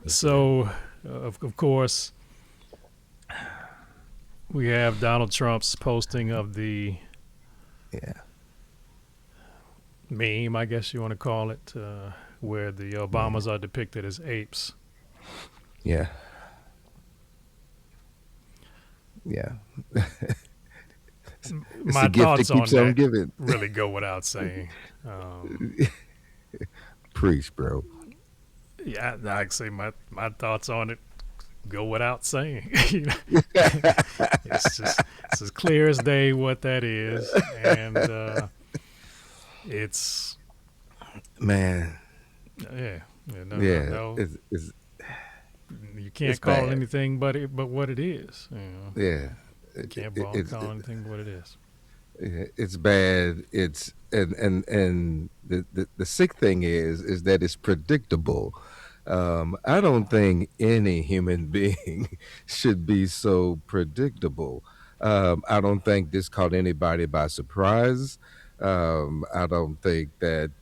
So, of course, we have Donald Trump's posting of the Yeah. meme, I guess you want to call it, where the Obamas are depicted as apes. Yeah. Yeah. It's My the gift thoughts that on keeps on that giving. really go without saying. Preach, bro. Yeah, I'd say my thoughts on it go without saying. It's as clear as day what that is, and it's Man. yeah, Yeah. no, It's you it's can't call it bad. anything but what it is. Yeah. You can't It's call it anything but what it is. it's bad. It's and the sick thing is that it's predictable. I don't think any human being should be so predictable. I don't think this caught anybody by surprise. I don't think that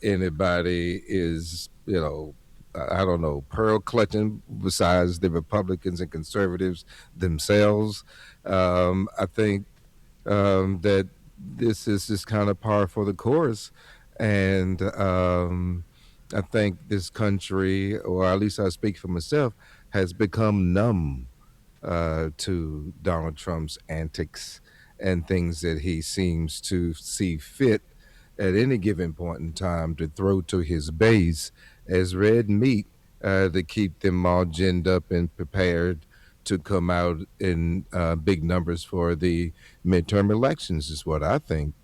anybody is, I don't know, pearl clutching besides the Republicans and conservatives themselves. I think that this is just kind of par for the course. And I think this country, or at least I speak for myself, has become numb to Donald Trump's antics and things that he seems to see fit at any given point in time to throw to his base as red meat to keep them all ginned up and prepared to come out in big numbers for the midterm elections, is what I think.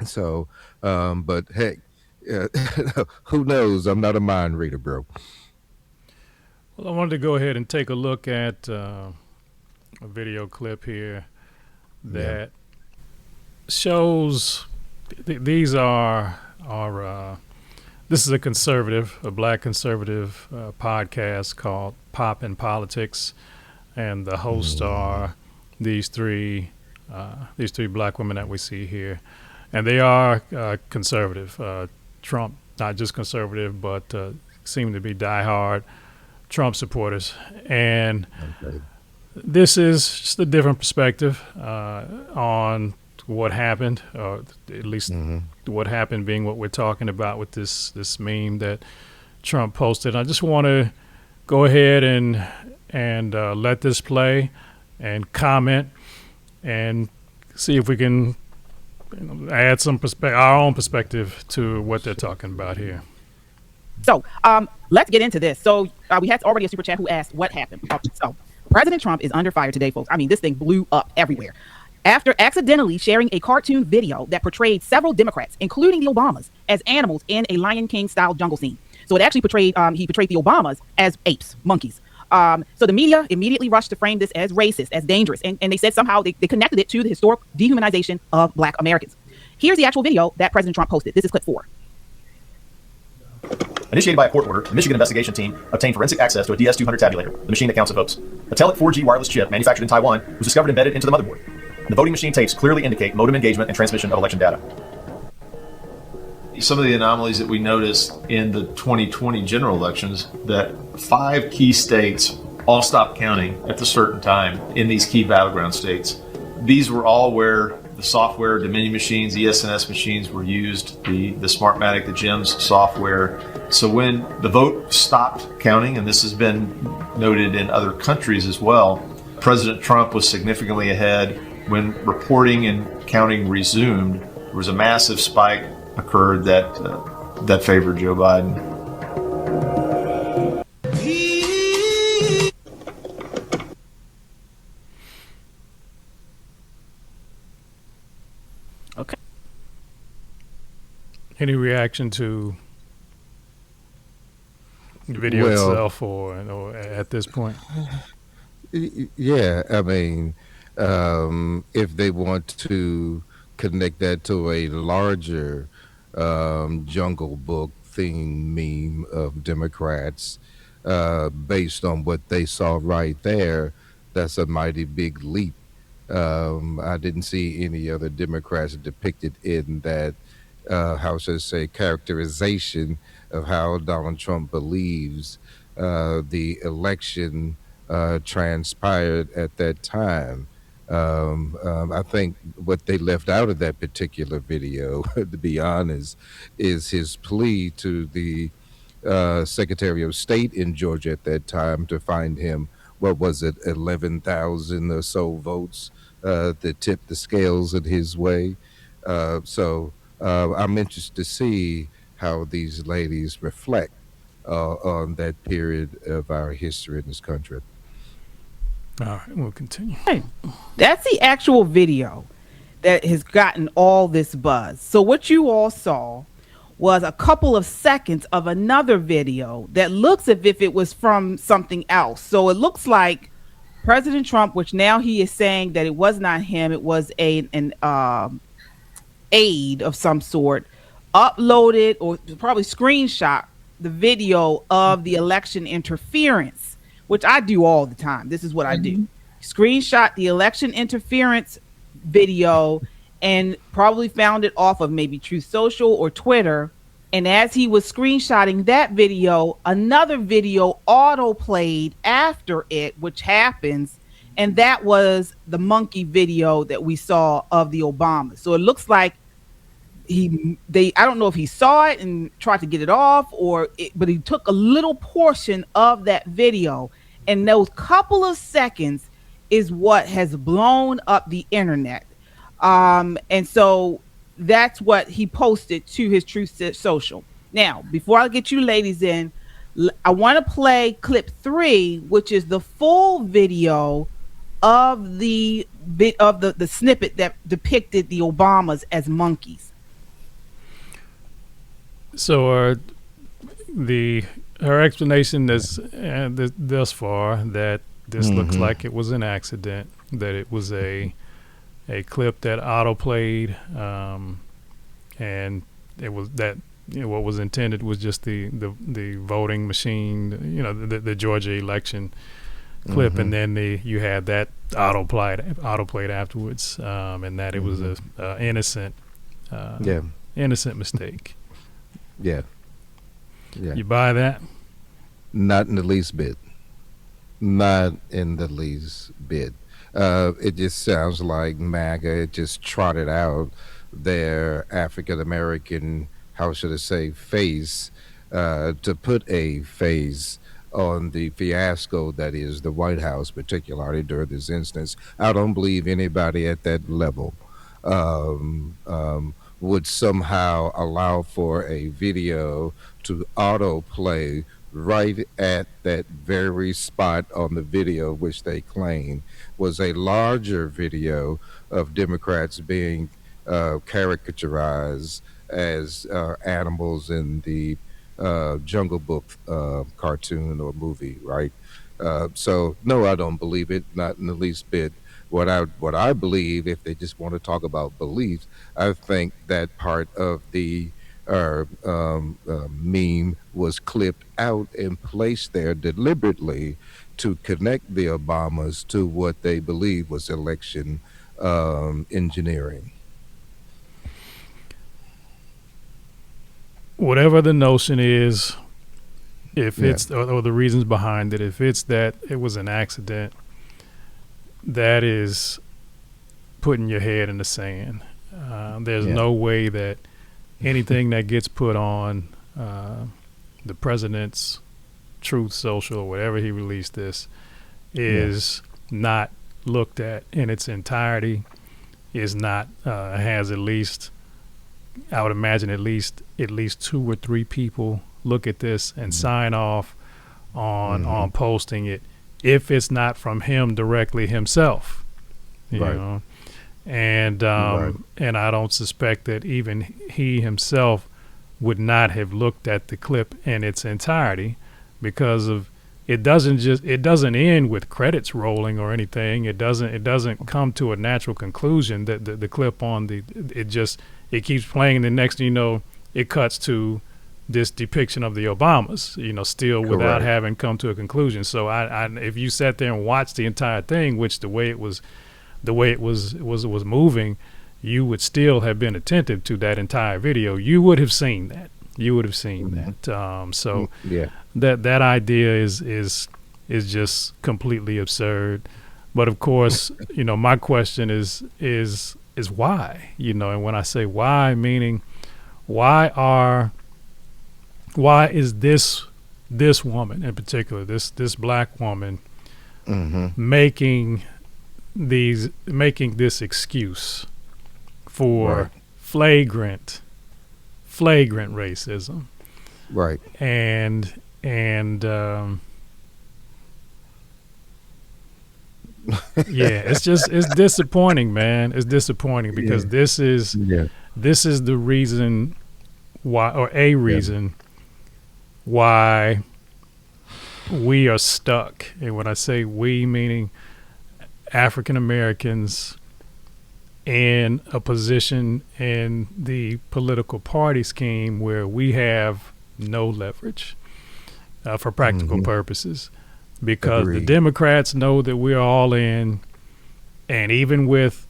So, but heck, uh, who knows? I'm not a mind reader, bro. Well, I wanted to go ahead and take a look at a video clip here Yeah. that shows these are this is a black conservative podcast called Pop in Politics, and the hosts Mm, are these three black women that we see here, and they are conservative. Trump, not just conservative, but seem to be diehard Trump supporters, and okay. this is just a different perspective on what happened, or at least Hmm. what happened being what we're talking about with this meme that Trump posted. I just want to go ahead and let this play and comment and see if we can add some our own perspective to what they're talking about here. So let's get into this. So we had already a super chat who asked what happened. So President Trump is under fire today, folks. I mean, this thing blew up everywhere after accidentally sharing a cartoon video that portrayed several Democrats, including the Obamas, as animals in a Lion King style jungle scene. So it actually portrayed he portrayed the Obamas as apes, monkeys. So the media immediately rushed to frame this as racist, as dangerous, and they said somehow they connected it to the historic dehumanization of Black Americans. Here's the actual video that President Trump posted. This is clip 4. Initiated by a court order, the Michigan investigation team obtained forensic access to a DS200 tabulator, the machine that counts the votes. A Telit 4G wireless chip manufactured in Taiwan was discovered embedded into the motherboard. The voting machine tapes clearly indicate modem engagement and transmission of election data. Some of the anomalies that we noticed in the 2020 general elections, that 5 key states all stopped counting at a certain time in these key battleground states. These were all where the software, Dominion machines, ES&S machines were used, the Smartmatic, the GEMS software. So when the vote stopped counting, and this has been noted in other countries as well, President Trump was significantly ahead. When reporting and counting resumed, there was a massive spike occurred that favored Joe Biden. Okay. Any reaction to the video Well, itself, or at this point? yeah, I mean, if they want to connect that to a larger Jungle Book theme meme of Democrats, based on what they saw right there, that's a mighty big leap. I didn't see any other Democrats depicted in that, how should I say, characterization of how Donald Trump believes the election transpired at that time. I think what they left out of that particular video, to be honest, is his plea to the Secretary of State in Georgia at that time to find him, what was it, 11,000 or so votes that tipped the scales in his way. So I'm interested to see how these ladies reflect on that period of our history in this country. All right, we'll continue. Hey, that's the actual video that has gotten all this buzz. So what you all saw was a couple of seconds of another video that looks as if it was from something else. So it looks like President Trump, which now he is saying that it was not him, it was an aide of some sort, uploaded or probably screenshot the video of the election interference, which I do all the time. This is what I do. Screenshot the election interference video and probably found it off of maybe Truth Social or Twitter. And as he was screenshotting that video, another video auto played after it, which happens. And that was the monkey video that we saw of the Obamas. So it looks like I don't know if he saw it and tried to get it off but he took a little portion of that video, and those couple of seconds is what has blown up the internet. And so that's what he posted to his Truth Social. Now, before I get you ladies in, I want to play clip 3, which is the full video of the snippet that depicted the Obamas as monkeys. So her explanation is thus far that this looks like it was an accident, that it was a clip that auto played, and it was that what was intended was just the voting machine, the Georgia election clip, and then you had that auto played afterwards, and that it was a innocent mistake. Yeah. You buy that? Not in the least bit. Not in the least bit. It just sounds like MAGA. It just trotted out their African American, how should I say, face to put a face on the fiasco that is the White House, particularly during this instance. I don't believe anybody at that level would somehow allow for a video to autoplay right at that very spot on the video, which they claim was a larger video of Democrats being caricaturized as animals in the Jungle Book cartoon or movie, right? So no, I don't believe it, not in the least bit. What I believe, if they just want to talk about beliefs, I think that part of the meme was clipped out and placed there deliberately to connect the Obamas to what they believe was election engineering. Whatever the notion is, if it's or the reasons behind it, if it's that it was an accident, that is putting your head in the sand. There's no way that anything that gets put on the president's Truth Social or whatever he released this is not looked at in its entirety, is not has at least, I would imagine at least 2 or 3 people look at this and sign off on posting it, if it's not from him directly himself, you know. And and I don't suspect that even he himself would not have looked at the clip in its entirety, because of it doesn't end with credits rolling or anything. It doesn't come to a natural conclusion that the clip on it keeps playing, and the next thing you know, it cuts to this depiction of the Obamas, still without Correct. having come to a conclusion. So if you sat there and watched the entire thing, which the way it was moving, you would still have been attentive to that entire video. You would have seen that. So Yeah. that idea is just completely absurd. But of course, my question is why? And when I say why, meaning why is this woman in particular, this black woman, making this excuse for Right. flagrant racism, Right. and yeah, it's disappointing, man. It's disappointing because Yeah. Yeah. this is the reason why, or a reason why we are stuck. And when I say we, meaning African Americans in a position in the political party scheme where we have no leverage for practical purposes, because the Agreed. Democrats know that we're all in, and even with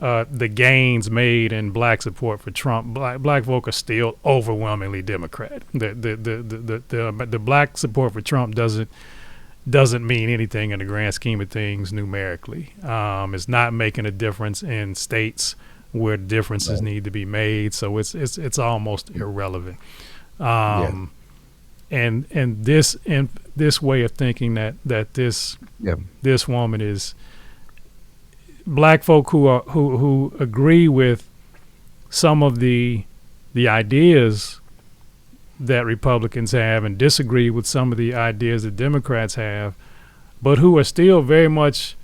the gains made in black support for Trump, black folk are still overwhelmingly Democrat. The black support for Trump doesn't mean anything in the grand scheme of things numerically. It's not making a difference in states where differences need to be made, so it's almost irrelevant. And this way of thinking that this woman is, black folk who agree with some of the ideas that Republicans have and disagree with some of the ideas that Democrats have, but who are still very much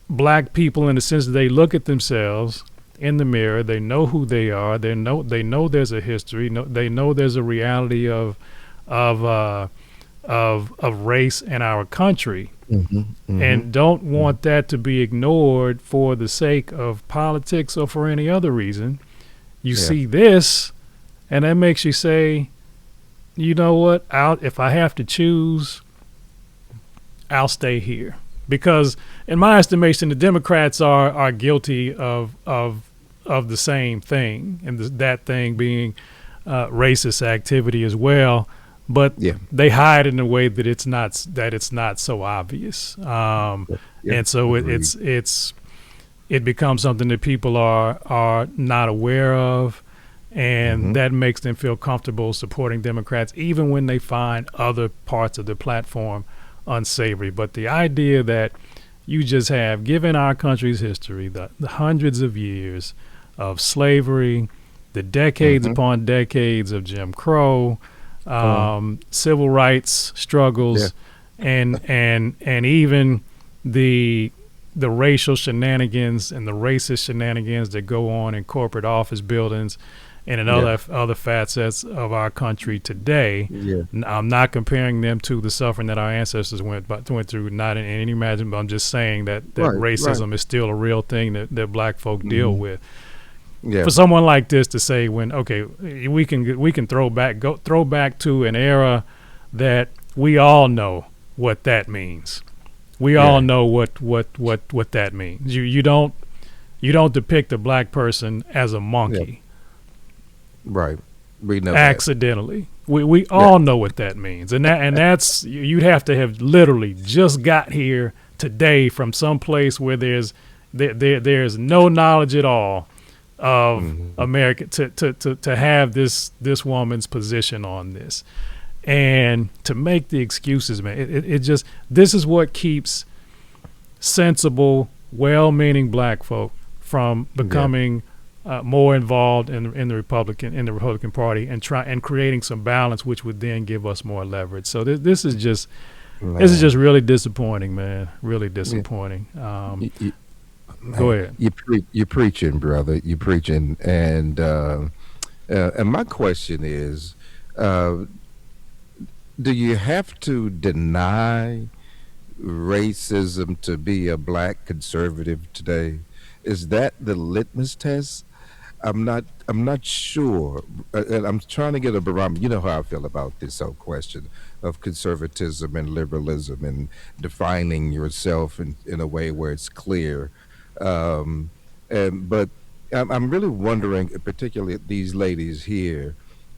black people in the sense that they look at themselves in the mirror, they know who they are, they know there's a history, they know there's a reality of race in our country, and don't want that to be ignored for the sake of politics or for any other reason. You see this, and that makes you say, you know what? If I have to choose, I'll stay here, because in my estimation, the Democrats are guilty of the same thing, and that thing being racist activity as well. But they hide in a way that it's not so obvious, and so it becomes something that people are not aware of, and that makes them feel comfortable supporting Democrats even when they find other parts of the platform unsavory. But the idea that you just have, given our country's history, the hundreds of years of slavery, the decades upon decades of Jim Crow, civil rights struggles, and even the racial shenanigans and the racist shenanigans that go on in corporate office buildings and in other facets of our country today. I'm not comparing them to the suffering that our ancestors went through, not in any imagine, but I'm just saying that racism is still a real thing that black folk deal with. For someone like this to say, we can throw back to an era that we all know what that means. We all know what that means. You don't depict a black person as a monkey. Right. We know accidentally. We all know what that means, and that's you'd have to have literally just got here today from some place where there's no knowledge at all of America to have this woman's position on this, and to make the excuses, man. It just, this is what keeps sensible, well-meaning black folk from becoming more involved in the Republican Party and creating some balance, which would then give us more leverage. So this is just really disappointing, man. Really disappointing. Go ahead. You're preaching, brother. You're preaching, and my question is, do you have to deny racism to be a black conservative today? Is that the litmus test? I'm not sure, and I'm trying to get a barometer. You know how I feel about this whole question of conservatism and liberalism and defining yourself in a way where it's clear. Um, and but I'm really wondering, particularly these ladies here.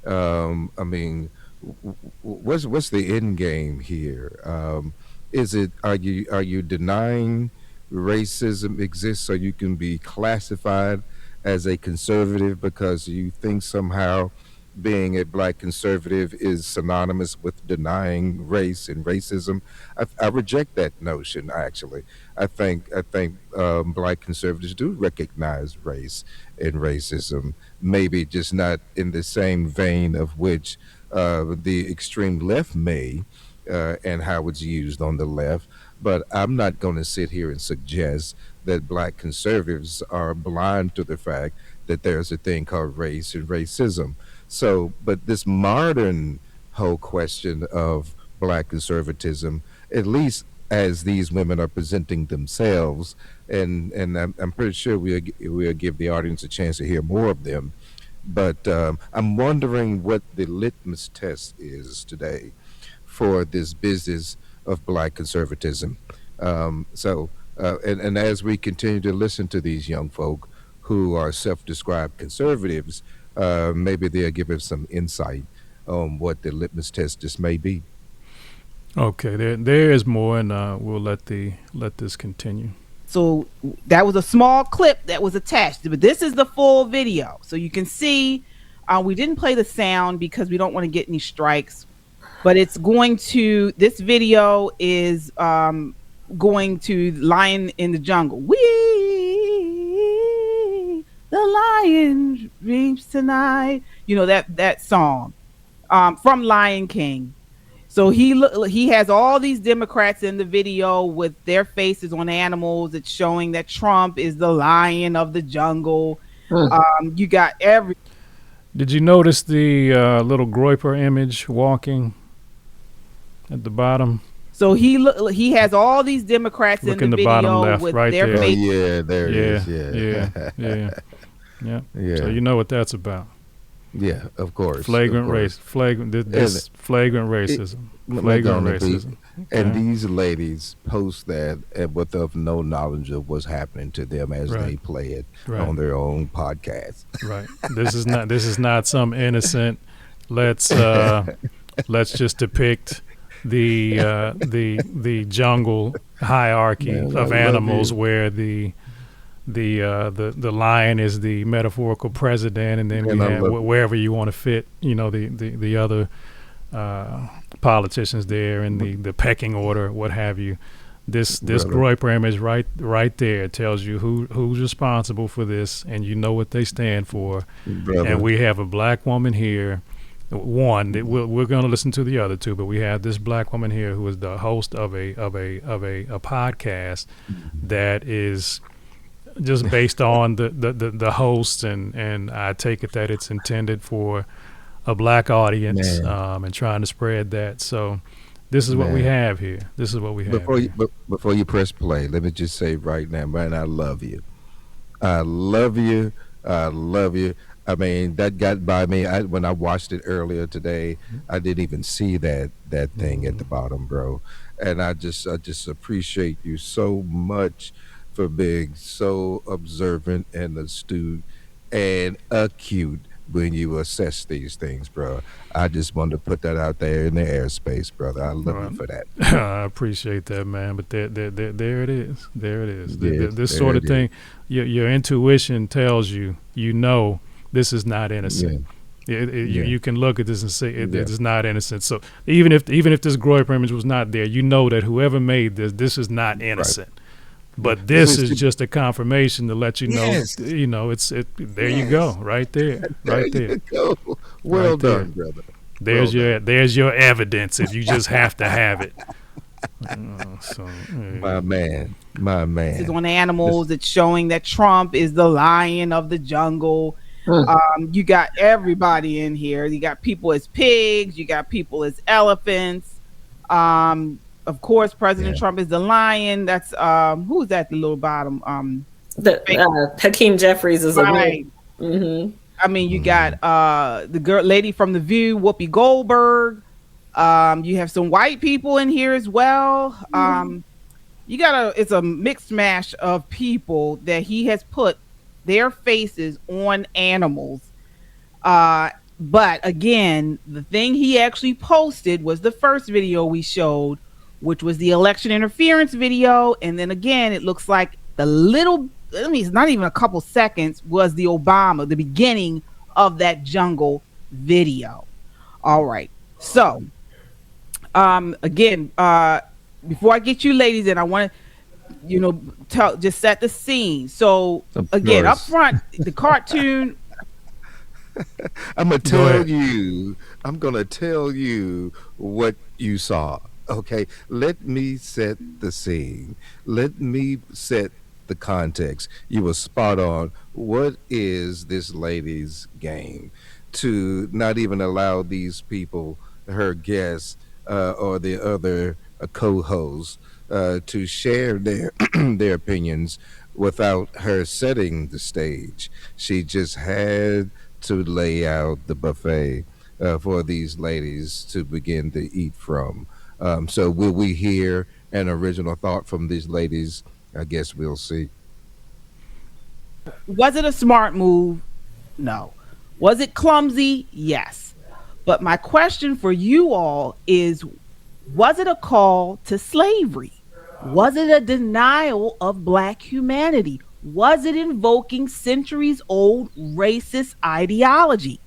I mean, what's the end game here? Is it are you denying racism exists so you can be classified as a conservative because you think somehow being a black conservative is synonymous with denying race and racism? I reject that notion. Actually, I think black conservatives do recognize race and racism, maybe just not in the same vein of which the extreme left may, and how it's used on the left. But I'm not going to sit here and suggest that black conservatives are blind to the fact that there's a thing called race and racism. So, but this modern whole question of black conservatism, at least as these women are presenting themselves, and I'm pretty sure we'll give the audience a chance to hear more of them. But I'm wondering what the litmus test is today for this business of black conservatism. And as we continue to listen to these young folk who are self-described conservatives, maybe they'll give us some insight on what the litmus test just may be. Okay, there is more, and we'll let this continue. So that was a small clip that was attached, but this is the full video. So you can see we didn't play the sound because we don't want to get any strikes, but it's going to, this video is going to Lion in the Jungle. We, the lion reaps tonight. You know, that song from Lion King. So he has all these Democrats in the video with their faces on animals. It's showing that Trump is the lion of the jungle. You got every. Did you notice the little Groiper image walking at the bottom? So he has all these Democrats Look in the video bottom left, with right their there. faces. Yeah, there it is. Yeah. So you know what that's about. Yeah, of course. Flagrant of course. flagrant flagrant racism. Flagrant racism. And Okay. these ladies post that with of no knowledge of what's happening to them as Right. they play it Right. on their own podcast. Right. This is not some innocent. Let's just depict the jungle hierarchy Man, I of love animals you. where the lion is the metaphorical president, and then Man, we I have love wherever you want to fit, the other politicians there in the pecking order, what have you. This Brother. Groiper image right there tells you who's responsible for this, and you know what they stand for. Brother. And we have a black woman here. One, that we're going to listen to the other two, but we have this black woman here who is the host of a podcast that is just based on the host, and I take it that it's intended for a black audience, and trying to spread that. So this is what we Man. have here. This is what we have. Before you press play, let me just say right now, man, I love you. I love you. I love you. I mean, that got by me. When I watched it earlier today, I didn't even see that thing at the bottom, bro. And I just appreciate you so much for being so observant and astute and acute when you assess these things, bro. I just wanted to put that out there in the airspace, brother. I love Right. you for that. I appreciate that, man. But there it is. There it is. Yes, This there sort of it thing, your intuition tells you, this is not innocent. You can look at this and say it is not innocent. So even if this Groiper image was not there, you know that whoever made this is not innocent. But this is just a confirmation to let you know, Yes. it's there you go, right there, right there. You go. Well Right there. done, brother. There's Well there's your evidence if you just have to have it. So My man. My This is man. on animals. It's showing that Trump is the lion of the jungle. You got everybody in here. You got people as pigs. You got people as elephants. Of course, President Trump is the lion. That's who's at the little bottom? Hakeem Jeffries is a Right. I mean, you got the lady from The View, Whoopi Goldberg. You have some white people in here as well. It's a mixed mash of people that he has put their faces on animals. But again, the thing he actually posted was the first video we showed, which was the election interference video. And then again, it looks like it's not even a couple seconds, was the beginning of that jungle video. All right. So, again, before I get you ladies in, I want to, just set the scene. So again, up front, the cartoon. I'm gonna tell you what you saw. Okay, let me set the scene. Let me set the context. You were spot on. What is this lady's game to not even allow these people, her guests, or the other co-hosts, to share their their opinions without her setting the stage? She just had to lay out the buffet for these ladies to begin to eat from. So will we hear an original thought from these ladies? I guess we'll see. Was it a smart move? No. Was it clumsy? Yes. But my question for you all is, was it a call to slavery? Was it a denial of Black humanity? Was it invoking centuries old racist ideology?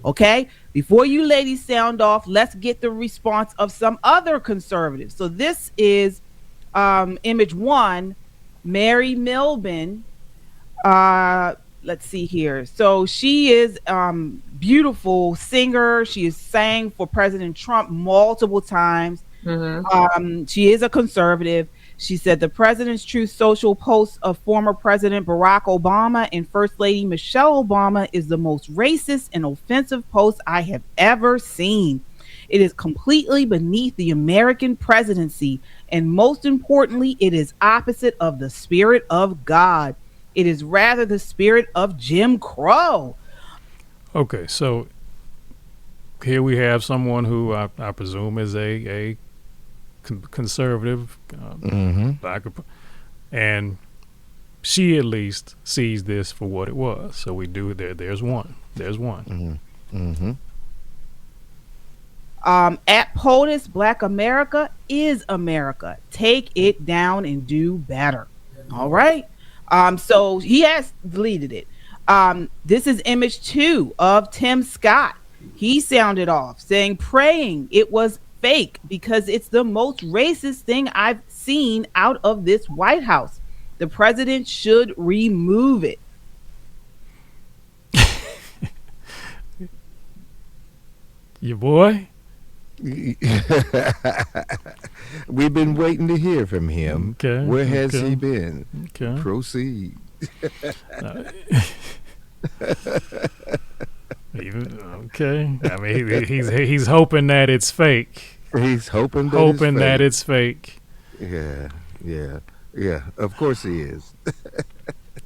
Okay, before you ladies sound off, let's get the response of some other conservatives. So this is image one, Mary Milben. Let's see here. So she is beautiful singer. She has sang for President Trump multiple times. She is a conservative. She said the president's Truth Social post of former President Barack Obama and First Lady Michelle Obama is the most racist and offensive post I have ever seen. It is completely beneath the American presidency, and most importantly, it is opposite of the spirit of God. It is rather the spirit of Jim Crow. Okay, so here we have someone who I presume is a conservative, Black, and she at least sees this for what it was. So we do there's one. At POTUS, Black America is America. Take it down and do better. All right. So he has deleted it. This is image 2 of Tim Scott. He sounded off saying, praying it was fake because it's the most racist thing I've seen out of this White House. The president should remove it. Your boy? We've been waiting to hear from him. Okay. Where has he been? Okay. Proceed. Okay. I mean, he's hoping that it's fake. He's hoping that it's fake. Yeah. Of course he is.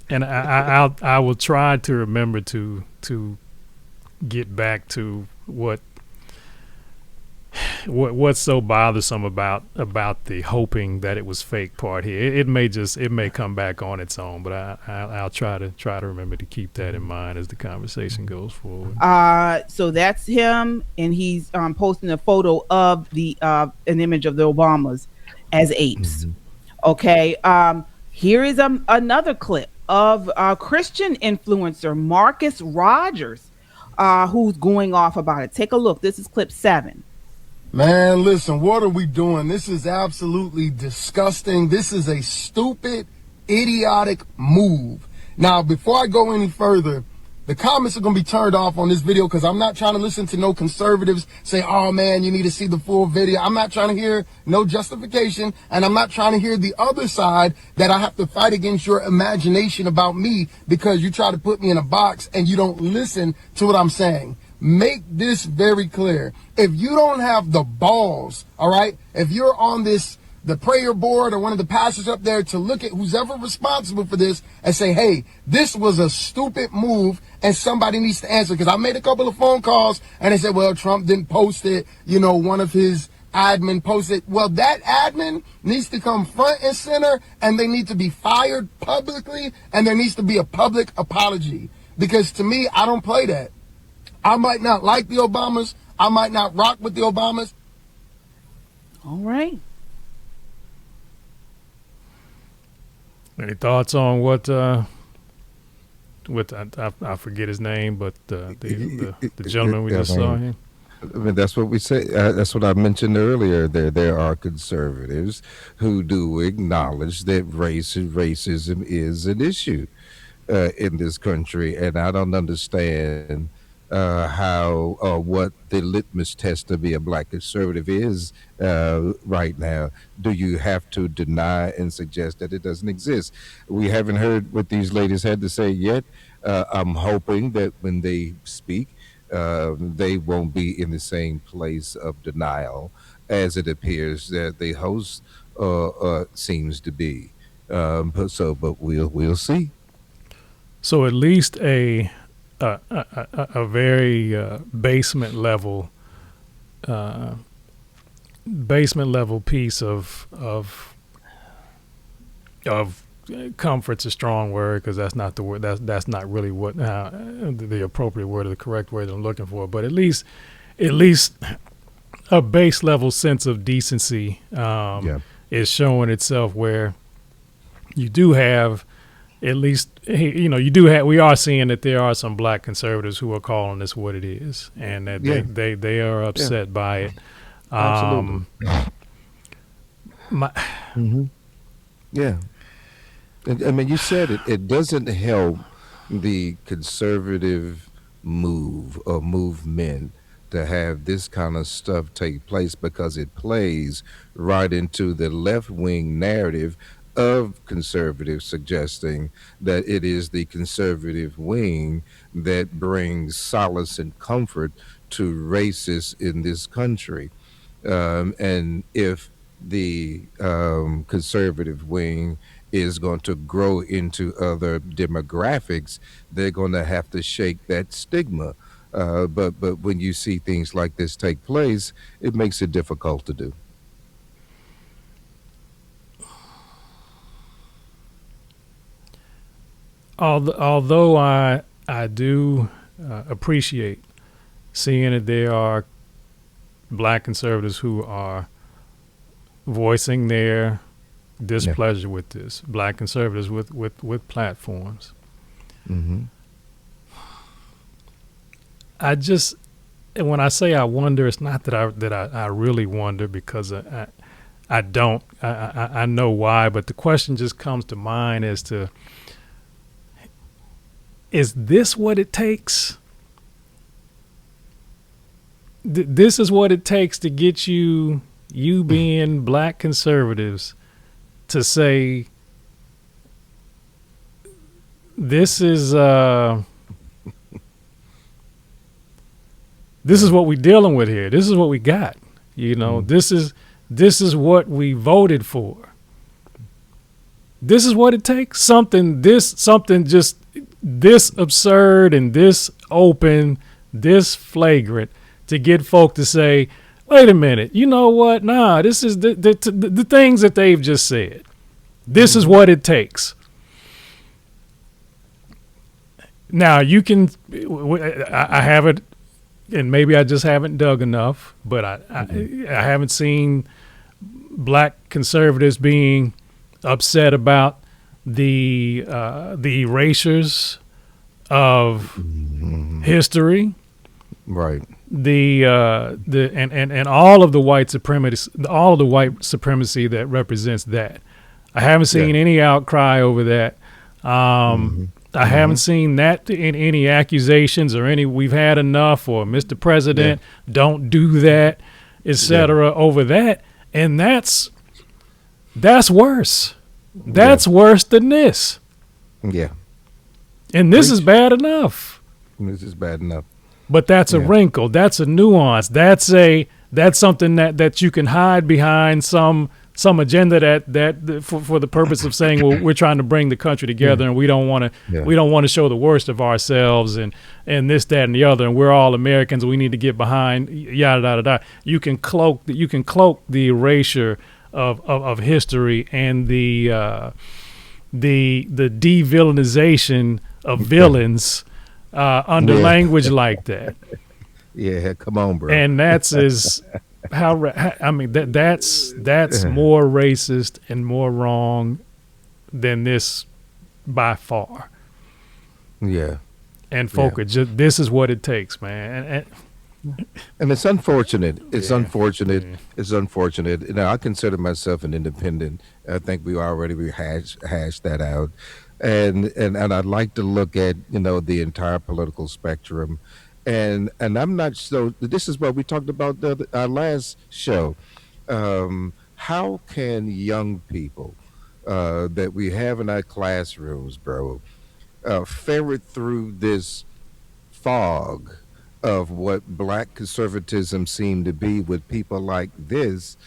And I will try to remember to get back to what's so bothersome about the hoping that it was fake part here. It may come back on its own, but I'll try to remember to keep that in mind as the conversation goes forward. So that's him, and he's posting a photo of an image of the Obamas as apes. Okay. Here is another clip of Christian influencer Marcus Rogers, who's going off about it. Take a look. This is clip 7. Man, listen, what are we doing? This is absolutely disgusting. This is a stupid, idiotic move. Now, before I go any further, the comments are going to be turned off on this video because I'm not trying to listen to no conservatives say, oh, man, you need to see the full video. I'm not trying to hear no justification, and I'm not trying to hear the other side that I have to fight against your imagination about me because you try to put me in a box and you don't listen to what I'm saying. Make this very clear. If you don't have the balls, all right, if you're on this the prayer board or one of the pastors up there to look at who's ever responsible for this and say, hey, this was a stupid move and somebody needs to answer. Because I made a couple of phone calls and they said, well, Trump didn't post it. You know, one of his admin posted. Well, that admin needs to come front and center, and they need to be fired publicly, and there needs to be a public apology. Because to me, I don't play that. I might not like the Obamas. I might not rock with the Obamas. All right. Any thoughts on what I forget his name, but the gentleman we just saw here? I mean, that's what we say. That's what I mentioned earlier. There are conservatives who do acknowledge that racism is an issue in this country, and I don't understand how what the litmus test to be a black conservative is right now. Do you have to deny and suggest that it doesn't exist? We haven't heard what these ladies had to say yet. I'm hoping that when they speak, they won't be in the same place of denial as it appears that the host seems to be. But we'll see. So at least a very basement level piece of comfort's a strong word, because that's not the word. That's not really what the appropriate word or the correct word I'm looking for. But at least a base level sense of decency is showing itself, where you do have at least, we are seeing that there are some black conservatives who are calling this what it is, and that they are upset by it. Absolutely. Yeah. I mean, you said it. It doesn't help the conservative move or movement to have this kind of stuff take place, because it plays right into the left-wing narrative of conservatives, suggesting that it is the conservative wing that brings solace and comfort to racists in this country. And if the conservative wing is going to grow into other demographics, they're going to have to shake that stigma. But when you see things like this take place, it makes it difficult to do. Although I do appreciate seeing that there are black conservatives who are voicing their displeasure with this, black conservatives with platforms. Mm-hmm. I just, when I say I wonder, it's not that I really wonder, because I don't. I know why, but the question just comes to mind as to, is this what it takes? This is what it takes to get you being black conservatives to say, this is what we're dealing with here. This is what we got. This is what we voted for. This is what it takes. Something just this absurd and this open, this flagrant, to get folk to say, wait a minute, you know what? Nah, this is the things that they've just said. This is what it takes. Now, you can, I haven't, and maybe I just haven't dug enough, but I haven't seen black conservatives being upset about the erasures of history, right? And all of the white supremacy that represents that. I haven't seen any outcry over that. I haven't seen that in any accusations or any "we've had enough" or "Mr. President, don't do that," etc. over that, and that's worse. That's worse than this. Yeah. And this is bad enough. This is bad enough. But that's a wrinkle. That's a nuance. That's something that you can hide behind some some agenda that for the purpose of saying, well, we're trying to bring the country together, and we don't want to show the worst of ourselves, and this, that, and the other, and we're all Americans. We need to get behind yada yada yada. You can cloak the erasure of history and the de-villainization of villains under language like that. Yeah, come on, bro. And that's that's more racist and more wrong than this by far. Yeah. And folks, this is what it takes, man. And it's unfortunate. It's unfortunate. It's unfortunate. You know, I consider myself an independent. I think we already hashed that out. And I'd like to look at, you know, the entire political spectrum. And I'm not so. This is what we talked about our last show. How can young people that we have in our classrooms, bro, ferret through this fog of what black conservatism seemed to be, with people like this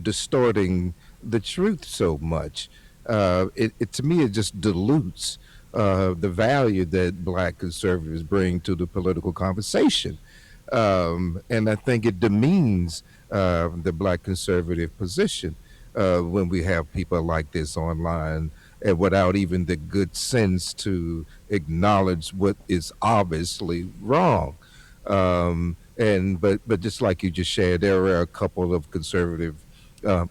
distorting the truth so much? It to me, it just dilutes the value that black conservatives bring to the political conversation. And I think it demeans the black conservative position when we have people like this online, and without even the good sense to acknowledge what is obviously wrong. But just like you just shared, there were a couple of conservative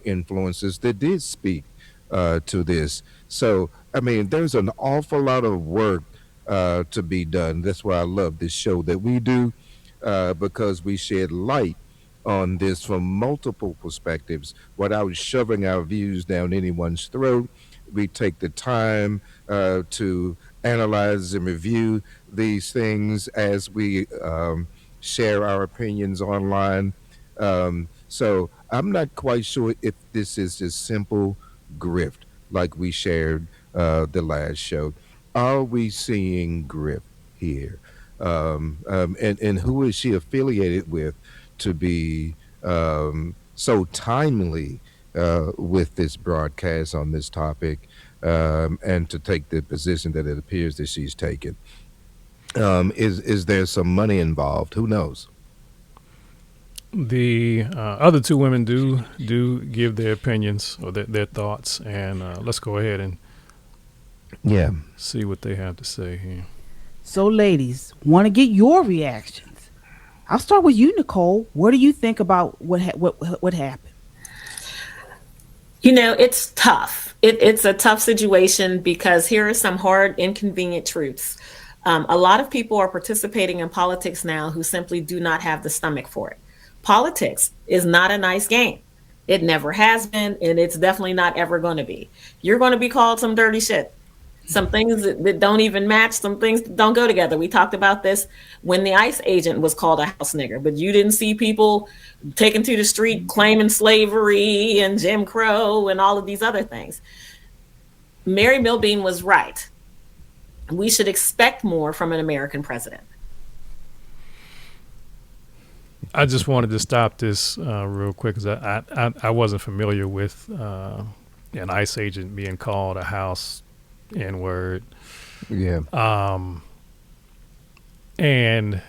influences that did speak to this. So, I mean, there's an awful lot of work to be done. That's why I love this show that we do, because we shed light on this from multiple perspectives without shoving our views down anyone's throat. We take the time to analyze and review these things as we share our opinions online. So I'm not quite sure if this is just simple grift like we shared the last show. Are we seeing grift here? And who is she affiliated with to be so timely with this broadcast on this topic, and to take the position that it appears that she's taken? Is there some money involved? Who knows? The other two women do give their opinions or their thoughts, and let's go ahead and see what they have to say here. So, ladies, want to get your reactions. I'll start with you, Nicole. What do you think about what happened? You know, it's tough. It's a tough situation because here are some hard, inconvenient truths. A lot of people are participating in politics now who simply do not have the stomach for it. Politics is not a nice game. It never has been, and it's definitely not ever going to be. You're going to be called some dirty shit. Some things that don't even match, some things that don't go together. We talked about this when the ICE agent was called a house nigger, but you didn't see people taken to the street claiming slavery and Jim Crow and all of these other things. Mary Milbean was right. We should expect more from an American president. I just wanted to stop this real quick because I wasn't familiar with an ICE agent being called a house N-word. Yeah. And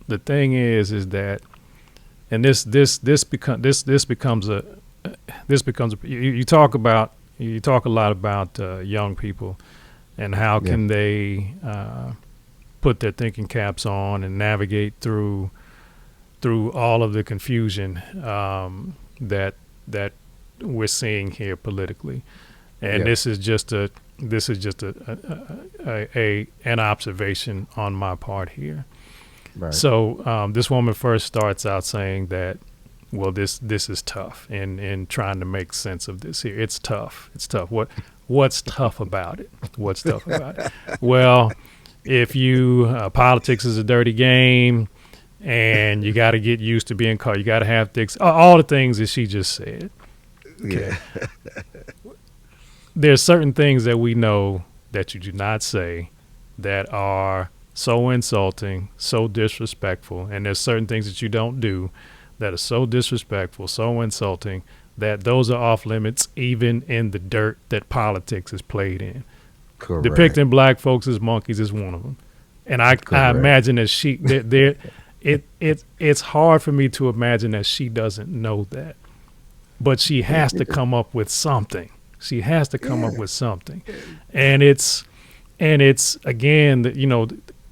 the thing is that, and this becomes you talk a lot about young people and how can they put their thinking caps on and navigate through all of the confusion that we're seeing here politically, and this is just an observation on my part here. Right. So this woman first starts out saying that, well, this is tough, and trying to make sense of this here. It's tough. What's tough about it? What's tough about it? Well, if politics is a dirty game, and you got to get used to being called. You got to have thick. All the things that she just said. Okay. Yeah. There's certain things that we know that you do not say that are so insulting, so disrespectful, and there's certain things that you don't do that are so disrespectful, so insulting, that those are off limits, even in the dirt that politics is played in. Correct. Depicting black folks as monkeys is one of them, and I imagine that it's hard for me to imagine that she doesn't know that, but she has to come up with something. She has to come up with something, and it's again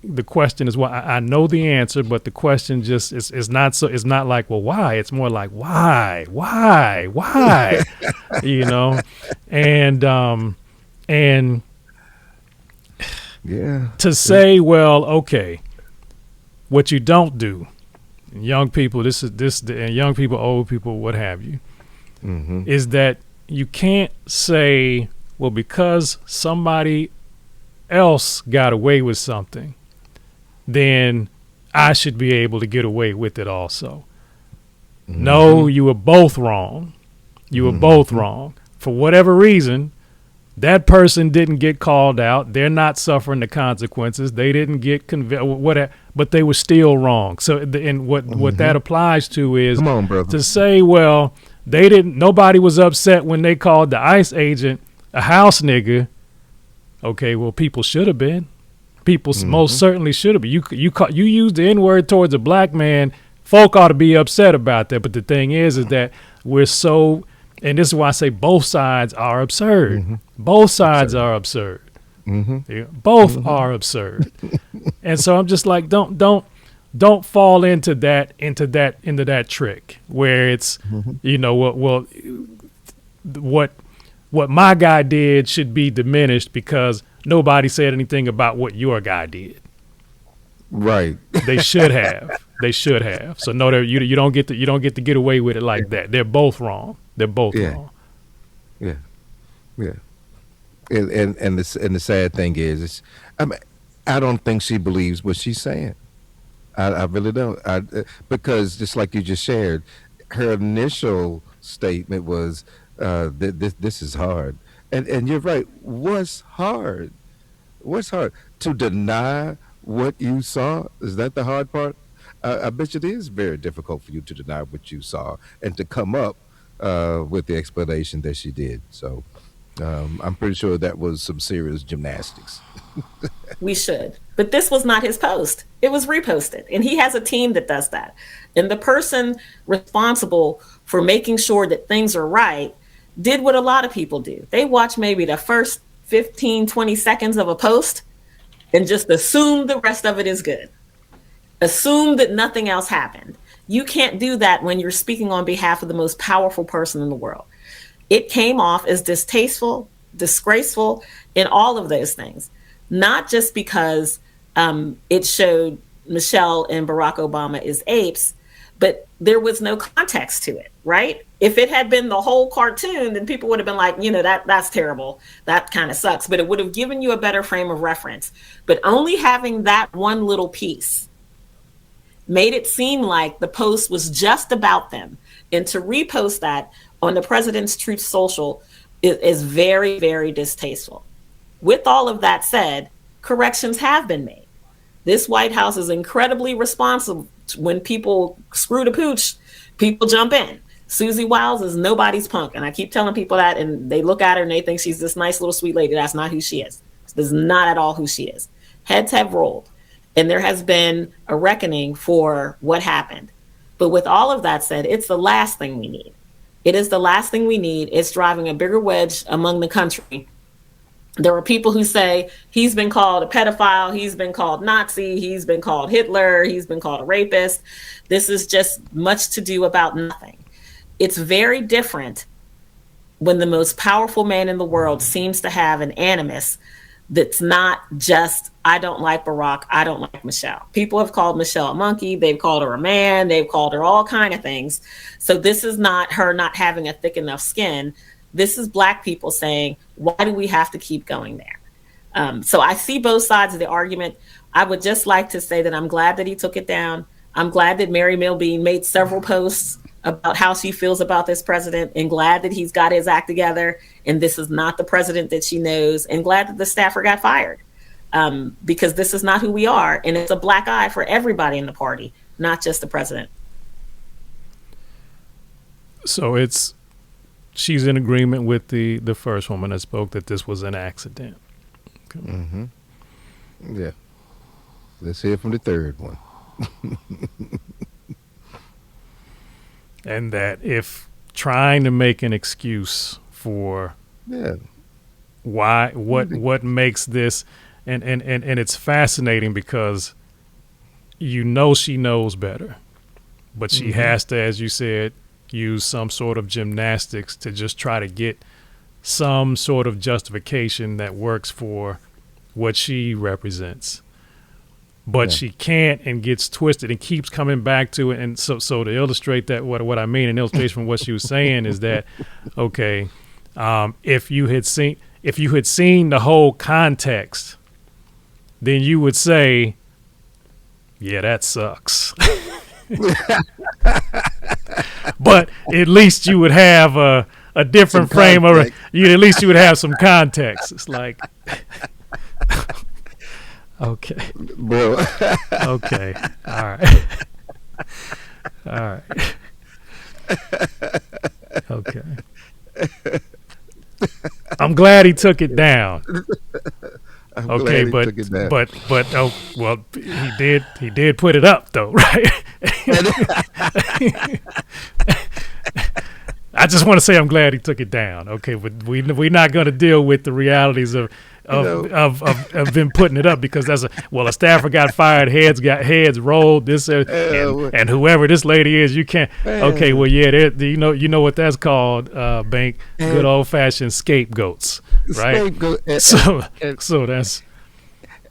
the question is, well, I know the answer, but the question just is not so. It's not like, well, why? It's more like, why, and yeah, to say, well, okay, what you don't do, young people, and young people, old people, what have you, is that you can't say, well, because somebody else got away with something, then I should be able to get away with it also. No, you were both wrong. You were both wrong. For whatever reason, that person didn't get called out. They're not suffering the consequences. They didn't get convicted, but they were still wrong. So, and what that applies to is, come on, brother, to say, well, nobody was upset when they called the ICE agent a house nigga. Okay, well, people should have been. People most certainly should have been. You used the N-word towards a black man. Folk ought to be upset about that. But the thing is that we're so, and this is why I say both sides are absurd. Both sides are absurd. Yeah, both are absurd. And so I'm just like, don't fall into that trick where it's, what my guy did should be diminished because nobody said anything about what your guy did. Right. They should have. So no, you don't get to get away with it like that. They're both wrong. They're both wrong. Yeah. And the sad thing is, I don't think she believes what she's saying. I really don't. Because just like you just shared, her initial statement was, this is hard. And you're right. What's hard? To deny what you saw? Is that the hard part? I bet it is very difficult for you to deny what you saw and to come up with the explanation that she did. So I'm pretty sure that was some serious gymnastics. We should. But this was not his post. It was reposted. And he has a team that does that. And the person responsible for making sure that things are right did what a lot of people do. They watch maybe the first 15, 20 seconds of a post and just assume the rest of it is good. Assume that nothing else happened. You can't do that when you're speaking on behalf of the most powerful person in the world. It came off as distasteful, disgraceful, and all of those things. Not just because it showed Michelle and Barack Obama as apes, but there was no context to it, right? If it had been the whole cartoon, then people would have been like, that's terrible. That kind of sucks. But it would have given you a better frame of reference. But only having that one little piece made it seem like the post was just about them. And to repost that on the President's Truth Social is very, very distasteful. With all of that said, corrections have been made. This White House is incredibly responsive. When people screw the pooch, people jump in. Susie Wiles is nobody's punk. And I keep telling people that, and they look at her and they think she's this nice little sweet lady. That's not who she is. This is not at all who she is. Heads have rolled. And there has been a reckoning for what happened. But with all of that said, it's the last thing we need. It is the last thing we need. It's driving a bigger wedge among the country. There are people who say he's been called a pedophile, he's been called Nazi, he's been called Hitler, he's been called a rapist. This is just much to do about nothing. It's very different when the most powerful man in the world seems to have an animus that's not just, I don't like Barack, I don't like Michelle. People have called Michelle a monkey, they've called her a man, they've called her all kind of things. So this is not her not having a thick enough skin. This is Black people saying, why do we have to keep going there? So I see both sides of the argument. I would just like to say that I'm glad that he took it down. I'm glad that Mary Milbean made several posts about how she feels about this president, and glad that he's got his act together and this is not the president that she knows, and glad that the staffer got fired, because this is not who we are. And it's a black eye for everybody in the party, not just the president. So it's she's in agreement with the first woman that spoke that this was an accident. Okay. Mm-hmm. Yeah. Let's hear from the third one. And that if trying to make an excuse for what makes this, and it's fascinating because she knows better, but she has to, as you said, use some sort of gymnastics to just try to get some sort of justification that works for what she represents. But she can't, and gets twisted and keeps coming back to it. And so to illustrate that, what I mean, an illustration from what she was saying is that, okay, if you had seen the whole context, then you would say, yeah, that sucks. But at least you would have a different frame of at least you would have some context. It's like, okay, bro. Okay, all right, all right, okay. I'm glad he took it down. Okay, but oh well, he did put it up though, right? I just want to say I'm glad he took it down. Okay, but we're not going to deal with the realities of them putting it up, because a staffer got fired, heads rolled, this and whoever this lady is, you can't. Okay, well you know what that's called, Bank, good old fashioned scapegoats, right? So that's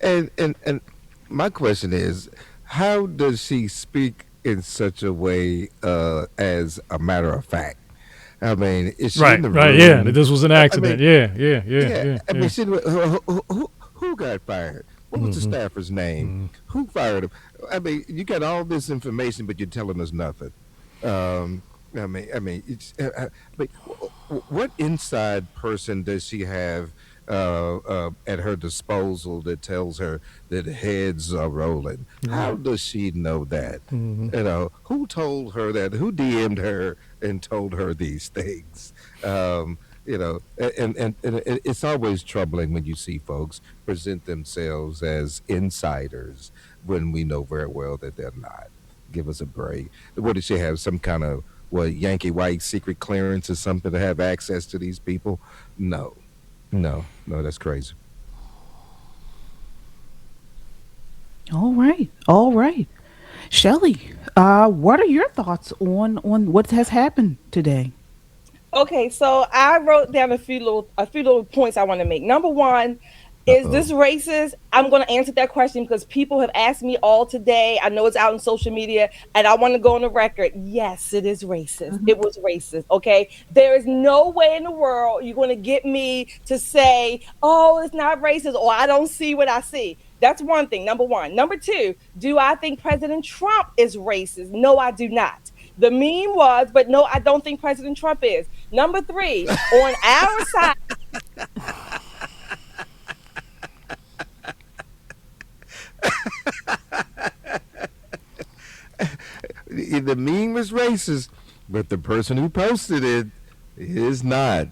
and my question is, how does she speak in such a way as a matter of fact? I mean, is she in the room? Right, yeah. This was an accident. Yeah. I mean, who got fired? What was the staffer's name? Who fired him? I mean, you got all this information, but you're telling us nothing. But what inside person does she have at her disposal that tells her that heads are rolling? How does she know that? Who told her that? Who DM'd her and told her these things? And it's always troubling when you see folks present themselves as insiders when we know very well that they're not. Give us a break. What, did she have some kind of Yankee White secret clearance or something to have access to these people? No, that's crazy. All right. Shelley, what are your thoughts on what has happened today? Okay, so I wrote down a few little points I want to make. Number one, is this racist? I'm going to answer that question because people have asked me all today. I know it's out on social media, and I want to go on the record. Yes, it is racist. It was racist, okay? There is no way in the world you're going to get me to say, oh, it's not racist, or I don't see what I see. That's one thing, number one. Number two, do I think President Trump is racist? No, I do not. The meme was, but no, I don't think President Trump is. Number three, on our side. The meme was racist, but the person who posted it is not.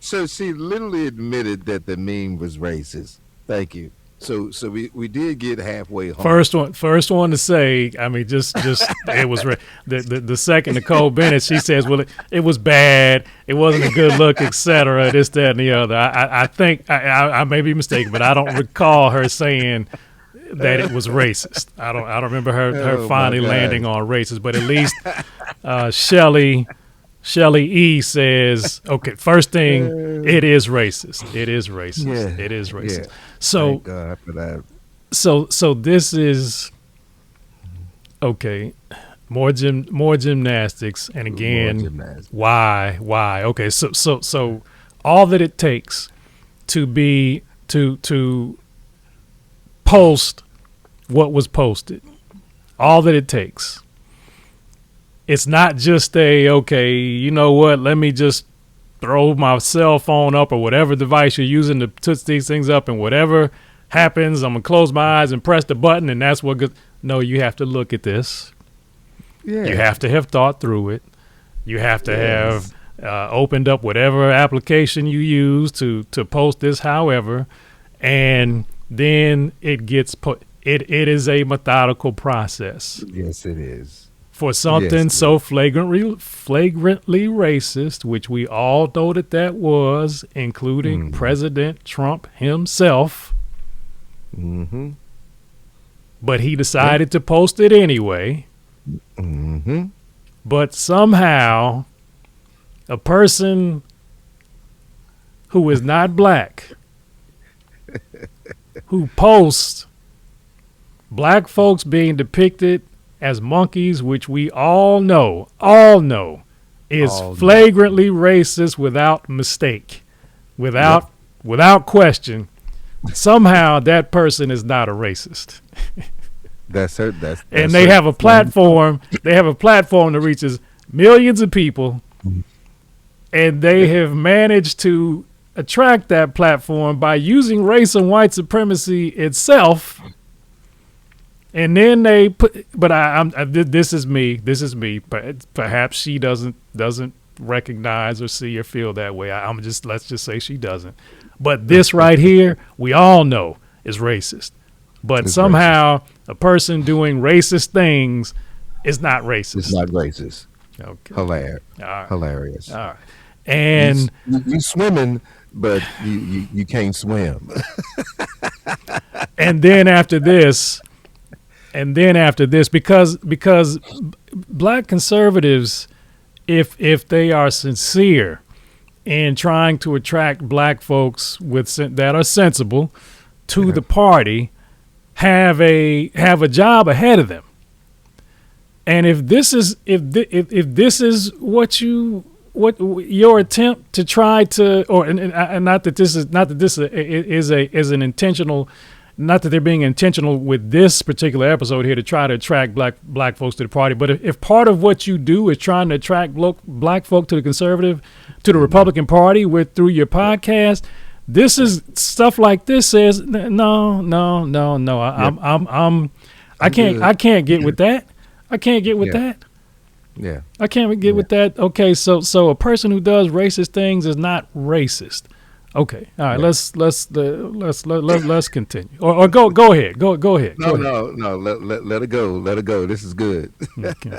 So she literally admitted that the meme was racist. Thank you. So we did get halfway home. First one to say, I mean, just it was the second, Nicole Bennett, she says, well, it was bad, it wasn't a good look, etc. This, that, and the other. I think I may be mistaken, but I don't recall her saying that it was racist. I don't remember her finally landing on racist, but at least Shelley E says, okay, first thing, it is racist. It is racist. Yeah, it is racist. Yeah. So, thank God for that. So this is okay. More gymnastics, and again, why? Okay, so all that it takes to post what was posted, all that it takes. It's not just okay, you know what, let me just throw my cell phone up or whatever device you're using to touch these things up, and whatever happens, I'm going to close my eyes and press the button, and that's what goes. No, you have to look at this. Yeah. You have to have thought through it. You have to have Yes. opened up whatever application you use to post this, however, and then it gets put. It is a methodical process Yes, it is. for Yes. something so flagrantly racist, which we all know that was, including President Trump himself. Mm-hmm. But he decided to post it anyway. Mm-hmm. But somehow, a person who is not black, who posts black folks being depicted as monkeys, which we all know, is All know. flagrantly racist without mistake, without question. Somehow that person is not a racist. That's her. That's And they have a platform. They have a platform that reaches millions of people, and they have managed to attract that platform by using race and white supremacy itself. And then they put, but this is me. This is me. But perhaps she doesn't recognize or see or feel that way. Let's just say she doesn't. But this right here, we all know is racist. But It's somehow a person doing racist things is not racist. It's not racist. Okay. Hilarious. All right. Hilarious. All right. And you swimming, but you can't swim. and then after this, because black conservatives, if they are sincere in trying to attract black folks that are sensible to the party, have a job ahead of them. And if this is what your attempt to try to, and not that this is an intentional, not that they're being intentional with this particular episode here to try to attract black folks to the party, but if part of what you do is trying to attract black folk to the Republican Party through your podcast, this is stuff like this says no. I can't get with that. I can't get with that. Yeah. I can't get with that. Okay, so a person who does racist things is not racist. Okay, all right. Yeah. Let's continue. Or go ahead. Go ahead. No. Let it go. Let it go. This is good. Okay.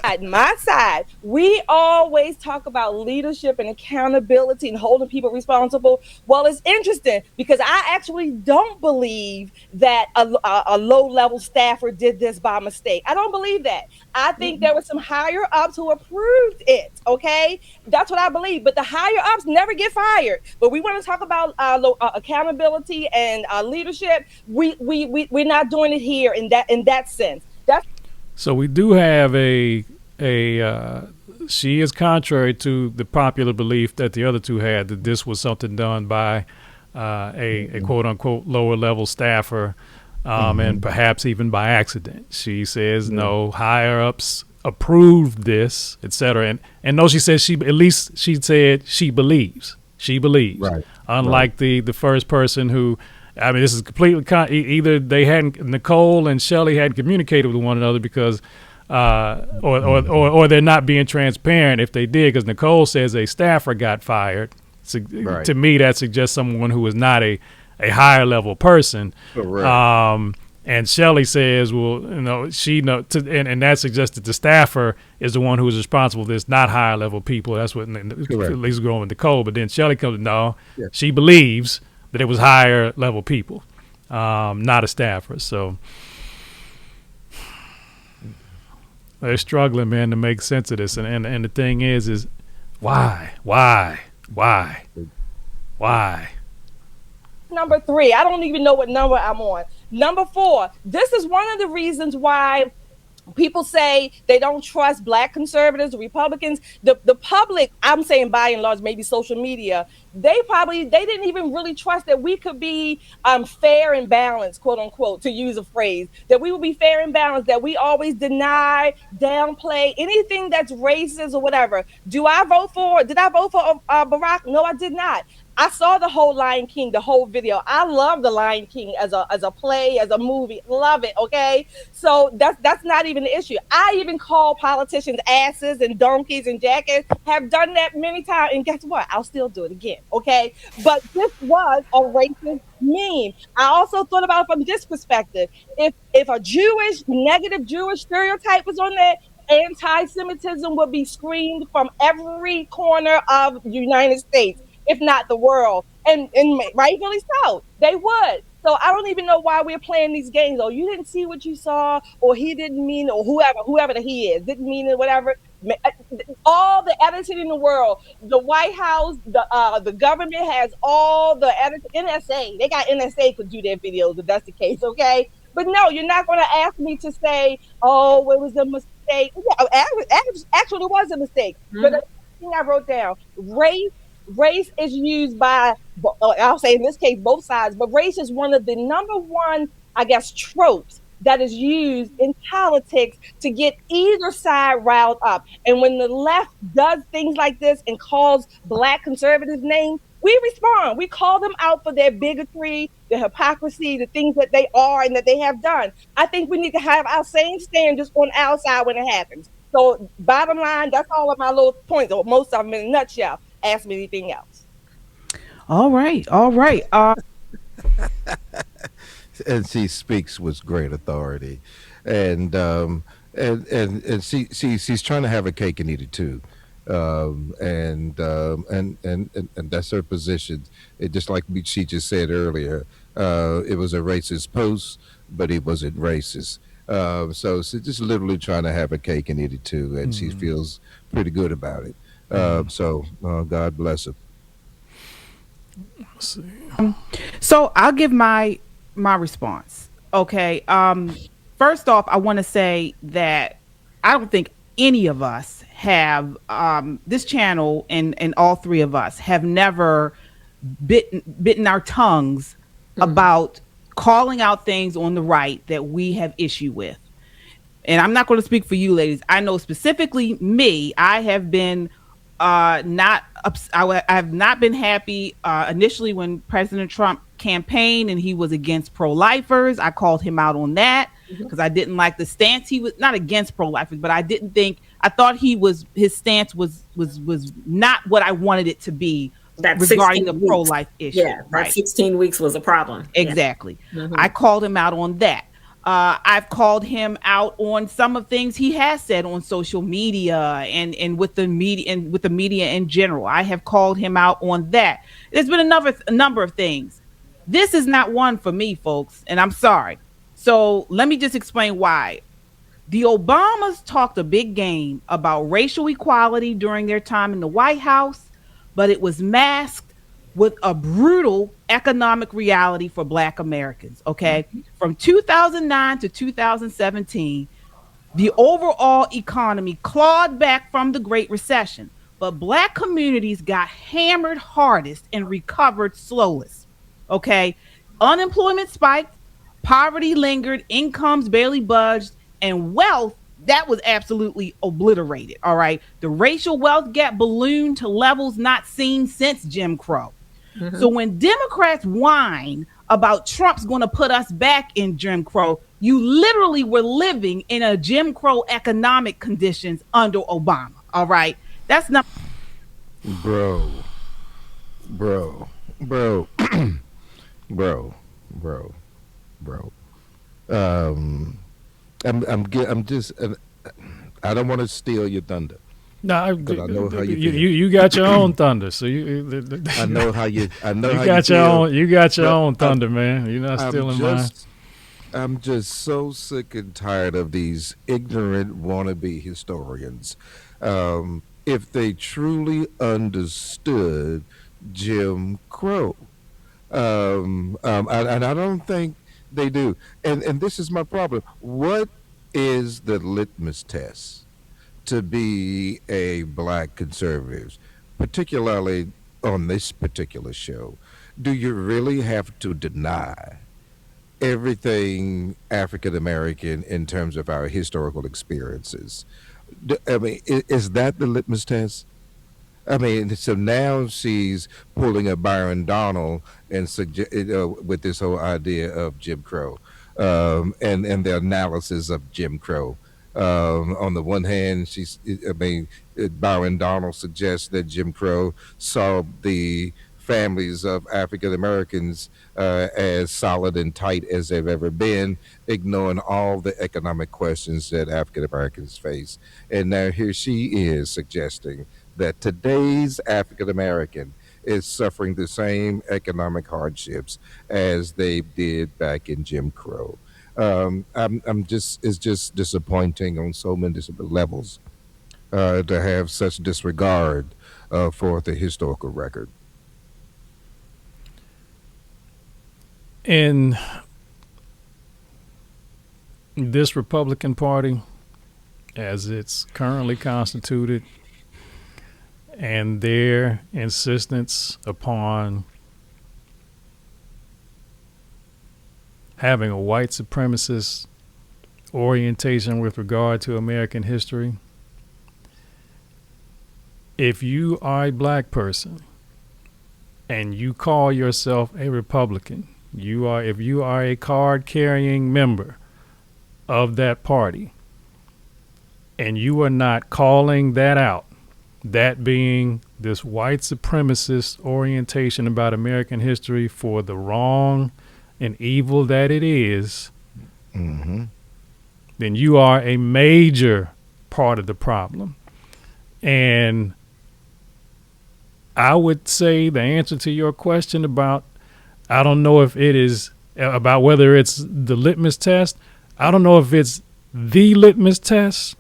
At my side, we always talk about leadership and accountability and holding people responsible. Well, it's interesting because I actually don't believe that a low-level staffer did this by mistake. I don't believe that. I think there were some higher ups who approved it. Okay, that's what I believe. But the higher ups never get fired. But we want to talk about accountability and leadership. We're not doing it here in that sense. So we do have she is contrary to the popular belief that the other two had, that this was something done by a quote unquote lower level staffer, and perhaps even by accident. She says no, higher ups approved this, etc. And no, she says she said she believes. She believes. Right. Unlike the first person who, I mean, this is completely either they hadn't, Nicole and Shelley hadn't communicated with one another because, or they're not being transparent if they did, because Nicole says a staffer got fired. So, Right. to me, that suggests someone who is not a higher level person. Correct. And Shelley says, well, and that suggests that the staffer is the one who is responsible for this, not higher level people. That's what at least going with Nicole. But then Shelley comes, no, Yeah. she believes that it was higher level people, not a staffer. So they're struggling, man, to make sense of this. And the thing is why? Number 3, I don't even know what number I'm on. Number 4, this is one of the reasons why people say they don't trust black conservatives, Republicans. The public, I'm saying by and large, maybe social media, they didn't even really trust that we could be fair and balanced, quote unquote, to use a phrase, that we would be fair and balanced, that we always deny, downplay anything that's racist or whatever. Did I vote for Barack? No, I did not. I saw the whole Lion King, the whole video. I love the Lion King as a play, as a movie. Love it. Okay, so that's not even the issue. I even call politicians asses and donkeys and jackets. Have done that many times, and guess what? I'll still do it again. Okay, but this was a racist meme. I also thought about it from this perspective. If a Jewish negative Jewish stereotype was on there, anti-Semitism would be screamed from every corner of the United States, if not the world, and rightfully so. They would. So I don't even know why we're playing these games. Oh, you didn't see what you saw, or he didn't mean, or whoever the he is didn't mean it, whatever. All the editing in the world, the White House, the government has all the NSA. They got NSA could do their videos if that's the case, okay? But no, you're not going to ask me to say, oh, it was a mistake. Yeah, actually, it was a mistake. But the thing I wrote down, race is used by, I'll say in this case, both sides, but race is one of the number one, I guess, tropes that is used in politics to get either side riled up. And when the left does things like this and calls Black conservatives names, we respond. We call them out for their bigotry, the hypocrisy, the things that they are and that they have done. I think we need to have our same standards on our side when it happens. So bottom line, that's all of my little points, or most of them in a nutshell. Ask me anything else. All right. All right. And she speaks with great authority, and she's trying to have a cake and eat it too, and that's her position. It just like she just said earlier, it was a racist post, but it wasn't racist. So she's just literally trying to have a cake and eat it too, and she feels pretty good about it. So God bless her. Let's see. So I'll give my response. Okay. First off, I want to say that I don't think any of us have this channel, and all three of us have never bitten our tongues about calling out things on the right that we have issue with. And I'm not going to speak for you ladies. I know specifically me, I have been I have not been happy initially when President Trump campaigned and he was against pro-lifers. I called him out on that because I didn't like the stance. He was not against pro-lifers, but I thought his stance was not what I wanted it to be regarding the pro-life issue. Yeah, that 16 weeks was a problem. Exactly. I called him out on that. I've called him out on some of things he has said on social media and with the media in general. I have called him out on that. There's been a number of things. This is not one for me, folks, and I'm sorry. So let me just explain why. The Obamas talked a big game about racial equality during their time in the White House, but it was masked with a brutal economic reality for Black Americans, okay? From 2009 to 2017, the overall economy clawed back from the Great Recession, but Black communities got hammered hardest and recovered slowest, okay? Unemployment spiked, poverty lingered, incomes barely budged, and wealth, that was absolutely obliterated, all right? The racial wealth gap ballooned to levels not seen since Jim Crow. So when Democrats whine about Trump's going to put us back in Jim Crow, you literally were living in a Jim Crow economic conditions under Obama. All right. That's not. Bro. I'm just, I don't want to steal your thunder. No, I know how you got your own thunder. So I know how you. I know you how got you your feel. own. You got your own thunder, man. You're not stealing mine. I'm just so sick and tired of these ignorant wannabe historians. If they truly understood Jim Crow, and I don't think they do. And this is my problem. What is the litmus test to be a Black conservative, particularly on this particular show? Do you really have to deny everything African American in terms of our historical experiences? I mean, is that the litmus test? I mean, so now she's pulling a Byron Donald and with this whole idea of Jim Crow, and the analysis of Jim Crow. On the one hand, I mean, Byron Donald suggests that Jim Crow saw the families of African Americans as solid and tight as they've ever been, ignoring all the economic questions that African Americans face. And now here she is suggesting that today's African American is suffering the same economic hardships as they did back in Jim Crow. It's just disappointing on so many different levels to have such disregard for the historical record. In this Republican Party, as it's currently constituted, and their insistence upon having a white supremacist orientation with regard to American history, if you are a black person and you call yourself a Republican, if you are a card-carrying member of that party, and you are not calling that out, that being this white supremacist orientation about American history for the wrong and evil that it is, then you are a major part of the problem. And I would say the answer to your question about, I don't know if it is about whether it's the litmus test. I don't know if it's the litmus test,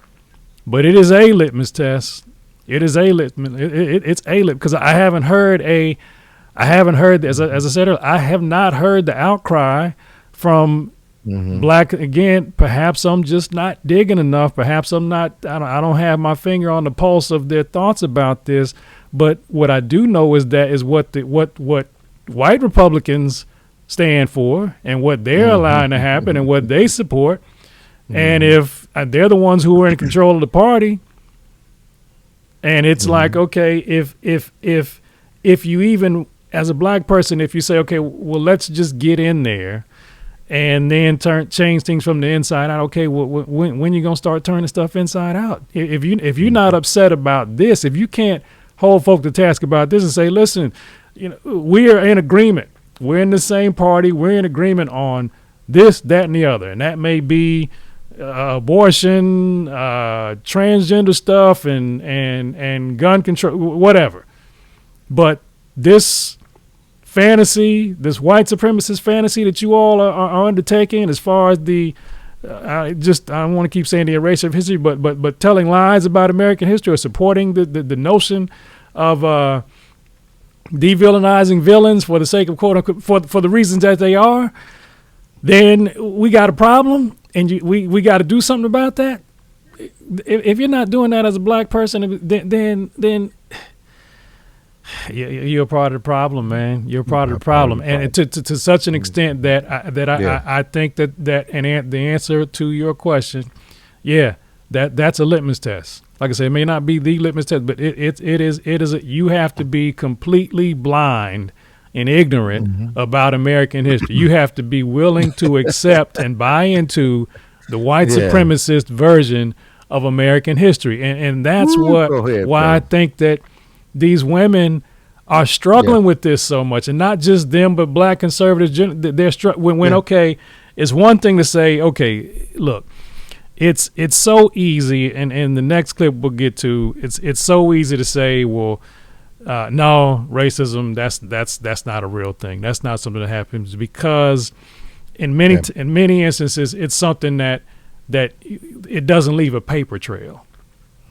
but it is a litmus test. It is a litmus. It's a litmus, because I haven't heard, as I said earlier, I have not heard the outcry from black. Again, perhaps I'm just not digging enough. Perhaps I don't have my finger on the pulse of their thoughts about this. But what I do know is what white Republicans stand for and what they're allowing to happen and what they support. And if they're the ones who are in control of the party, and it's like, okay, if you even as a black person, if you say, okay, well, let's just get in there and then change things from the inside out. Okay, well, when you gonna start turning stuff inside out? If you're not upset about this, if you can't hold folk to task about this and say, listen, we are in agreement. We're in the same party. We're in agreement on this, that, and the other. And that may be abortion, transgender stuff, and gun control, whatever. But this fantasy, this white supremacist fantasy that you all are undertaking, as far as I don't want to keep saying the erasure of history, but telling lies about American history or supporting the notion of devillainizing villains for the sake of quote unquote for the reasons that they are, then we got a problem, and we got to do something about that. If you're not doing that as a black person, then you're a part of the problem, man. You're a part of the problem, and to such an extent that I think that and the answer to your question, that's a litmus test. Like I said, it may not be the litmus test, but it is. You have to be completely blind and ignorant about American history. You have to be willing to accept and buy into the white supremacist version of American history, and that's why I think that these women are struggling with this so much, and not just them, but black conservatives. They're struggling. Okay, it's one thing to say, okay, look, it's so easy, and the next clip we'll get to, it's so easy to say, well, no, racism, that's not a real thing. That's not something that happens, because in many instances, it's something that it doesn't leave a paper trail.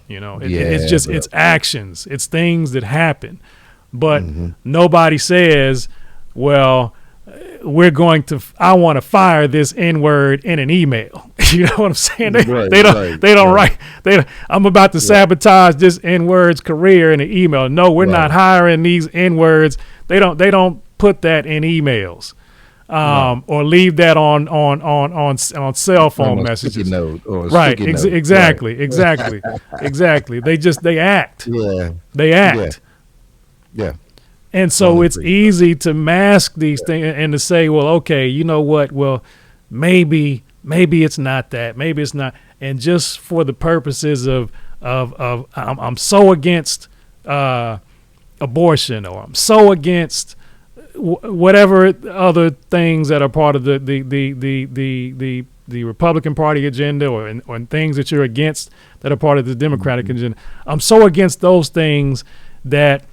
It's actions, it's things that happen, but nobody says, well, I want to fire this N-word in an email. You know what I'm saying? They don't write. I'm about to sabotage this N-word's career in an email. No, we're not hiring these N-words. They don't put that in emails. Or leave that on cell phone messages. Exactly. They act. They act. Yeah. And so Only it's three. easy to mask these things and to say, well, okay, you know what? Well, maybe it's not that. Maybe it's not. And just for the purposes of I'm so against abortion, or I'm so against whatever other things that are part of the Republican Party agenda, or things that you're against that are part of the Democratic agenda. I'm so against those things that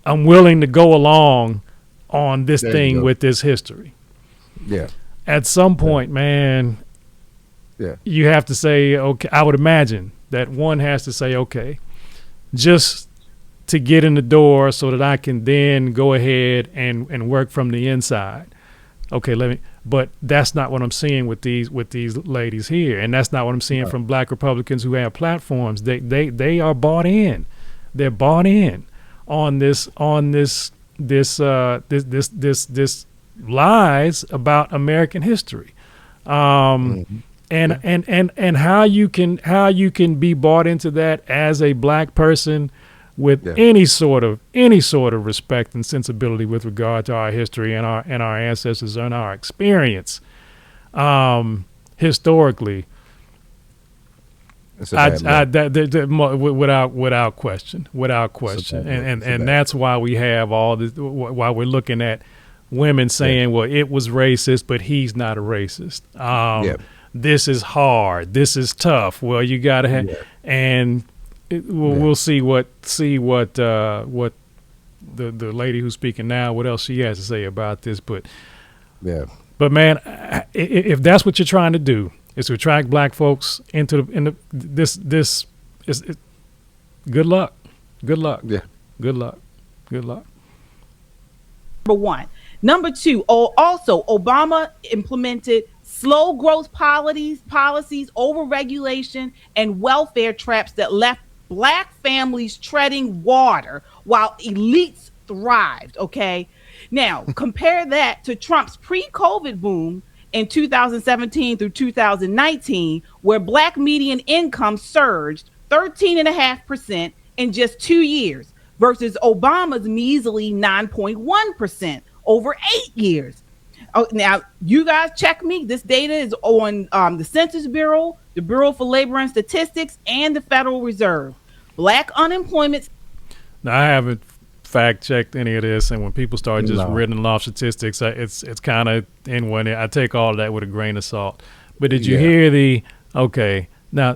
I'm willing to go along on this There you thing go. with this history. Yeah. At some point, man, Yeah. you have to say, okay, I would imagine that one has to say, okay, just to get in the door so that I can then go ahead and work from the inside. Okay, but that's not what I'm seeing with these ladies here. And that's not what I'm seeing from black Republicans who have platforms. They are bought in. They're bought in on this lies about American history. And how you can be bought into that as a black person with any sort of respect and sensibility with regard to our history and our ancestors and our experience historically. Without question, and that's why we have all this. Why we're looking at women saying, "Well, it was racist, but he's not a racist." This is hard. This is tough. Well, you gotta have, and we'll see what the lady who's speaking now, what else she has to say about this. But man, if that's what you're trying to do, is to attract black folks into this is good luck. Good luck. Yeah. Good luck. Good luck. Number one. Number two, also Obama implemented slow growth policies, overregulation, and welfare traps that left black families treading water while elites thrived. Okay. Now compare that to Trump's pre-COVID boom in 2017 through 2019, where black median income surged 13.5% in just 2 years versus Obama's measly 9.1% over 8 years. Oh, now, you guys check me. This data is on the Census Bureau, the Bureau for Labor and Statistics, and the Federal Reserve. Black unemployment. Now, I haven't fact-checked any of this, and when people start just riddling off statistics, it's kind of in one. I take all of that with a grain of salt. But did you hear the? Okay, now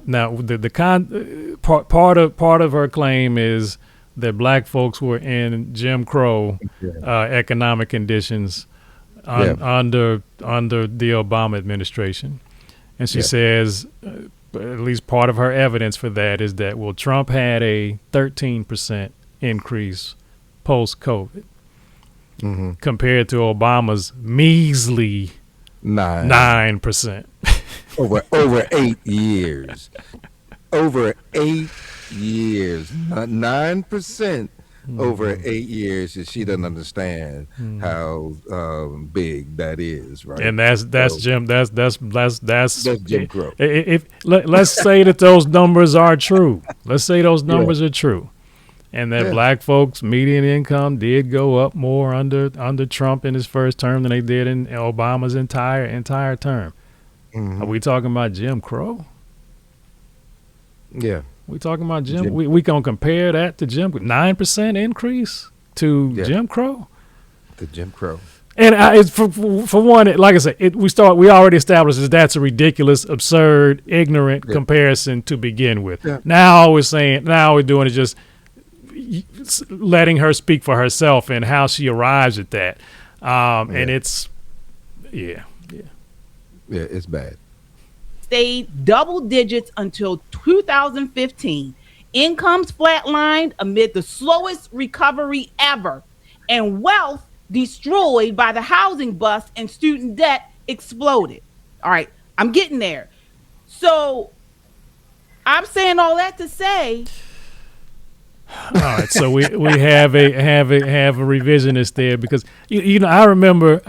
part of her claim is that black folks were in Jim Crow economic conditions under the Obama administration, and she says at least part of her evidence for that is that Trump had a 13% increase post-COVID compared to Obama's measly 9%. over 8 years. Over 8 years. 9% over 8 years. She doesn't understand how big that is, right? And that's Jim. That's Jim Crow. Let's say that those numbers are true. Let's say those numbers are true. And that black folks' median income did go up more under Trump in his first term than they did in Obama's entire term. Are we talking about Jim Crow? Yeah. We talking about Jim? We gonna compare that to Jim? 9% increase to Jim Crow? To Jim Crow. And it's for one, like I said, we already established that's a ridiculous, absurd, ignorant comparison to begin with. Yeah. Now all we're doing is just letting her speak for herself and how she arrives at that. And it's, it's bad. Stayed double digits until 2015. Incomes flatlined amid the slowest recovery ever, and wealth destroyed by the housing bust and student debt exploded. All right, I'm getting there. So I'm saying all that to say. All right, so we have a revisionist there because you know I remember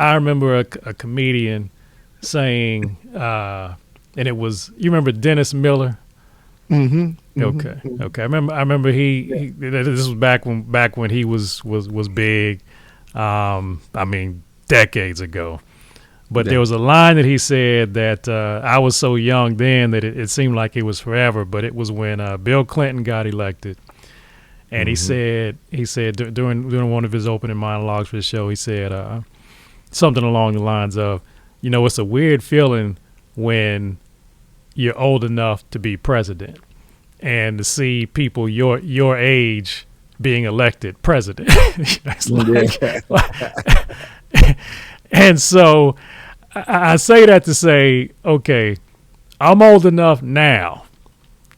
a comedian saying, and it was, you remember Dennis Miller? Okay. Okay. I remember this was back when he was big. I mean, decades ago. But Yeah. there was a line that he said that I was so young then that it seemed like it was forever. But it was when Bill Clinton got elected, and he said during one of his opening monologues for the show, he said something along the lines of, it's a weird feeling when you're old enough to be president and to see people your age being elected president. It's and so I say that to say, okay, I'm old enough now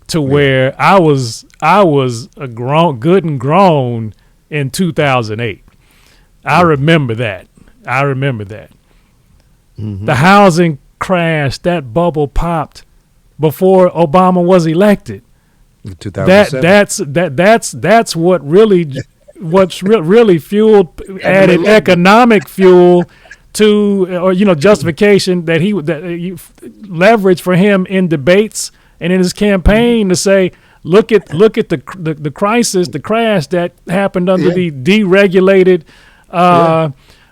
to where I was good and grown in 2008. I remember that. The housing crash, that bubble popped before Obama was elected. 2007. That's what really fueled, added economic fuel to, or justification that he leverage for him in debates and in his campaign to say, look at the crisis, the crash that happened under the deregulated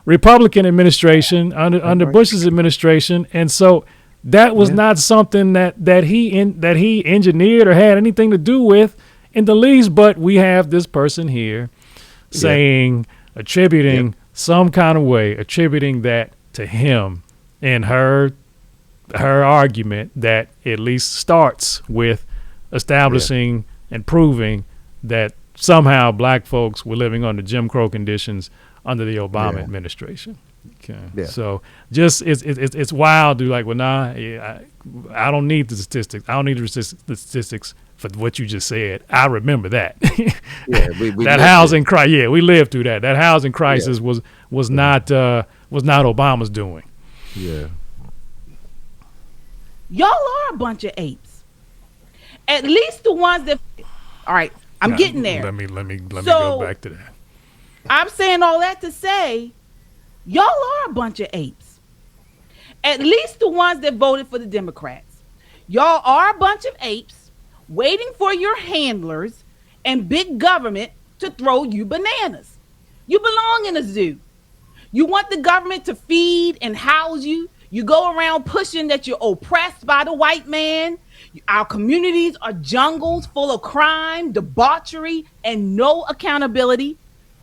Republican administration under Bush's administration. And so that was not something that he engineered or had anything to do with in the least. But we have this person here saying, attributing some kind of way, attributing that to him and her argument that at least starts with establishing and proving that somehow black folks were living under Jim Crow conditions under the Obama administration. Okay. Yeah. So just it's wild, dude. Like, well, I don't need the statistics. I don't need the statistics for what you just said. I remember that. We that housing crisis. Yeah, we lived through that. That housing crisis was not Obama's doing. Yeah. Y'all are a bunch of apes. At least the ones that. All right, I'm getting there. Let me go back to that. I'm saying all that to say, y'all are a bunch of apes. At least the ones that voted for the Democrats. Y'all are a bunch of apes waiting for your handlers and big government to throw you bananas. You belong in a zoo. You want the government to feed and house you. You go around pushing that you're oppressed by the white man. Our communities are jungles full of crime, debauchery, and no accountability.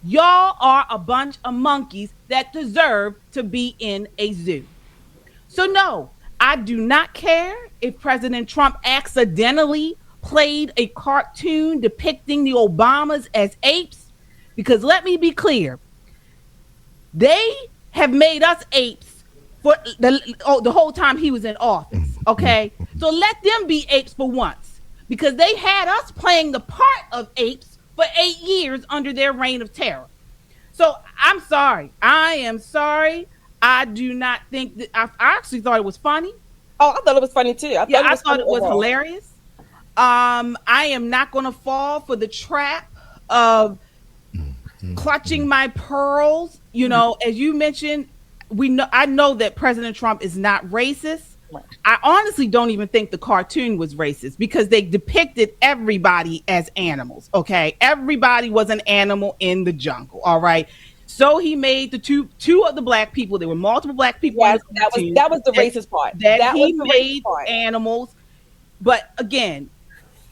Y'all are a bunch of monkeys that deserve to be in a zoo. So no, I do not care if President Trump accidentally played a cartoon depicting the Obamas as apes, because let me be clear, they have made us apes for the whole time he was in office, okay? So let them be apes for once, because they had us playing the part of apes for 8 years under their reign of terror. So I'm sorry. I am sorry. I do not think that I actually thought it was funny. Oh, I thought it was funny too. I thought it was hilarious. I am not going to fall for the trap of clutching my pearls. As you mentioned, I know that President Trump is not racist. I honestly don't even think the cartoon was racist, because they depicted everybody as animals. Okay, everybody was an animal in the jungle. All right. So he made the two of the black people. There were multiple black people. Yes, that was the racist part. That he made animals. But again,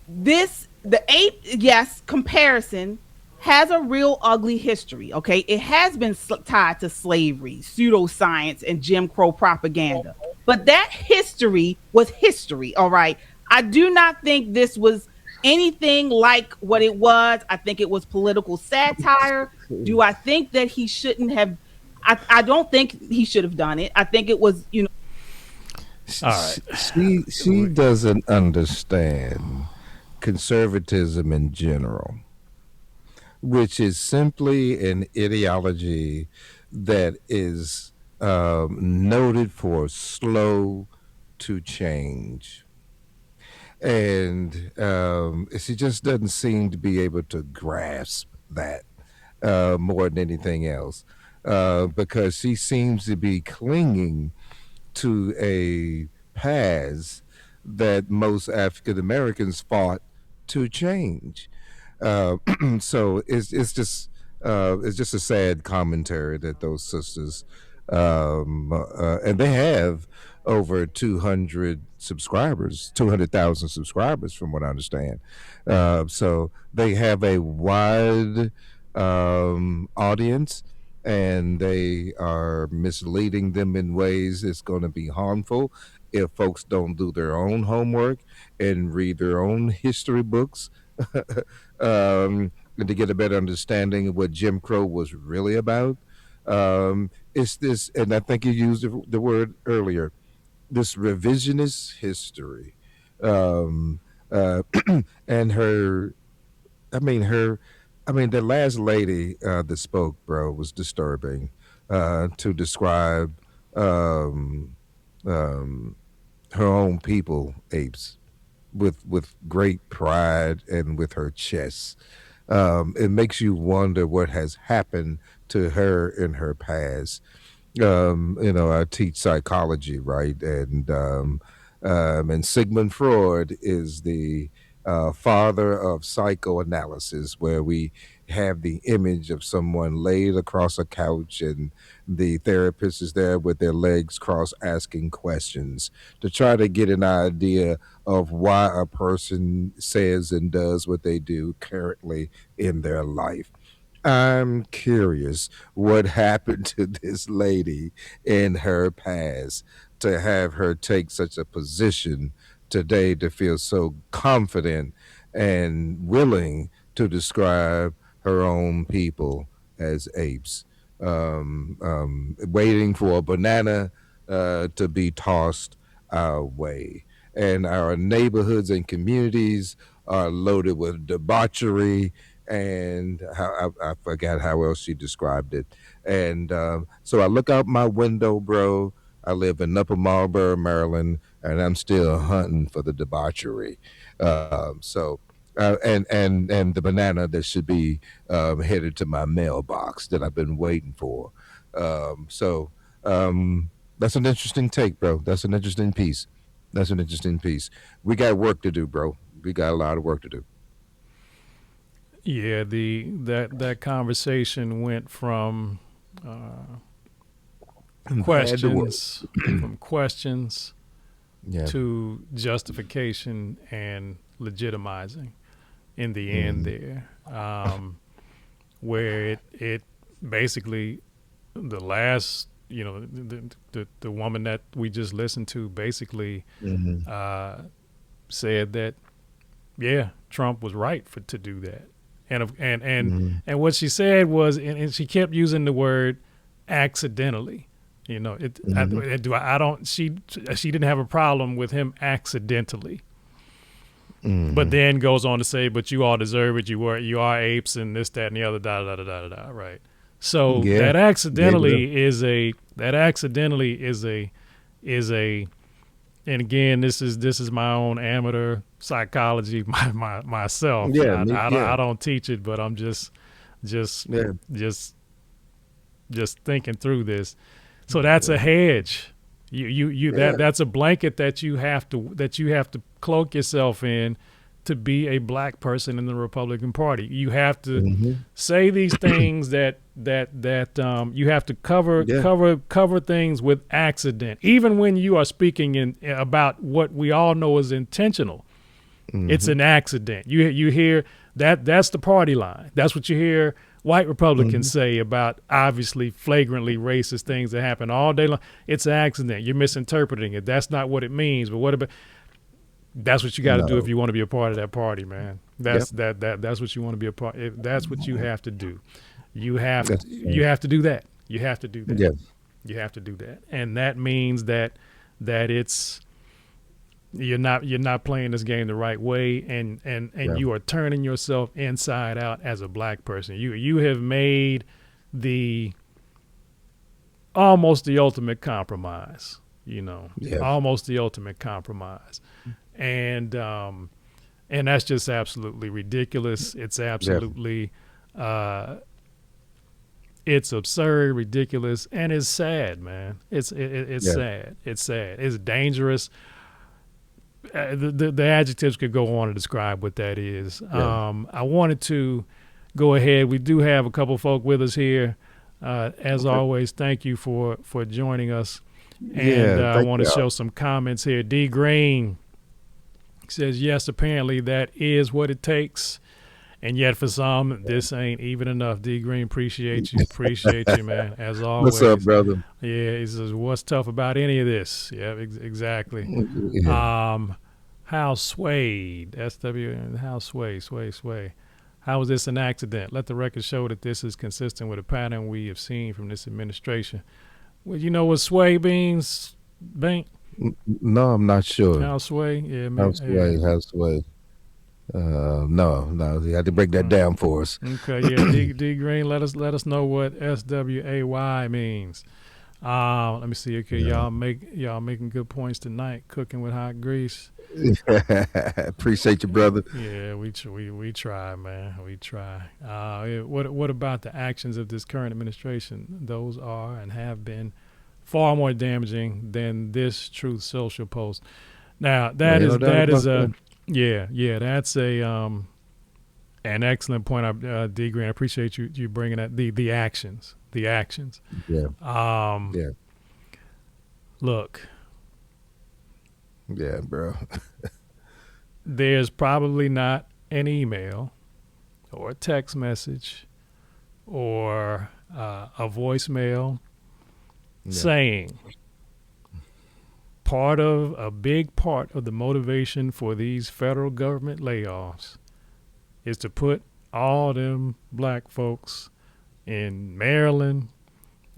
the ape, comparison has a real ugly history. Okay, it has been tied to slavery, pseudoscience, and Jim Crow propaganda. But that history was history. All right. I do not think this was anything like what it was. I think it was political satire. Do I think that he shouldn't have? I don't think he should have done it. I think it was, All right. She doesn't understand conservatism in general, which is simply an ideology that is noted for slow to change. And she just doesn't seem to be able to grasp that more than anything else, because she seems to be clinging to a past that most African Americans fought to change. Uh, so it's just a sad commentary that those sisters and they have over 200,000 subscribers from what I understand. So they have a wide audience, and they are misleading them in ways that's going to be harmful if folks don't do their own homework and read their own history books. And to get a better understanding of what Jim Crow was really about. It's this, and I think you used the word earlier, this revisionist history. Um, uh, and her, the last lady that spoke, bro, was disturbing to describe um, um, her own people, apes, with great pride and with her chest. It makes you wonder what has happened to her in her past. I teach psychology, right? And Sigmund Freud is the father of psychoanalysis, where we have the image of someone laid across a couch, and the therapist is there with their legs crossed, asking questions to try to get an idea of why a person says and does what they do currently in their life. I'm curious what happened to this lady in her past to have her take such a position today, to feel so confident and willing to describe her own people as apes, waiting for a banana to be tossed our way. And our neighborhoods and communities are loaded with debauchery, and how I forgot how else she described it. And so I look out my window, bro. I live in Upper Marlboro, Maryland, and I'm still hunting for the debauchery. And the banana that should be headed to my mailbox that I've been waiting for. That's an interesting take, bro. That's an interesting piece. That's an interesting piece. We got work to do, bro. We got a lot of work to do. Yeah, that conversation went from questions Yeah. to justification and legitimizing in the end there, where it basically, the last, the woman that we just listened to basically said that, yeah, Trump was right to do that. And what she said was, and she kept using the word accidentally. She didn't have a problem with him accidentally. But then goes on to say, but you all deserve it. You are apes, and this, that, and the other, da. Right. So that accidentally is a, and again, this is my own amateur psychology myself. Yeah, I don't teach it, but I'm just thinking through this. So that's a hedge. That's a blanket that you have to cloak yourself in to be a black person in the Republican Party. You have to say these things that you have to cover things with accident, even when you are speaking about what we all know is intentional. It's an accident. You hear that's the party line. That's what you hear white Republicans say about obviously flagrantly racist things that happen all day long. It's an accident. You're misinterpreting it. That's not what it means. But what about? That's what you got to do if you want to be a part of that party, man. That's what you want to be a part. That's what you have to do. You have to do that. You have to do that. Yes. You have to do that, and that means that it's you're not playing this game the right way, and you are turning yourself inside out as a black person. You have made almost the ultimate compromise. Almost the ultimate compromise. And that's just absolutely ridiculous. It's absolutely it's absurd, ridiculous, and it's sad, man. It's sad. It's sad. It's dangerous. the adjectives could go on to describe what that is. Yeah. I wanted to go ahead. We do have a couple folk with us here. As always, thank you for joining us. And I want to show some comments here. D. Green says, yes, apparently that is what it takes. And yet for some, this ain't even enough. D. Green, appreciate you. Appreciate you, man, as always. What's up, brother? Yeah, he says, what's tough about any of this? Yeah, exactly. Yeah. How swayed, SW, how sway. How was this an accident? Let the record show that this is consistent with a pattern we have seen from this administration. Well, you know what sway means, Bank? No, I'm not sure. How sway? Yeah, man. How sway. No, you had to break that down for us. Okay, yeah, D Green, let us know what SWAY means. Let me see. Okay, y'all making good points tonight. Cooking with hot grease. Appreciate you, brother. Yeah, we try, man. We try. What about the actions of this current administration? Those are and have been far more damaging than this Truth Social post. Now that's an excellent point. D Green, I appreciate you bringing that the actions. Yeah. Look. Yeah, bro. There's probably not an email or a text message or a voicemail saying a big part of the motivation for these federal government layoffs is to put all them black folks in Maryland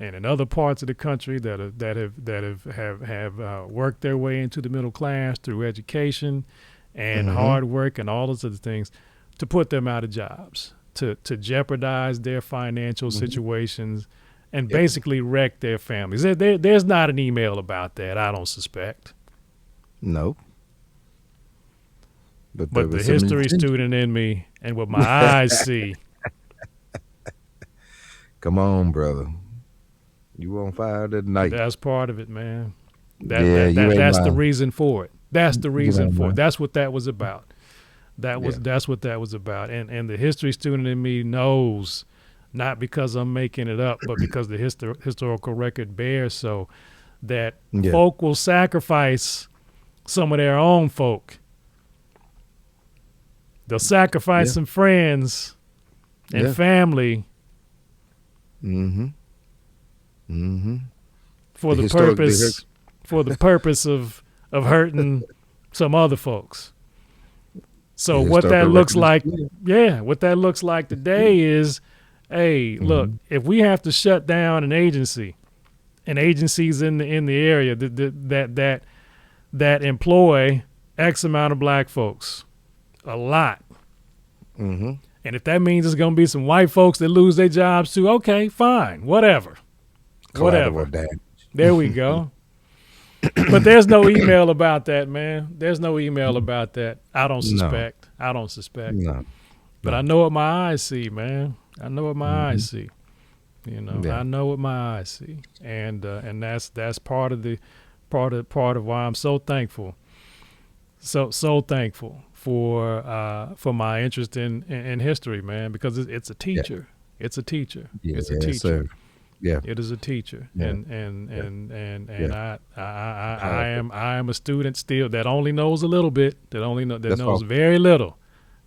and in other parts of the country that have worked their way into the middle class through education and hard work and all those other things, to put them out of jobs, to jeopardize their financial situations, and basically wreck their families. There's not an email about that, I don't suspect. No. But the history student in me and what my eyes see. Come on, brother. You on fire tonight. That's part of it, man. That's the reason for it. That's the reason for it. That's what that was about. That's what that was about. And the history student in me knows, not because I'm making it up, but because the historical record bears so, that folk will sacrifice some of their own folk. They'll sacrifice some friends and family. For the purpose of hurting some other folks. So what that looks like today is, hey, look, if we have to shut down an agency and agencies in the area that employ X amount of black folks, a lot. And if that means there's going to be some white folks that lose their jobs too, okay, fine, whatever. There we go. But there's no email about that, man. There's no email about that. I don't suspect. No. But I know what my eyes see, man. I know what my eyes see. You know, I know what my eyes see, and that's part of why I'm so thankful. So thankful for my interest in history, man, because it's a teacher. It's a teacher. It's a teacher. Sir. Yeah, it is a teacher, and I am a student still that only knows a little bit, that knows very little.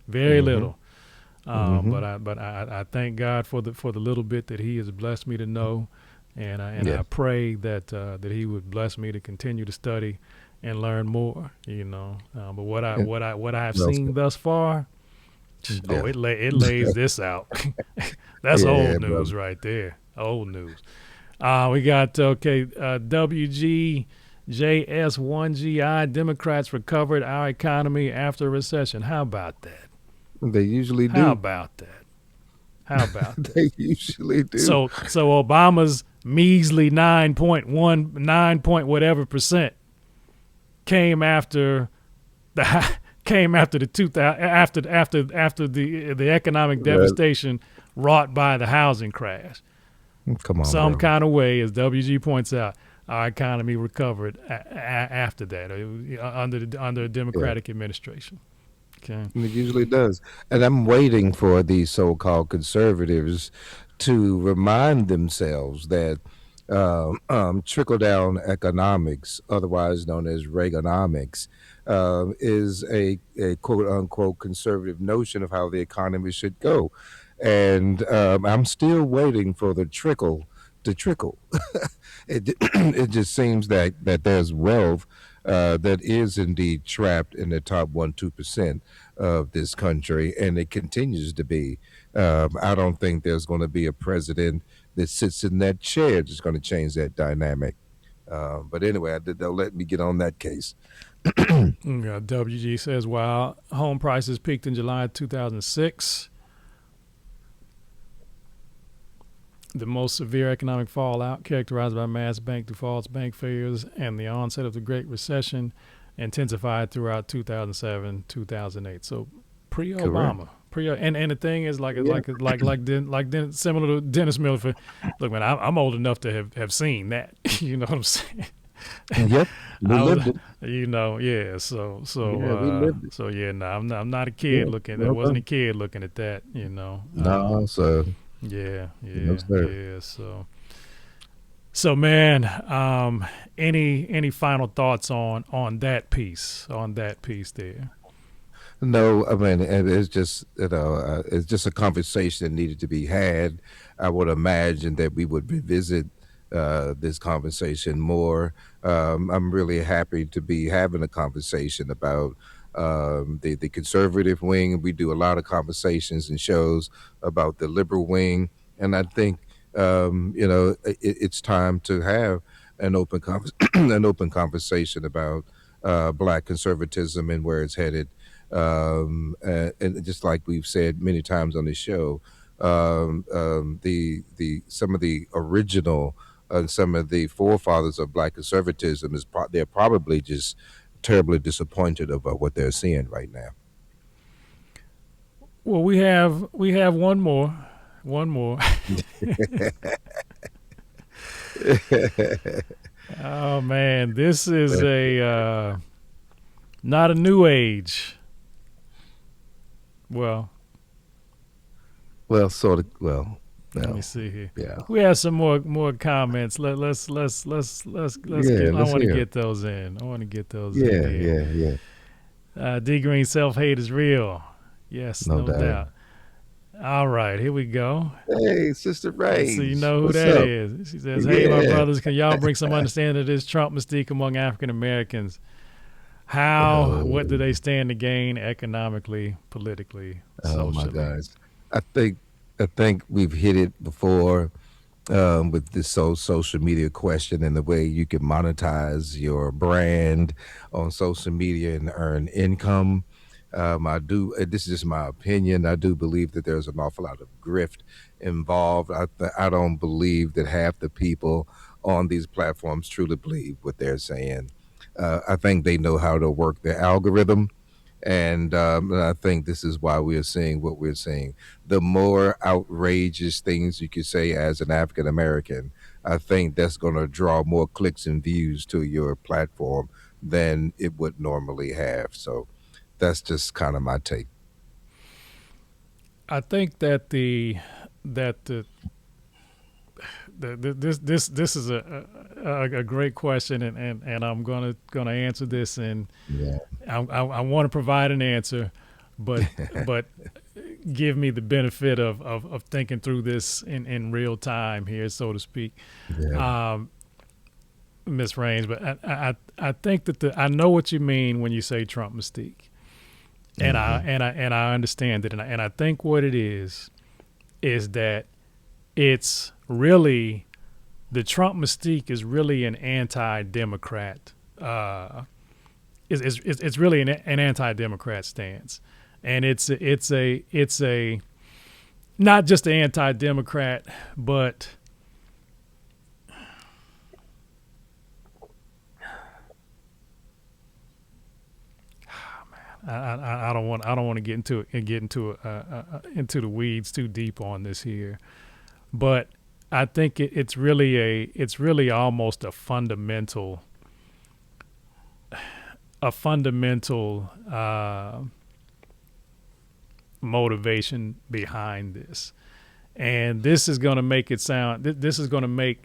But I thank God for the little bit that He has blessed me to know, and I pray that He would bless me to continue to study and learn more. You know, but what I have seen thus far, it lays this out. That's old news right there. Old news. We got WGJS1GI. Democrats recovered our economy after a recession. How about that? They usually do. How about that? They usually do. So Obama's measly 9 point whatever percent came after the 2000 after the economic devastation wrought by the housing crash. Come on, some bro. kind of way, as WG points out, our economy recovered after that, under a Yeah. Democratic administration. Okay. It usually does. And I'm waiting for these so called conservatives to remind themselves that trickle down economics, otherwise known as Reaganomics, is a quote unquote conservative notion of how the economy should go. And I'm still waiting for the trickle to trickle. It just seems that there's wealth that is indeed trapped in the top 1-2% of this country, and it continues to be. I don't think there's going to be a president that sits in that chair that's going to change that dynamic. But anyway, they'll let me get on that case. Yeah, WG says while home prices peaked in July 2006, the most severe economic fallout, characterized by mass bank defaults, bank failures, and the onset of the Great Recession, intensified throughout 2007, 2008. So pre-Obama, and the thing is, similar to Dennis Miller. Look, man, I'm old enough to have seen that. You know what I'm saying? Yep, we lived it. You know, yeah. So We lived it. so yeah. No, I'm not a kid Yeah, looking. no, There wasn't a kid looking at that. You know. no, sir. Yeah, No, sir. yeah. So man, any final thoughts on that piece? On that piece there. No, I mean, and it's just it's just a conversation that needed to be had. I would imagine that we would revisit this conversation more. I'm really happy to be having a conversation about the conservative wing. We do a lot of conversations and shows about the liberal wing, and I think it's time to have an open an open conversation about black conservatism and where it's headed. And just like we've said many times on this show, the some of the original some of the forefathers of black conservatism they're probably just terribly disappointed about what they're seeing right now. Well, we have one more. Oh man, this is a not a new age. Well, Sort of. Well, no. let me see here. Yeah. We have some more comments. Let's Yeah, get. I let's want to hear. get those in. Yeah, here. yeah. D Green, self-hate is real. Yes, No no doubt. doubt. All right, here we go. Hey, Sister Ray. So you know who What's that up? is. She says, "Hey, my Yeah. brothers, can y'all bring some understanding of this Trump mystique among African Americans? How? What do they stand to gain economically, politically, Oh my socially?" gosh. I think we've hit it before with this whole social media question and the way you can monetize your brand on social media and earn income. I do. This is just my opinion. I do believe that there's an awful lot of grift involved. I don't believe that half the people on these platforms truly believe what they're saying. I think they know how to work the algorithm. And I think this is why we're seeing what we're seeing. The more outrageous things you could say as an African American, I think that's going to draw more clicks and views to your platform than it would normally have. So that's just kind of my take. I think that this is a great question, and I'm gonna answer this, and Yeah. I want to provide an answer, but give me the benefit of thinking through this in real time here, so to speak, Yeah. Miss Raines. But I think that I know what you mean when you say Trump mystique, and I understand it, and I think what it is that it's really the Trump mystique is really an anti-democrat. It's really an anti-democrat stance, and it's a not just an anti-democrat, but I don't want to get into the weeds too deep on this here, but I think it's really almost a fundamental motivation behind this, and this is going to make this is going to make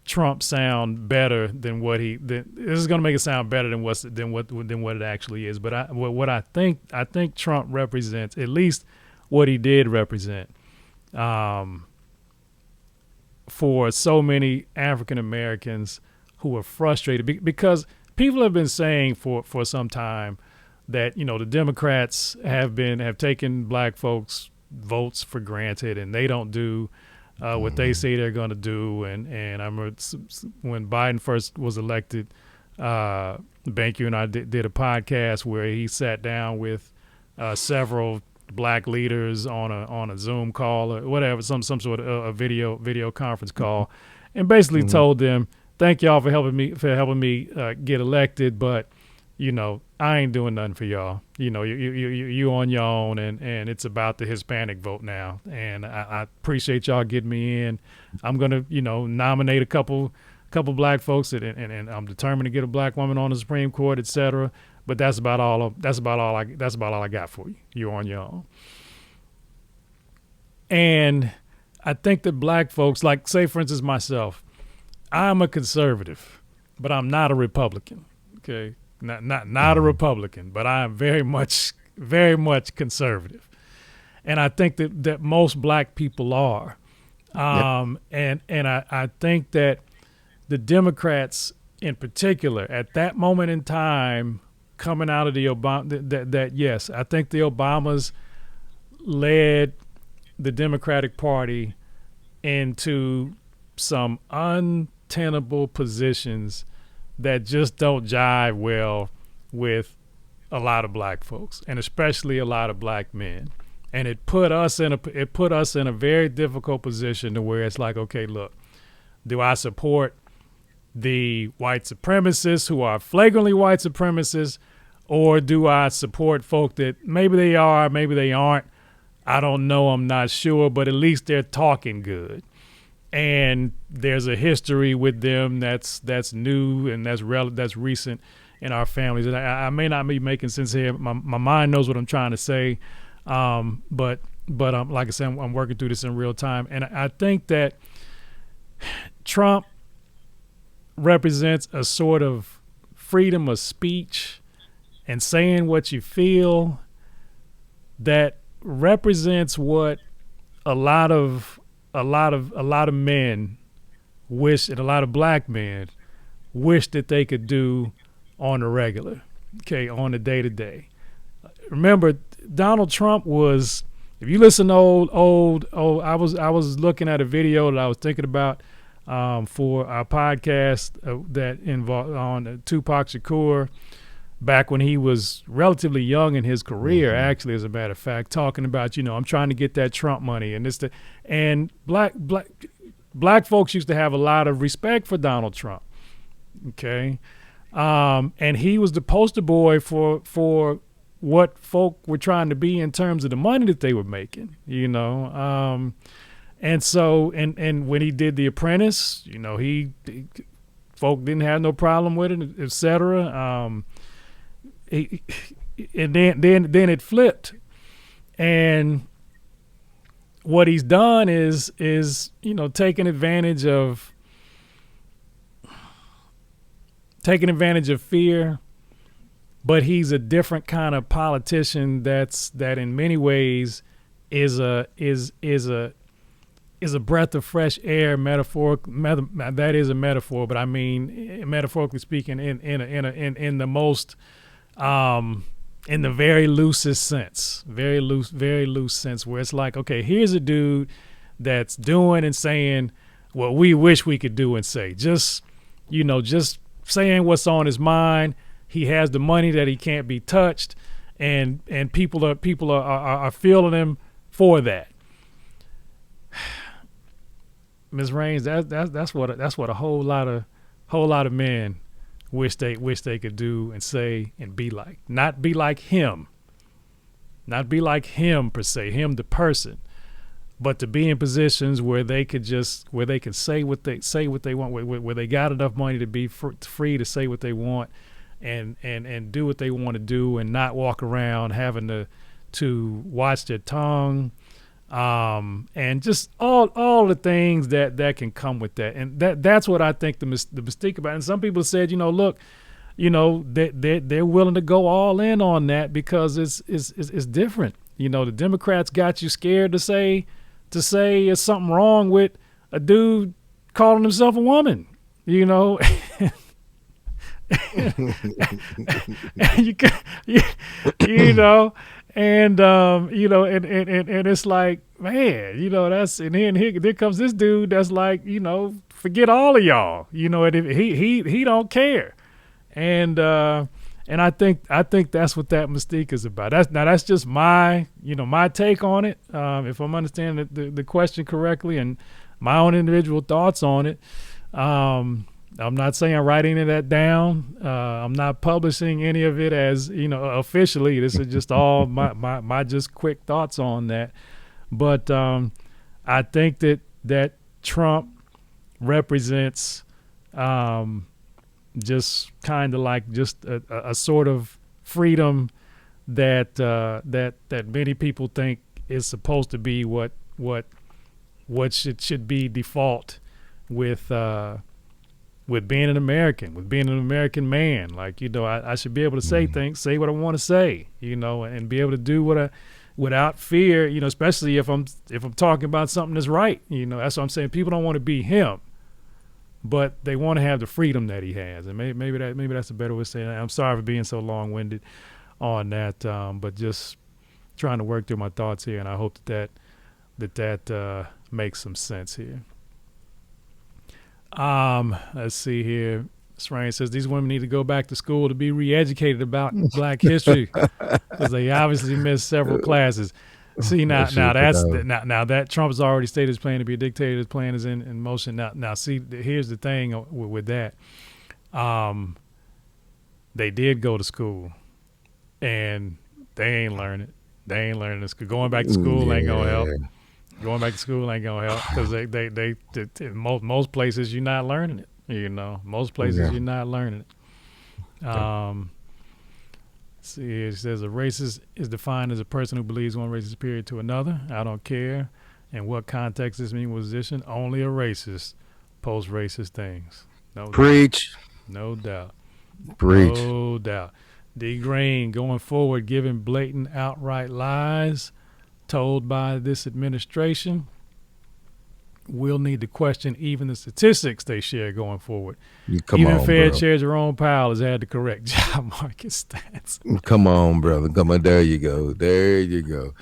Trump sound better than this is going to make it sound better than what it actually is. But what I think Trump represents, at least what he did represent, for so many African Americans who are frustrated because people have been saying for some time that the Democrats have taken black folks' votes for granted, and they don't do what they say they're going to do. And I remember when Biden first was elected, Banky and I did a podcast where he sat down with several black leaders on a Zoom call or whatever, some sort of a video conference call, and basically told them, "Thank y'all for helping me get elected, but I ain't doing nothing for y'all. You on your own, and it's about the Hispanic vote now. And I appreciate y'all getting me in. I'm gonna nominate a couple black folks, and I'm determined to get a black woman on the Supreme Court, etc. But that's about all I got for you. You're on your own." And I think that black folks, like say for instance myself, I'm a conservative, but I'm not a Republican. Okay. Not a Republican, but I am very much conservative, and I think that most black people are, and I think that the Democrats in particular at that moment in time, coming out of the Obama, that yes, I think the Obamas led the Democratic Party into some untenable positions that just don't jive well with a lot of black folks, and especially a lot of black men. And it put us in a very difficult position to where it's like, okay, look, do I support the white supremacists who are flagrantly white supremacists, or do I support folk that maybe they are, maybe they aren't? I don't know, I'm not sure, but at least they're talking good. And there's a history with them that's new and that's recent in our families. And I may not be making sense here. My mind knows what I'm trying to say, but like I said, I'm working through this in real time. And I think that Trump represents a sort of freedom of speech and saying what you feel that represents what a lot of men wish, and a lot of black men wish that they could do on the regular, on the day to day. Remember, Donald Trump was, if you listen to old, I was looking at a video that I was thinking about for our podcast that involved on Tupac Shakur, back when he was relatively young in his career, actually, as a matter of fact, talking about, I'm trying to get that Trump money and black folks used to have a lot of respect for Donald Trump. Okay. And he was the poster boy for what folk were trying to be in terms of the money that they were making, and so, and when he did The Apprentice, he folk didn't have no problem with it, et cetera. And then it flipped, and what he's done is taking advantage of fear, but he's a different kind of politician that in many ways is a breath of fresh air. That is a metaphor, but I mean metaphorically speaking in the most in the very loosest sense, very loose sense, where it's like, okay, here's a dude that's doing and saying what we wish we could do and say, just saying what's on his mind. He has the money that he can't be touched, and people are feeling him for that. Ms. Raines, that's what a whole lot of men wish they could do and say and be like. Not be like him per se, him the person, but to be in positions where they could say what they want, where they got enough money to be free to say what they want, and do what they want to do, and not walk around having to watch their tongue, and just all the things that can come with that. And that's what I think the mystique about it. And some people said, look, they're willing to go all in on that because it's different. The Democrats got you scared to say there's something wrong with a dude calling himself a woman, and and it's like, man, that's, and then here comes this dude that's like, forget all of y'all, and if he don't care, and I think that's what that mystique is about. That's just my my take on it. If I'm understanding the question correctly, and my own individual thoughts on it. I'm not saying I'm writing any of that down. I'm not publishing any of it as officially. This is just all my just quick thoughts on that. But I think that Trump represents just kind of like just a sort of freedom that many people think is supposed to be what should be default with being an American, with being an American man. Like, I should be able to say things, say what I want to say, and be able to do what without fear, especially if I'm talking about something that's right. That's what I'm saying. People don't want to be him, but they want to have the freedom that he has. And maybe that's a better way of saying that. I'm sorry for being so long-winded on that, but just trying to work through my thoughts here, and I hope that makes some sense here. Let's see here. Srain says these women need to go back to school to be re-educated about Black history because they obviously missed several classes. See, now that Trump's already stated his plan to be a dictator. His plan is in motion. Now, see, here's the thing with that. They did go to school, and they ain't learning. They ain't learning this. Going back to school ain't gonna help. Going back to school ain't gonna help because they most places you're not learning it. Most places you're not learning it. See, it says a racist is defined as a person who believes one race is superior to another. I don't care in what context this means position. Only a racist posts racist things. No Preach. Doubt. No doubt. Preach. No doubt. D. Green going forward, giving blatant, outright lies told by this administration. We'll need to question even the statistics they share going forward. Even Fair Chair Jerome Powell has had the correct job market stats. Come on, brother. Come on. There you go. There you go.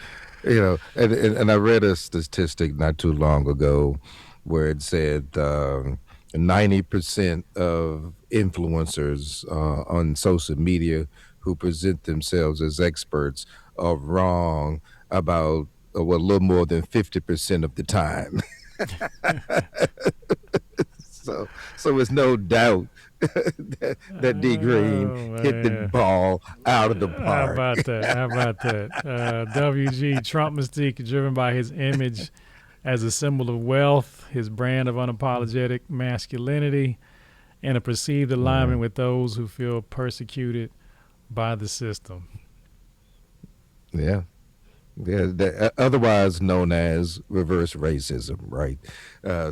And I read a statistic not too long ago where it said 90% of influencers on social media who present themselves as experts are wrong about a little more than 50% of the time. So it's no doubt that D. Green hit the ball out of the park. How about that? WG, Trump mystique driven by his image as a symbol of wealth, his brand of unapologetic masculinity, and a perceived alignment with those who feel persecuted by the system. Yeah, otherwise known as reverse racism, right?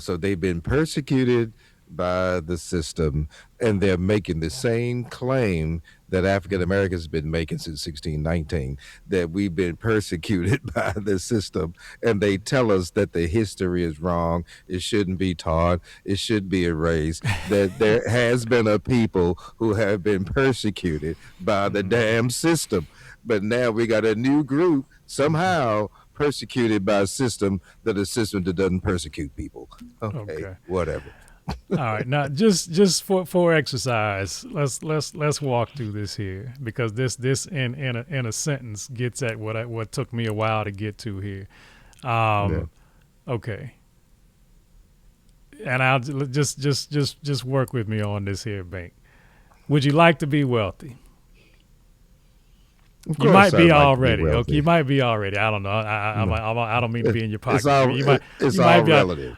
So they've been persecuted by the system, and they're making the same claim that African Americans have been making since 1619, that we've been persecuted by the system, and they tell us that the history is wrong, it shouldn't be taught, it should be erased, that there has been a people who have been persecuted by the damn system. But now we got a new group somehow persecuted by a system that doesn't persecute people. Okay. Whatever. All right, now just for exercise, let's walk through this here, because this in a sentence gets at what took me a while to get to here. Okay, and I'll just work with me on this here, Bank. Would you like to be wealthy? Of You might course be I'd like to be already. Okay, wealthy. you might be already. I don't know. I don't mean to be in your pocket. It's all, you might. it's You all might be. relative.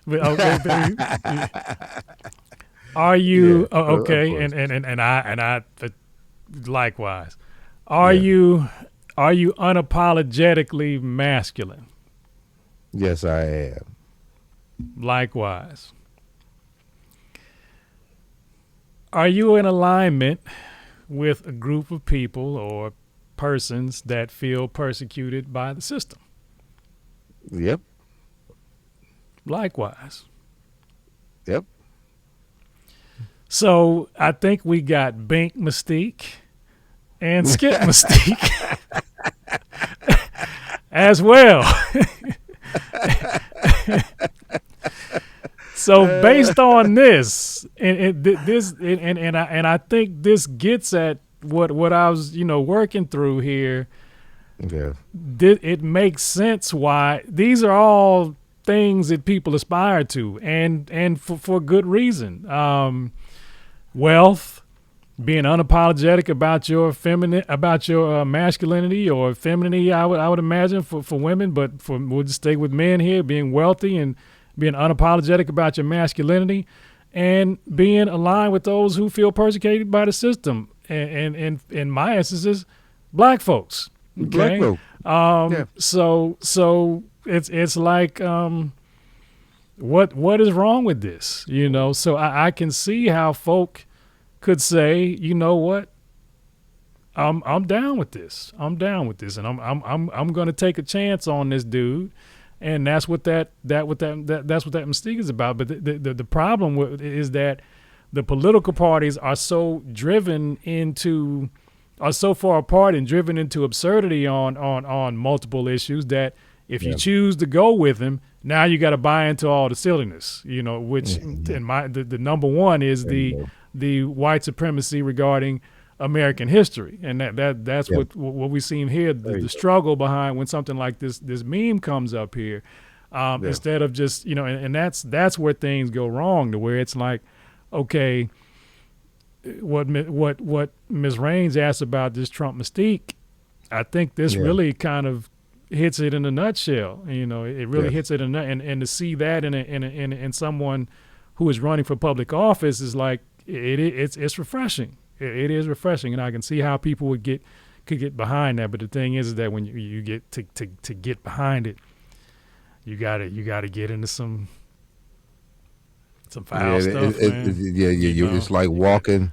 Are you Yeah, of okay? course. And I likewise. Are Yeah. you unapologetically masculine? Yes, I am. Likewise. Are you in alignment with a group of people or persons that feel persecuted by the system? Yep. Likewise. Yep. So I think we got Bink Mystique and Skip Mystique as well. So based on this, and I think this gets at what I was working through here. Yeah. It makes sense why these are all things that people aspire to, and for good reason. Wealth, being unapologetic about your masculinity or femininity, I would imagine for women, but we'll just stay with men here, being wealthy and being unapologetic about your masculinity, and being aligned with those who feel persecuted by the system, and in my instances, black folks. Okay. Black folk. Yeah. So it's like what is wrong with this? So I can see how folk could say, you know what, I'm down with this. I'm down with this, and I'm going to take a chance on this dude, and that's what that mystique is about. But the problem is that the political parties are so far apart and driven into absurdity on multiple issues that if you choose to go with him, now you got to buy into all the silliness, which in the number one is the white supremacy regarding American history, and that's what we see here. The struggle behind when something like this meme comes up here, instead of just and that's where things go wrong, to where it's like, okay, what Ms. Raines asked about this Trump mystique, I think this really kind of hits it in a nutshell. It really hits it and to see that in someone who is running for public office is like it's refreshing. It is refreshing, and I can see how people could get behind that. But the thing is that when you get to get behind it, you gotta get into some foul stuff, man. It's like walking,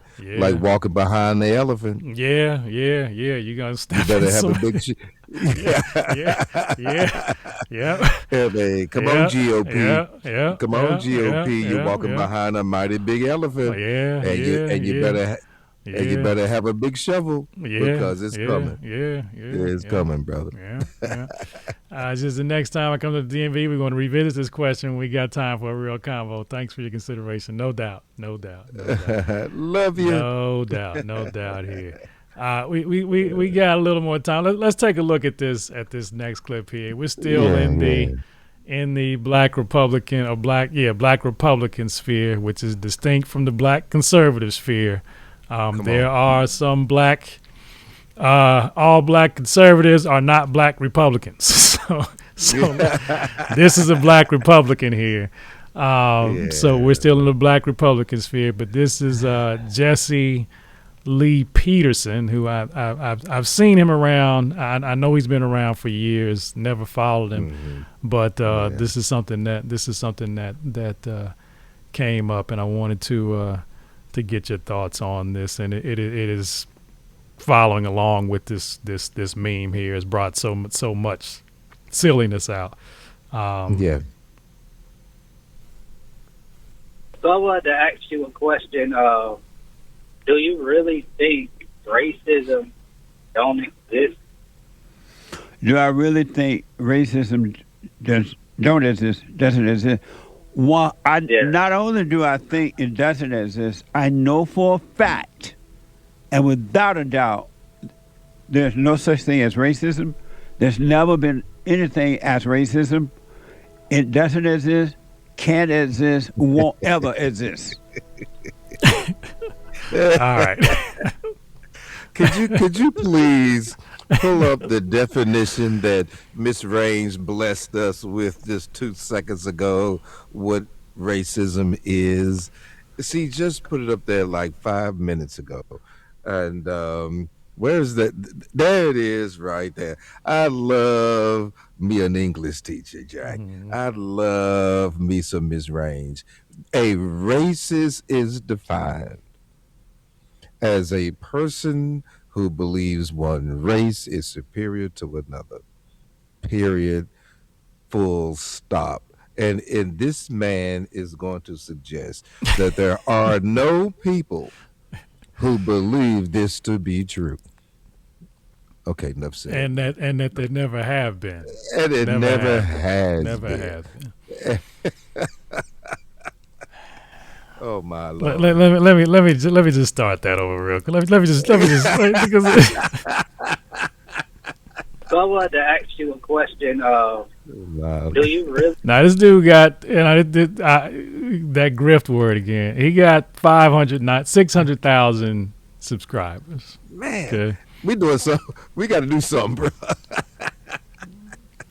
behind the elephant. Yeah. You gotta step. You better have a big. Yeah, man. Come on, GOP. Come on, GOP. You're walking behind a mighty big elephant. You better have a big shovel because it's coming. It's coming, brother. Just the next time I come to the DMV, we're going to revisit this question. We got time for a real convo. Thanks for your consideration. No doubt. Love you. No doubt here. We got a little more time. Let's take a look at this next clip here. We're still in the black Republican or black Republican sphere, which is distinct from the black conservative sphere. There are some all black conservatives are not black Republicans. So this is a black Republican here. So we're still in the black Republican sphere, but this is Jesse Lee Peterson, who I've seen him around. I know he's been around for years. Never followed him, but this is something that came up, and I wanted to get your thoughts on this. And it is following along with this meme here has brought so much silliness out. So I wanted to ask you a question. Do you really think racism don't exist? Do I really think racism doesn't exist? Not only do I think it doesn't exist, I know for a fact, and without a doubt, there's no such thing as racism. There's never been anything as racism. It doesn't exist, can't exist, won't ever exist. All right. Could you please pull up the definition that Miss Range blessed us with just 2 seconds ago, what racism is. She just put it up there like 5 minutes ago. And where's that? There it is right there. I love me an English teacher, Jack. I love me some Miss Range. A racist is defined as a person who believes one race is superior to another. Period. Full stop. And this man is going to suggest that there are no people who believe this to be true. Okay, enough said. And that there never have been. And it never has Never been. has been. Oh my Lord. Let me just start that over real quick. Let me just because So I wanted to ask you a question. Do you really? now this dude got that grift word again. He got 600,000 subscribers. Man, Okay. we doing something. We got to do something, bro.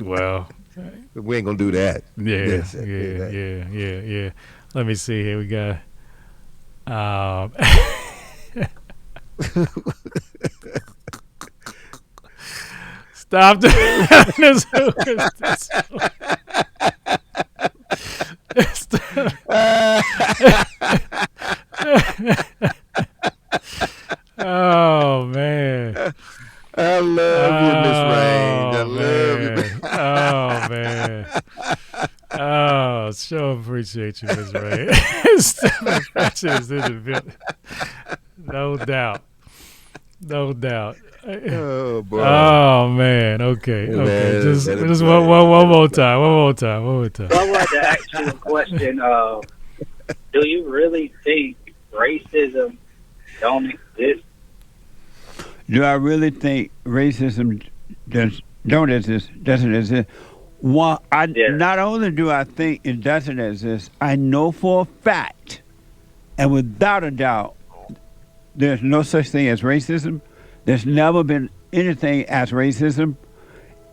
Well, We ain't gonna do that. yeah. Let me see here. We got. Stop this. Oh man. I love you, Miss Rain. I love you. Oh man. Oh, sure appreciate you, Miss Ray. No doubt. No doubt. Oh boy. Oh man. Okay. Man, Okay. Just let it one play. more time. One more time. So I wanted to ask you a question. Do you really think racism don't exist? Do I really think racism doesn't exist? Well, not only do I think it doesn't exist, I know for a fact, and without a doubt, there's no such thing as racism. There's never been anything as racism.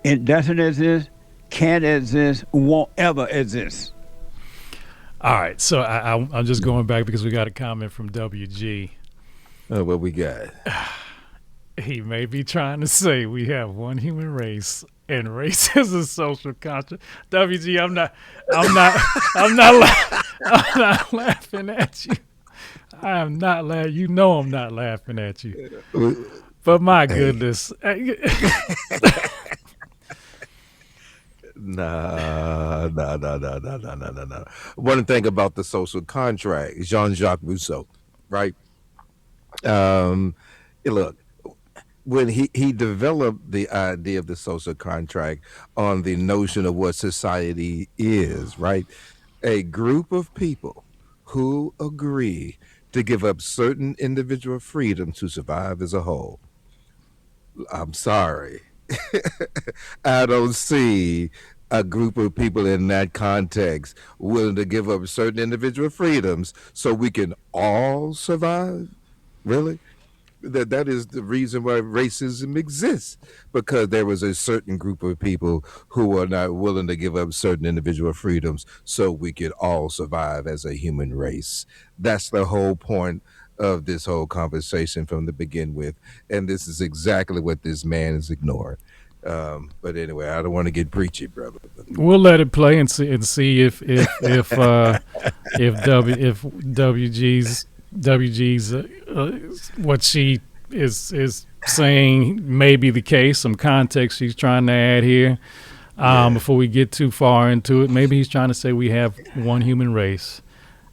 It doesn't exist, can't exist, won't ever exist. All right. So I'm just going back because we got a comment from WG. Oh, what we got? He may be trying to say we have one human race and race is a social construct. WG, I'm not laughing at you. I am not laughing. You know I'm not laughing at you. But my goodness. No. One thing about the social contract, Jean-Jacques Rousseau, right? Look, when he developed the idea of the social contract on the notion of what society is, right? A group of people who agree to give up certain individual freedom to survive as a whole. I'm sorry. I don't see a group of people in that context willing to give up certain individual freedoms so we can all survive. Really? That is the reason why racism exists, because there was a certain group of people who are not willing to give up certain individual freedoms so we could all survive as a human race. That's the whole point of this whole conversation from the begin with, and this is exactly what this man is ignoring. But anyway, I don't want to get preachy, brother. We'll let it play and see if WG's what she is saying may be the case. Some context she's trying to add here before we get too far into it. Maybe he's trying to say we have one human race,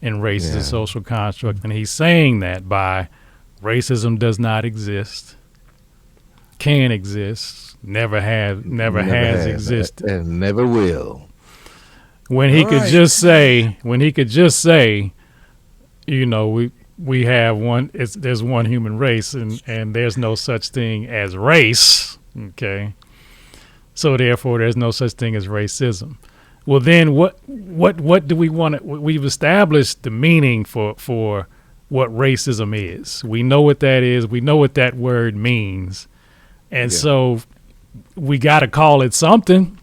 and race is a social construct, and he's saying that by racism does not exist, can exist, never has existed, and never will. When he could just say, you know, we have one. There's one human race, and there's no such thing as race. Okay, so therefore, there's no such thing as racism. Well, then what do we want to? We've established the meaning for what racism is. We know what that is. We know what that word means, And so we got to call it something.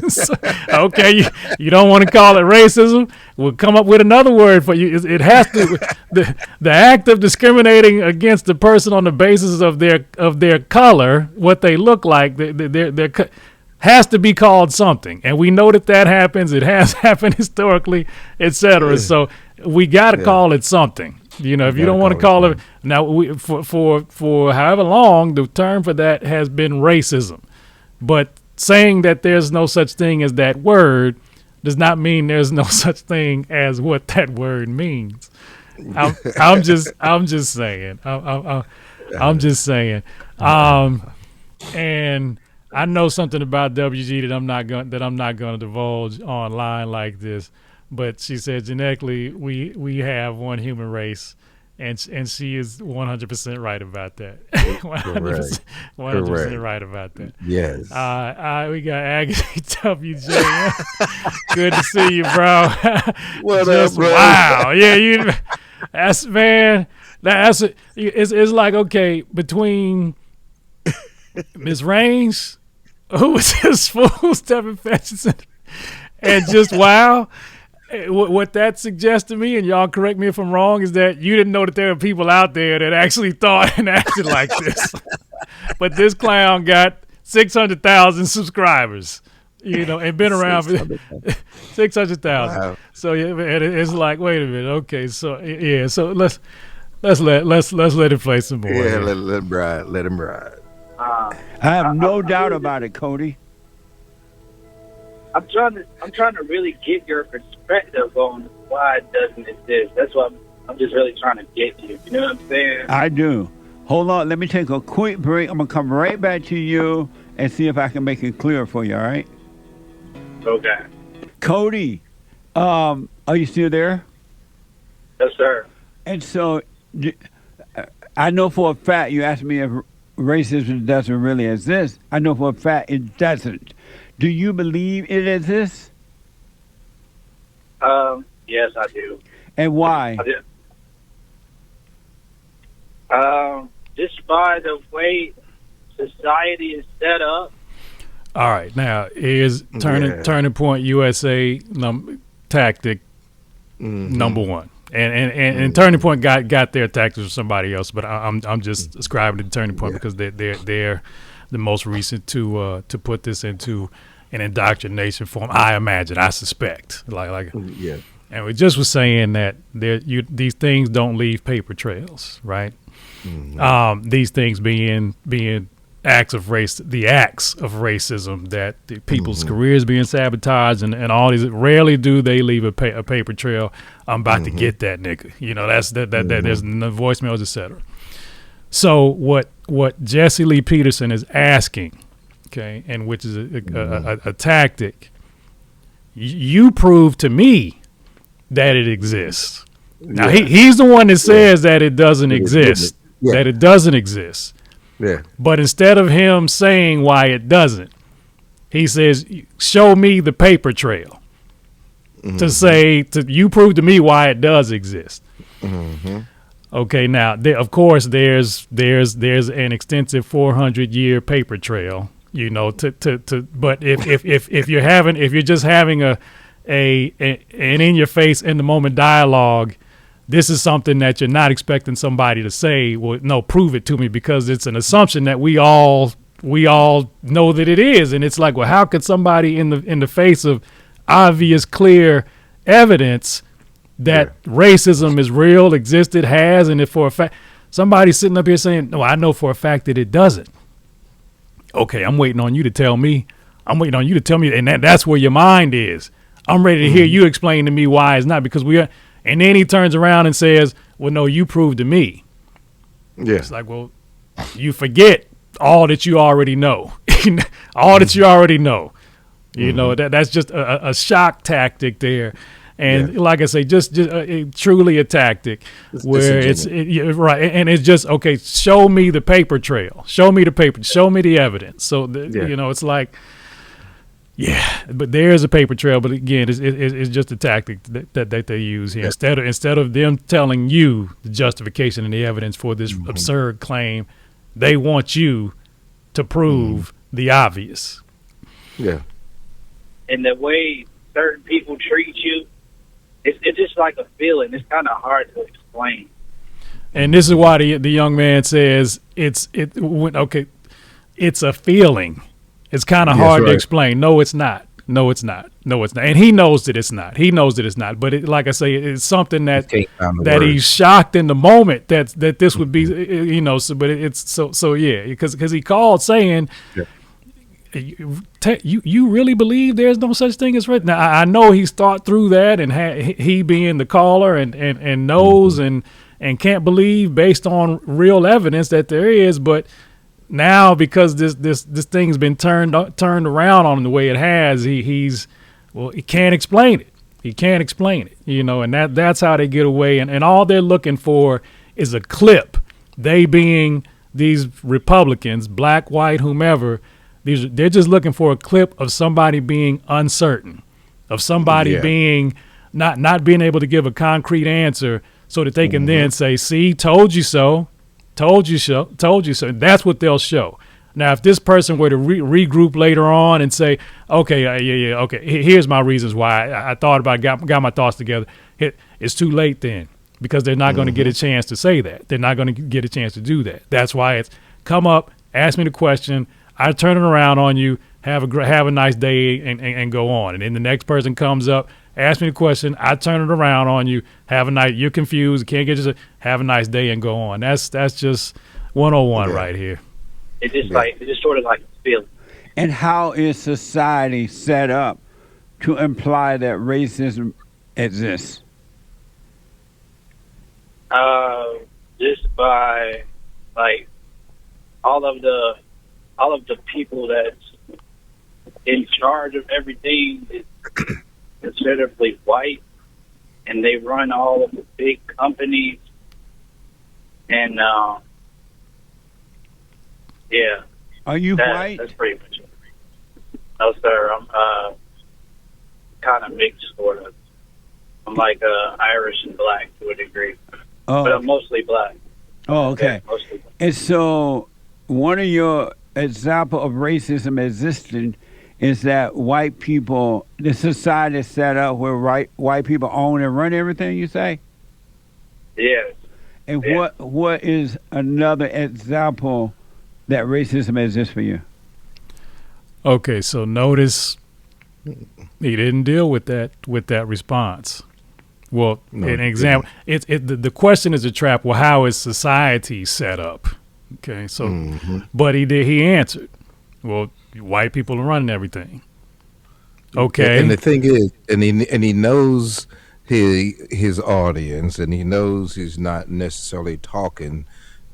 So, okay, you don't want to call it racism? We'll come up with another word for you. It has to the act of discriminating against the person on the basis of their color, what they look like, their has to be called something. And we know that happens. It has happened historically, etc. So we got to call it something. You know, if you don't want to call it now, for however long, the term for that has been racism, but saying that there's no such thing as that word does not mean there's no such thing as what that word means. I'm just saying. I'm just saying. And I know something about WG that I'm not going to divulge online like this. But she said genetically we have one human race. And she is 100% right about that. 100% right about that. Yes. We got Aggie WJ. Good to see you, bro. What up, bro? Wow. Yeah, it's like, okay, between Ms. Raines, who was this fool, Stephen Fetchison, and just wow. What that suggests to me, and y'all correct me if I'm wrong, is that you didn't know that there were people out there that actually thought and acted like this. But this clown got 600,000 subscribers, and been around for 600,000. Wow. So it's like, wait a minute, okay, so so let's let it play some more. Yeah, let him ride. I have no doubt about it, Cody. I'm trying to really get your perspective on why it doesn't exist. That's what I'm just really trying to get you. You know what I'm saying? I do. Hold on. Let me take a quick break. I'm going to come right back to you and see if I can make it clear for you, all right? Okay. Cody, are you still there? Yes, sir. And so I know for a fact you asked me if racism doesn't really exist. I know for a fact it doesn't. Do you believe it exists? Yes, I do. And why? I do. Just by the way society is set up. All right, now here's Turning Point USA tactic number one, and Turning Point got their tactics from somebody else, but I'm just ascribing to Turning Point because they're the most recent to put this into an indoctrination form. I suspect, and we just was saying that these things don't leave paper trails, right? Mm-hmm. These things being acts of racism that the people's careers being sabotaged and all these. Rarely do they leave a paper trail. I'm about to get that nigga. That's that there's no voicemails, etc. So what Jesse Lee Peterson is asking, okay, and which is a tactic, you prove to me that it exists. Now he's the one that says that it doesn't exist, that it doesn't exist. Yeah. But instead of him saying why it doesn't, he says, show me the paper trail to say, you prove to me why it does exist. Mm-hmm. Okay, now of course there's an extensive 400-year paper trail, but if you're just having an in your face in the moment dialogue, this is something that you're not expecting somebody to say, well, no, prove it to me, because it's an assumption that we all know that it is. And it's like, well, how could somebody in the face of obvious, clear evidence that racism is real, existed, has, and if for a fact somebody's sitting up here saying, no, I know for a fact that it doesn't. Okay, I'm waiting on you to tell me. And that's where your mind is. I'm ready to hear you explain to me why it's not, because we are. And then he turns around and says, well, no, you prove to me. Yeah. It's like, well, you forget all that you already know. All that you already know. You know, that's just a shock tactic there. And like I say, just truly a tactic where it's right. And it's just, okay, show me the paper trail. Show me the evidence. So, it's like, but there's a paper trail. But again, it's just a tactic that they use here. Instead of them telling you the justification and the evidence for this absurd claim, they want you to prove the obvious. Yeah. And the way certain people treat you, it's just like a feeling. It's kind of hard to explain. And this is why the young man says it's a feeling. It's kind of hard to explain. No, it's not. No, it's not. No, it's not. And he knows that it's not. He knows that it's not. But like I say, it's something that he's shocked in the moment that this would be, So, but it's so yeah, because he called saying, you really believe there's no such thing as right now? I know he's thought through that, and he being the caller and knows and can't believe based on real evidence that there is, but now because this thing's been turned around on him the way it has, he can't explain it. He can't explain it, and that's how they get away. And all they're looking for is a clip. They being these Republicans, black, white, whomever, they're just looking for a clip of somebody being uncertain, of somebody being not being able to give a concrete answer, so that they can then say, "See, told you so, told you so, told you so." That's what they'll show. Now, if this person were to regroup later on and say, "Okay, okay, here's my reasons why I thought about it, got my thoughts together," it's too late then, because they're not going to get a chance to say that. They're not going to get a chance to do that. That's why it's come up, ask me the question, I turn it around on you, have a nice day, and go on. And then the next person comes up, ask me the question, I turn it around on you, have a night. You're confused, can't get you. Have a nice day and go on. That's just 101 right here. It's just sort of like a feeling. And how is society set up to imply that racism exists? Just by like all of the people that's in charge of everything is considerably white, and they run all of the big companies, and Are you white? That's pretty much it. No, sir. I'm kind of mixed, sort of. I'm like Irish and black to a degree, but I'm mostly black. Oh, okay. Yeah, mostly black. And so, one of your example of racism existing is that white people, the society is set up where white people own and run everything, you say? Yes. And what is another example that racism exists for you? Okay, so notice he didn't deal with that response. Well, an example, the question is a trap. Well, how is society set up? Okay, so, but he answered. Well, white people are running everything. Okay, and the thing is, and he knows his audience, and he knows he's not necessarily talking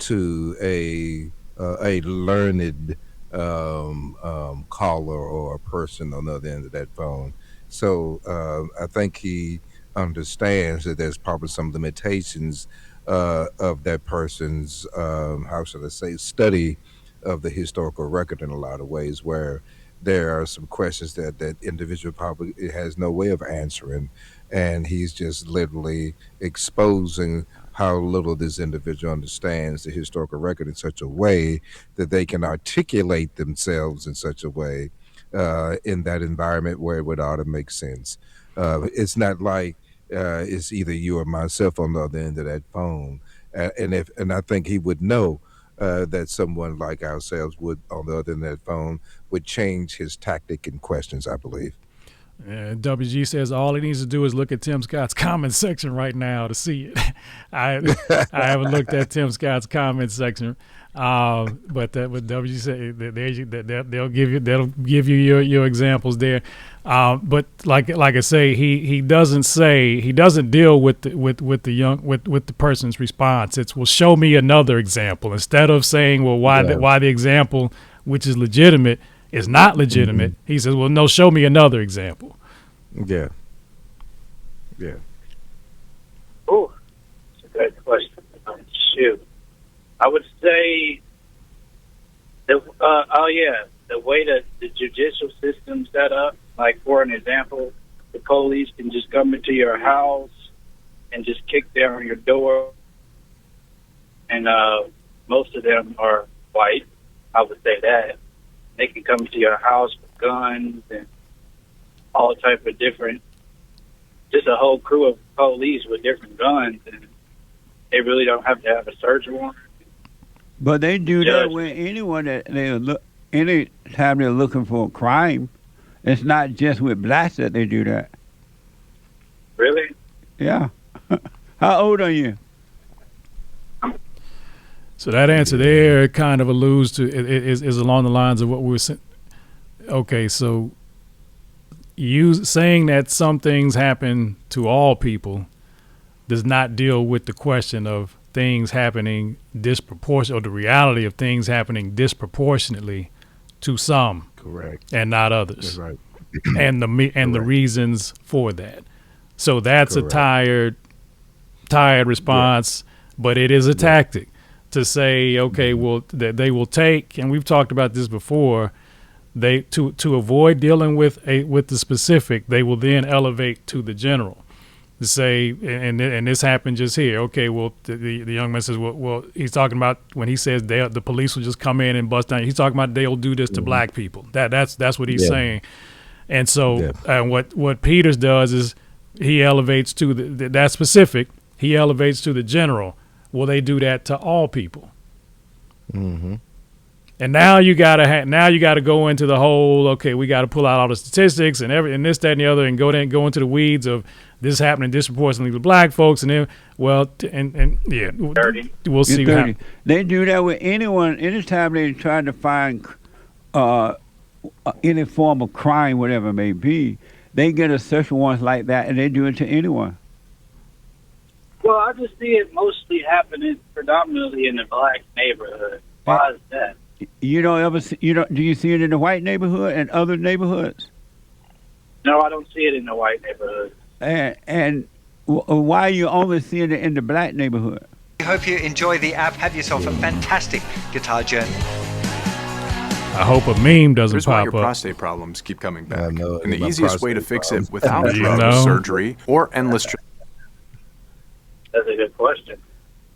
to a learned caller or a person on the other end of that phone. So I think he understands that there's probably some limitations of that person's how should I say, study of the historical record in a lot of ways, where there are some questions that individual probably has no way of answering, and he's just literally exposing how little this individual understands the historical record in such a way that they can articulate themselves in such a way in that environment where it would ought to make sense. It's not like it's either you or myself on the other end of that phone, and I think he would know that someone like ourselves would, on the other end of that phone, would change his tactic and questions, I believe. WG says all he needs to do is look at Tim Scott's comment section right now to see it. I haven't looked at Tim Scott's comment section, but WG said they'll give you your examples there. But like I say, he doesn't deal with the person's response. It's, well, show me another example, instead of saying, well, why the example, which is legitimate, is not legitimate. He says, well, no, show me another example. Yeah. Oh, it's a good question. Shoot, I would say the way that the judicial system's set up. Like, for an example, the police can just come into your house and just kick down your door, and most of them are white. I would say that they can come to your house with guns and all type of different, just a whole crew of police with different guns, and they really don't have to have a search warrant. But they do that Judge. with anyone that they look. Any time they're looking for a crime, it's not just with blacks that they do that. Really? Yeah. How old are you? So that answer there kind of alludes to is along the lines of what we were saying. Okay, so you saying that some things happen to all people does not deal with the question of things happening disproportionately, or the reality of things happening disproportionately to some, Correct. and not others. That's right. And the reasons for that. So that's Correct. a tired response, but it is a tactic to say, okay, well, they will take, and we've talked about this before. They to avoid dealing with the specific, they will then elevate to the general. To say, and this happened just here. Okay, well, the young man says, well, he's talking about when he says the police will just come in and bust down. He's talking about they'll do this to black people. That's what he's saying. And so what Peters does is he elevates to that specific. He elevates to the general. Will they do that to all people? Mm-hmm. And now you gotta go into the whole. Okay, we got to pull out all the statistics and and this, that, and the other, and go into the weeds of this happening disproportionately to black folks, and then we'll see. They do that with anyone. Anytime they try to find any form of crime, whatever it may be, they get a search warrant like that, and they do it to anyone. Well, I just see it mostly happening predominantly in the black neighborhood. Why is that? You don't ever see, do you see it in the white neighborhood and other neighborhoods? No, I don't see it in the white neighborhood. And why are you only seeing it in the black neighborhood? I hope you enjoy the app. Have yourself a fantastic guitar journey. I hope a meme doesn't Here's pop why your up. prostate problems keep coming back. And the my easiest way to prostate fix problems. it without drugs, surgery, or endless That's a good question.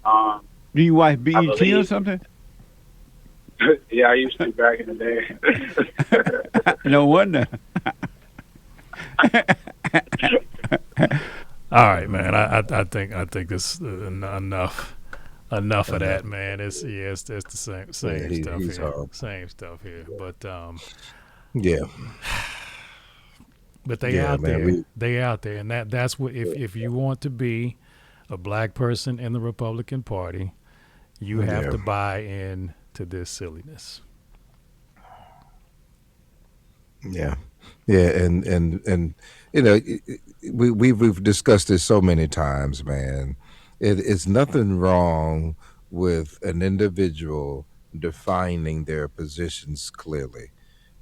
Do you watch BET or believe- something? Yeah, I used to back in the day. No wonder. All right, man. I think this enough of that, man. It's the same stuff he's here. hard. Same stuff here. But Yeah. but they out there. They out there, and that's what if you want to be a black person in the Republican Party, you have to buy in to this silliness. Yeah, and you know, we've discussed this so many times, man. It's nothing wrong with an individual defining their positions clearly,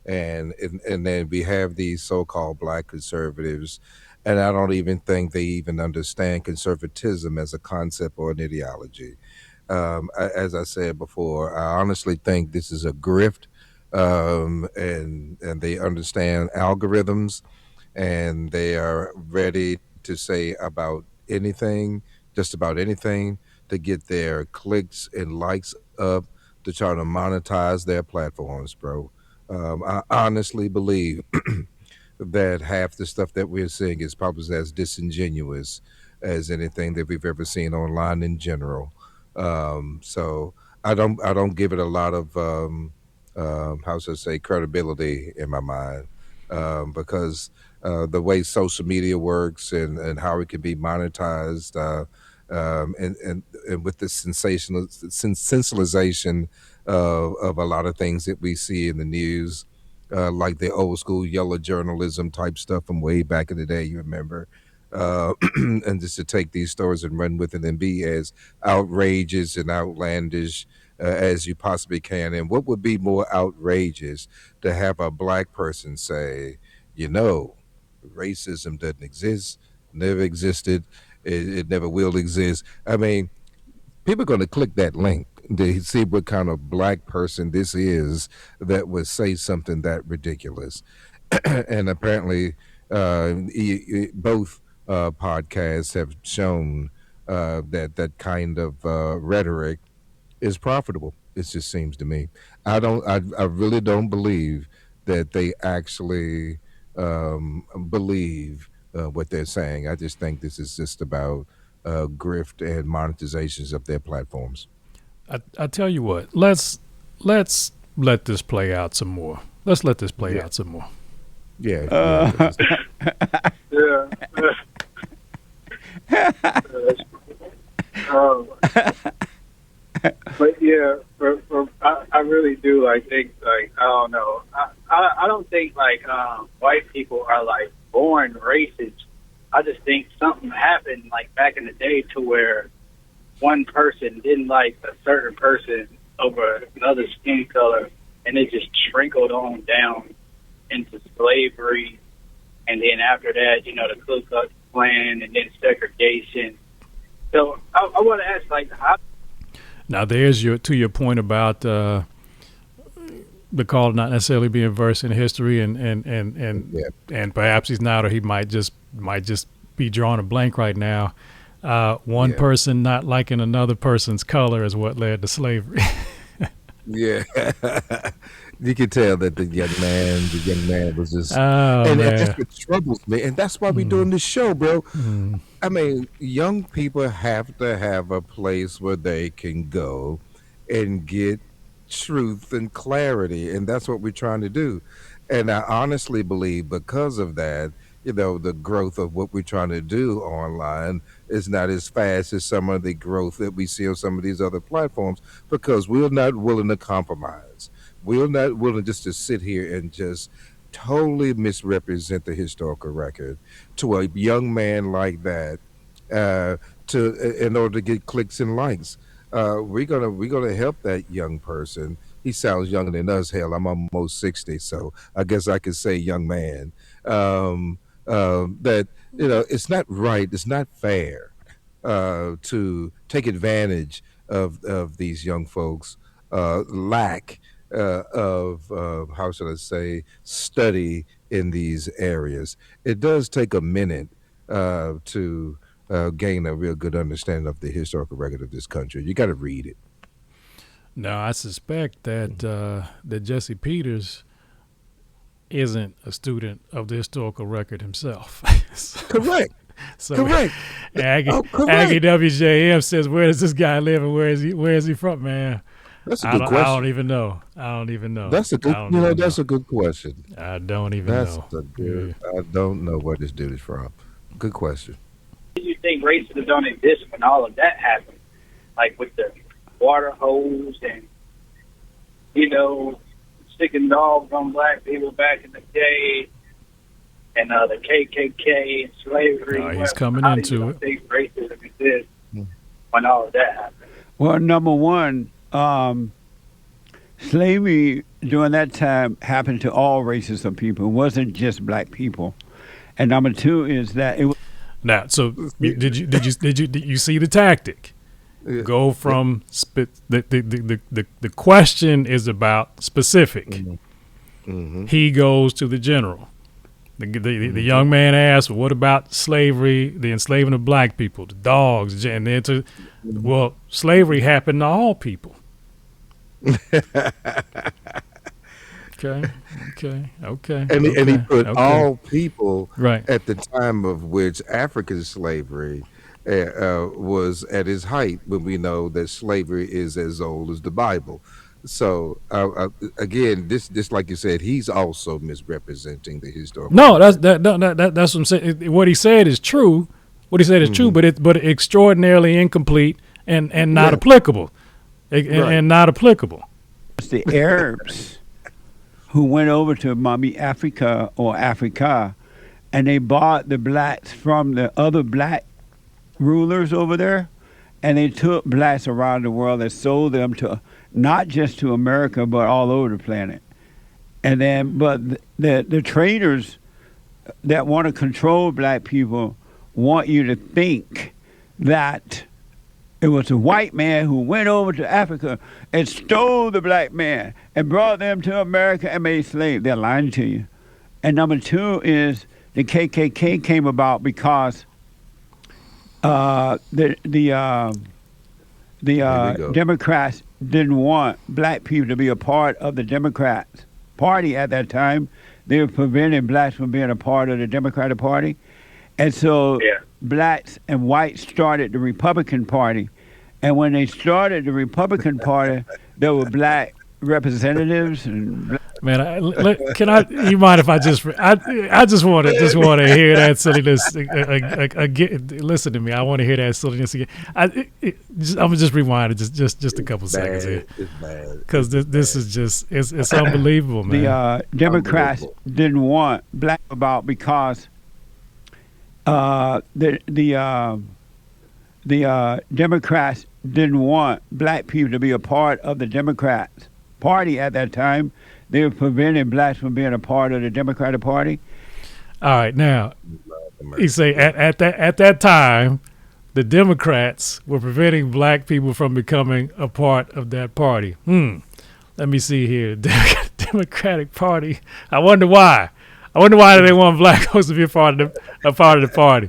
and then we have these so-called black conservatives, and I don't even think they even understand conservatism as a concept or an ideology. As I said before, I honestly think this is a grift, and they understand algorithms, and they are ready to say about anything, just about anything, to get their clicks and likes up, to try to monetize their platforms, bro. I honestly believe that half the stuff that we're seeing is probably as disingenuous as anything that we've ever seen online in general. So I don't give it a lot of how should I say, credibility in my mind, because the way social media works and how it can be monetized, and with the sensationalization of a lot of things that we see in the news, like the old school yellow journalism type stuff from way back in the day, you remember, and just to take these stories and run with it and be as outrageous and outlandish as you possibly can. And what would be more outrageous to have a black person say, racism doesn't exist, never existed, it never will exist. I mean, people are going to click that link to see what kind of black person this is that would say something that ridiculous. And apparently, both podcasts have shown that kind of rhetoric is profitable. It just seems to me. I really don't believe that they actually believe what they're saying. I just think this is just about grift and monetizations of their platforms. I tell you what, let's let this play out some more. Let's let this play out some more. Yeah. Yeah. But yeah, I really do. I think I don't know. I don't think white people are born racist. I just think something happened back in the day to where one person didn't like a certain person over another skin color, and it just trickled on down into slavery, and then after that, the Ku Klux Klan, and then segregation. So I want to ask, how? Now, there's to your point about the call not necessarily being versed in history, and perhaps he's not, or he might just be drawing a blank right now. One person not liking another person's color is what led to slavery. Yeah. You can tell that the young man was just, and that's what troubles me, and that's why we're doing this show, bro. I mean, young people have to have a place where they can go and get truth and clarity, and that's what we're trying to do. And I honestly believe because of that, the growth of what we're trying to do online is not as fast as some of the growth that we see on some of these other platforms, because we're not willing to compromise. We're not willing just to sit here and just totally misrepresent the historical record to a young man like that, in order to get clicks and likes. We're gonna help that young person. He sounds younger than us. Hell, I'm almost 60, so I guess I could say young man. That it's not right. It's not fair to take advantage of these young folks' lack of how should I say, study in these areas. It does take a minute to gain a real good understanding of the historical record of this country. You got to read it. Now, I suspect that that Jesse Peters isn't a student of the historical record himself. Correct. Correct. Aggie WJM says, "Where does this guy live, and where is he from, man?" That's a good question. I don't even know. That's a good. That's a good question. I don't even know. I don't know where this dude is from. Good question. Do you think racism don't exist when all of that happened, with the water hose and sticking dogs on black people back in the day, and the KKK and slavery? No, he's coming into it. Think racism exists when all of that happened? Well, number one, slavery during that time happened to all races of people. It wasn't just black people. And number two is that it was. Now, so did you see the tactic? Go from the question is about specific. Mm-hmm. He goes to the general. The young man asks, "What about slavery? The enslaving of black people, the dogs?" And then slavery happened to all people. Okay. And he put all people right at the time of which African slavery was at its height, when we know that slavery is as old as the Bible. So again, this like you said, he's also misrepresenting the historical. No, that's what I'm saying. What he said is true. What he said is true, but extraordinarily incomplete and not applicable. And not applicable. It's the Arabs who went over to maybe Africa or Africa, and they bought the blacks from the other black rulers over there, and they took blacks around the world and sold them to not just to America but all over the planet. And then, but the traders that want to control black people want you to think that it was a white man who went over to Africa and stole the black man and brought them to America and made slaves. They're lying to you. And number two is the KKK came about because the Democrats didn't want black people to be a part of the Democrats Party at that time. They were preventing blacks from being a part of the Democratic Party. And so blacks and whites started the Republican Party. And when they started the Republican Party, there were black representatives and man, you mind if I just want to hear that silliness again. Listen to me, I want to hear that silliness again. I'm gonna just rewind it just a couple seconds here, because this is just it's unbelievable, man. The Democrats didn't want black about because the Democrats didn't want black people to be a part of the Democrats Party at that time. They were preventing blacks from being a part of the Democratic Party. All right, now you say at that time, the Democrats were preventing black people from becoming a part of that party. Let me see here, Democratic Party. I wonder why. They want black folks to be a part of the party.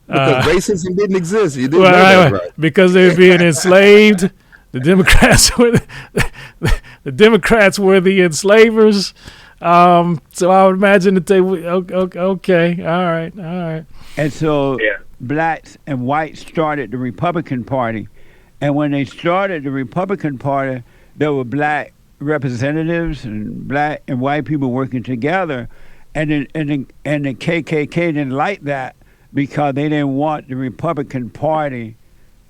Because racism didn't exist. You didn't know that, right? Because they were being enslaved. The Democrats were the enslavers. So I would imagine that they would. Okay, all right. And so blacks and whites started the Republican Party, and when they started the Republican Party, there were black representatives and black and white people working together, and the KKK didn't like that because they didn't want the Republican Party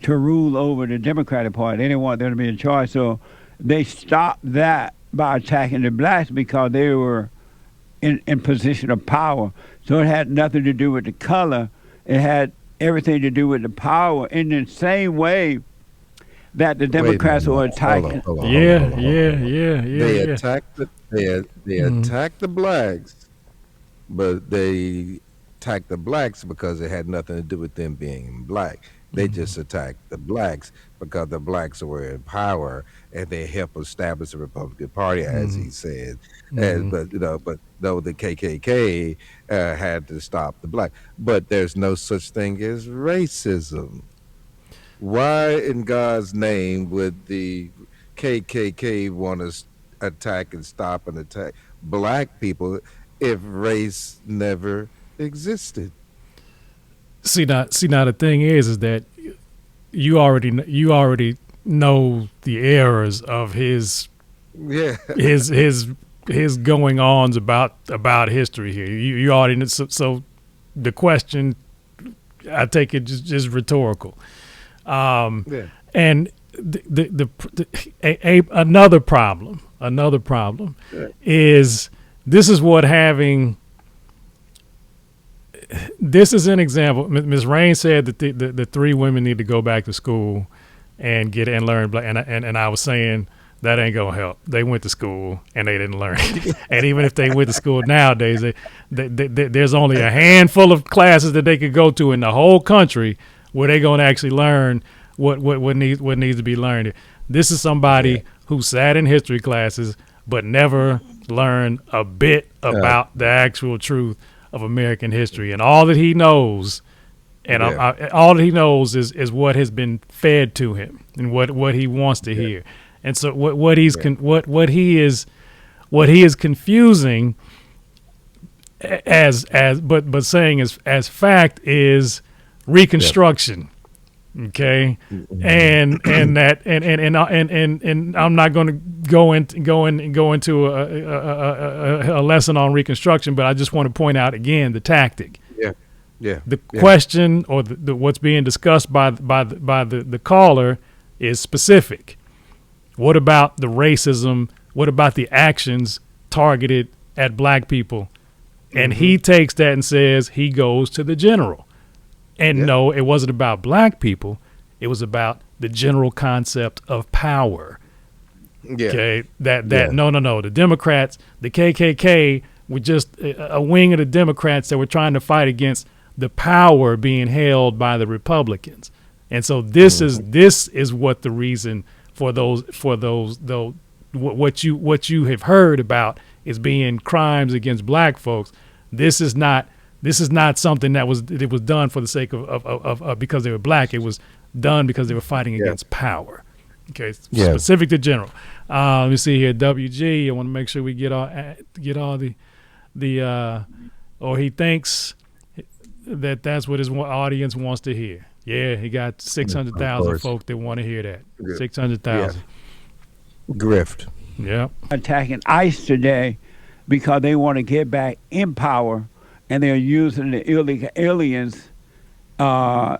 to rule over the Democratic Party. They didn't want them to be in charge. So they stopped that by attacking the blacks because they were in position of power. So it had nothing to do with the color. It had everything to do with the power, in the same way that the Democrats were attacking. Yeah. They attacked the blacks, but they attacked the blacks because it had nothing to do with them being black. They just attacked the blacks because the blacks were in power and they helped establish the Republican Party, as he said. But though the KKK had to stop the black, but there's no such thing as racism. Why in God's name would the KKK want to attack and stop and attack black people if race never existed? See now, the thing is that you already know the errors of his going ons about history here. You already know, so the question, I take it just rhetorical. And another problem is this is an example. Ms. Rain said that the three women need to go back to school and learn black. And I was saying that ain't gonna help. They went to school and they didn't learn. And even if they went to school nowadays, there's only a handful of classes that they could go to in the whole country where they're gonna actually learn what needs to be learned. This is somebody who sat in history classes but never learned a bit about the actual truth of American history, and all that he knows, all that he knows is what has been fed to him and what he wants to hear. And so what he is confusing but saying as fact is Reconstruction. Okay, and I'm not going to go into a lesson on Reconstruction, but I just want to point out again the tactic. The question or the what's being discussed by the caller is specific. What about the racism? What about the actions targeted at black people? And he takes that and says he goes to the general. And no, it wasn't about black people. It was about the general concept of power. Okay, no. The Democrats, the KKK, were just a wing of the Democrats that were trying to fight against the power being held by the Republicans. And so this is what the reason for those what you have heard about is being crimes against black folks. This is not something that was done for the sake of because they were black. It was done because they were fighting against power. Okay, Yeah. specific to general. Let me see here. WG. I want to make sure we get all the or he thinks that's what his audience wants to hear. Yeah, he got 600,000 folk that want to hear that. 600,000. Grift. Yeah. Attacking ICE today because they want to get back in power, and they're using the illegal aliens for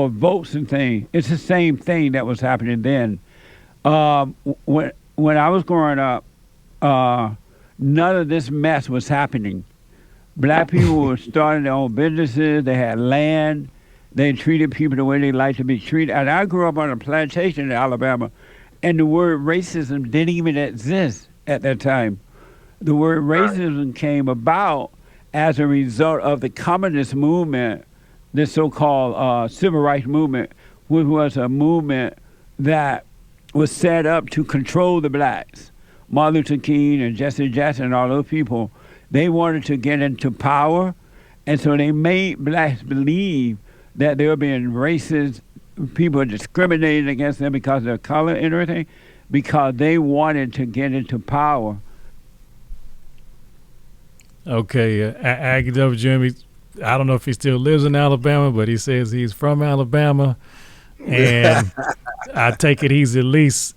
votes and things. It's the same thing that was happening then. When I was growing up, none of this mess was happening. Black people were starting their own businesses. They had land. They treated people the way they like to be treated. And I grew up on a plantation in Alabama, and the word racism didn't even exist at that time. The word racism came about as a result of the communist movement, the so-called civil rights movement, which was a movement that was set up to control the blacks. Martin Luther King and Jesse Jackson and all those people, they wanted to get into power, and so they made blacks believe that they were being racist, people were discriminating against them because of their color and everything, because they wanted to get into power. Okay, Aggie W. Jimmy, I don't know if he still lives in Alabama, but he says he's from Alabama, and I take it he's at least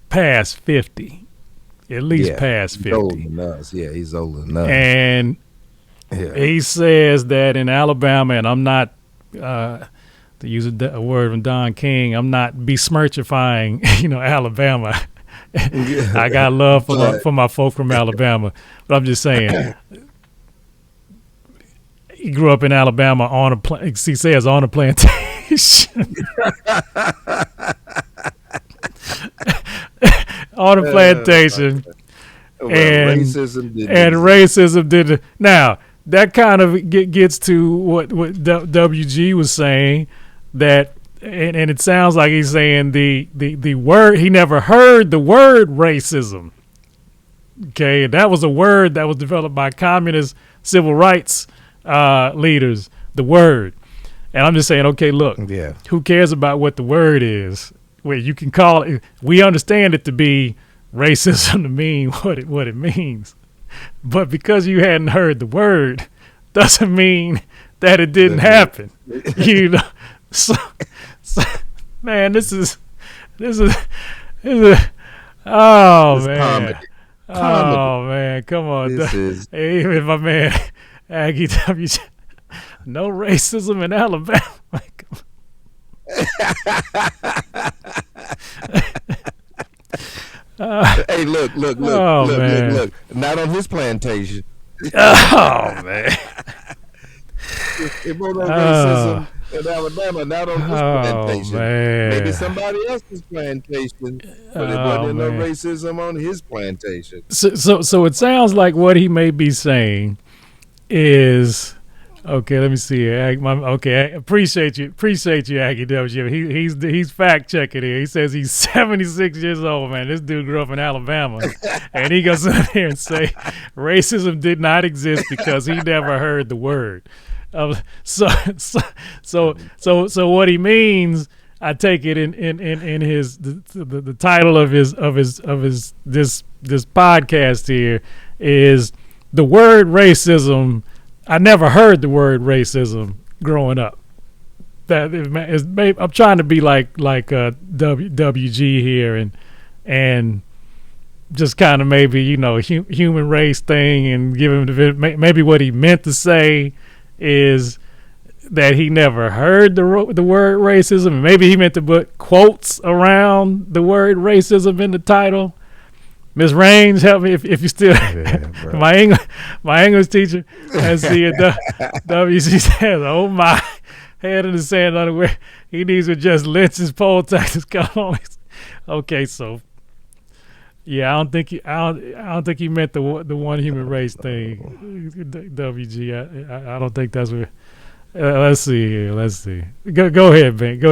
past 50. At least past 50. Old enough. Yeah, he's old enough. And he says that in Alabama, and I'm not, to use a word from Don King, I'm not besmirchifying, Alabama. I got love for my folk from Alabama, but I'm just saying, he grew up in Alabama he says on a plantation. On a plantation, and racism did. Now that kind of gets to what WG was saying, that, and it sounds like he's saying the word, he never heard the word racism. Okay, that was a word that was developed by communist civil rights leaders. The word, and I'm just saying, okay, look, who cares about what the word is? Where you can call it, we understand it to be racism to mean what it means, but because you hadn't heard the word, doesn't mean that it didn't happen. So, man, this is oh man, oh man, come on, hey, my man, Aggie W. No racism in Alabama. Hey, look. Not on his plantation. Oh, man. It won't have racism in Alabama, not on his plantation. Man. Maybe somebody else's plantation, but it wasn't no racism on his plantation. So it sounds like what he may be saying is, okay, let me see here. Okay, I appreciate you, Aggie W. He's fact checking here. He says he's 76 years old, man. This dude grew up in Alabama, and he goes in here and say racism did not exist because he never heard the word. So what he means, I take it in his the title of his this podcast here is the word racism. I never heard the word racism growing up. I'm trying to be like WG here and just kind of maybe human race thing and give him maybe what he meant to say is that he never heard the word racism, and maybe he meant to put quotes around the word racism in the title. Miss Raines, help me if you still my English teacher. And see WC says, "Oh my, head in the sand underwear. He needs to just lynch his poll taxes." Okay, so yeah, I don't think he meant the one human race thing. WG, I don't think that's what. Let's see here. Let's see. Go ahead, Bank.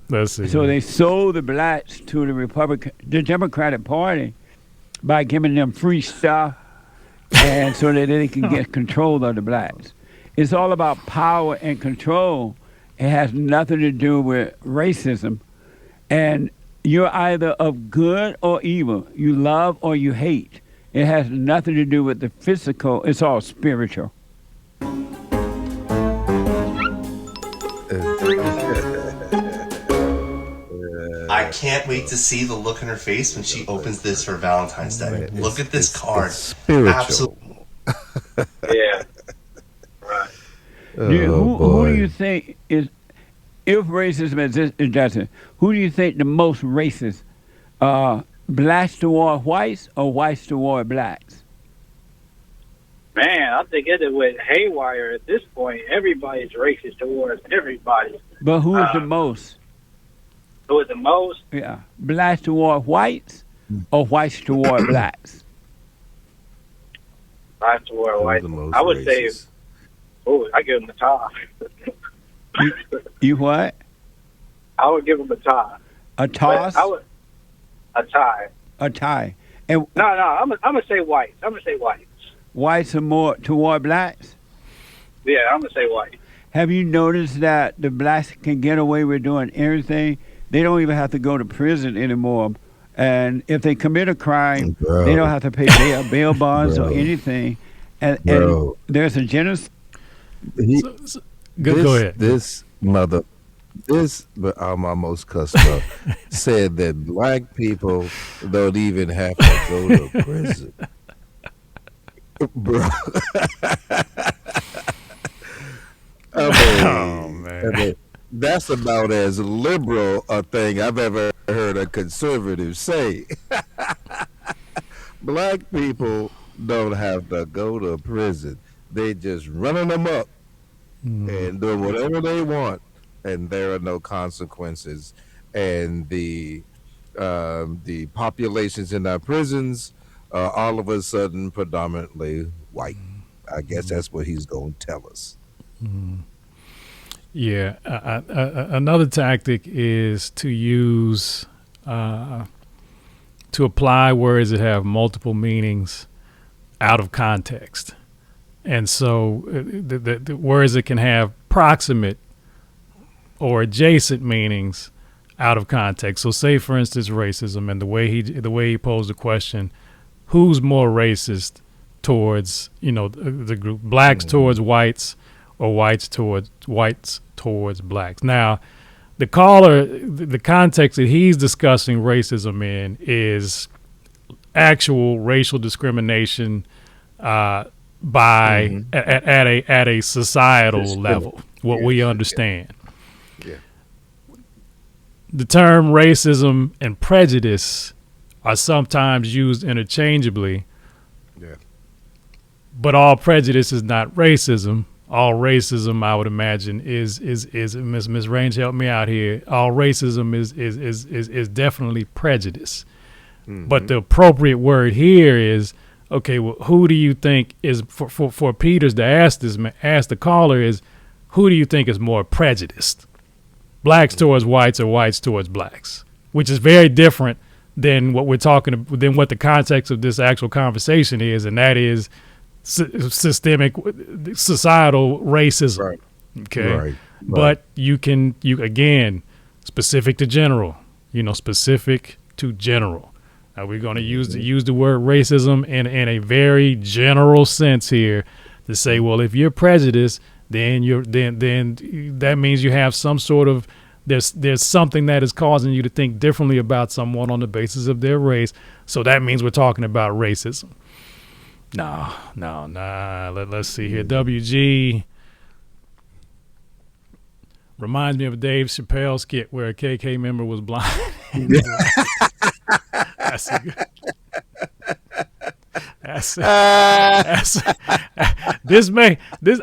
Let's see. So they sold the blacks to the Democratic Party by giving them free stuff, and so that they can get control of the blacks. It's all about power and control. It has nothing to do with racism. And you're either of good or evil. You love or you hate. It has nothing to do with the physical. It's all spiritual. I can't wait to see the look on her face when she opens this for Valentine's Day. Look at this card. Spiritual. Absolutely. Yeah. Right. Who do you think is, if racism exists, who do you think the most racist? Blacks toward whites or whites toward blacks? Man, I think it went haywire at this point. Everybody's racist towards everybody. But who is the most? Who is the most? Yeah, blacks toward whites or whites toward blacks? Blacks toward whites. I would say, I give them a tie. You what? I would give them a tie. A toss? A tie. A tie. And no, I'm gonna say whites. Whites are more toward blacks? Yeah, I'm gonna say white. Have you noticed that the blacks can get away with doing everything? They don't even have to go to prison anymore. And if they commit a crime, they don't have to pay bail bonds or anything. And there's a genocide. Go ahead. This I'm almost cussed up, said that black people don't even have to go to prison. Bro. I mean, that's about as liberal a thing I've ever heard a conservative say. Black people don't have to go to prison. They just running them up and doing whatever they want, and there are no consequences. And the populations in our prisons are all of a sudden predominantly white. I guess that's what he's going to tell us. Yeah. Another tactic is to use, to apply words that have multiple meanings out of context. And so the words that can have proximate or adjacent meanings out of context. So say, for instance, racism, and the way he posed the question, who's more racist towards, the group, blacks towards whites or whites towards blacks? Now, the caller, the context that he's discussing racism in is actual racial discrimination by at a societal level, what we understand. Yeah. The term racism and prejudice are sometimes used interchangeably. Yeah. But all prejudice is not racism. All racism, I would imagine, is Ms. Range, help me out here. All racism is definitely prejudice. But the appropriate word here is, okay, well, who do you think is, for Peters to ask the caller, is who do you think is more prejudiced? Blacks towards whites or whites towards blacks? Which is very different than what we're talking about, than what the context of this actual conversation is, and that is systemic societal racism. Right. Okay. Right. But you again, specific to general, specific to general. Now we're going to use the word racism in a very general sense here to say, well, if you're prejudiced, then that means you have some sort of there's something that is causing you to think differently about someone on the basis of their race. So that means we're talking about racism. No. Let's see here. WG reminds me of a Dave Chappelle skit where a KK member was blind. That's a good.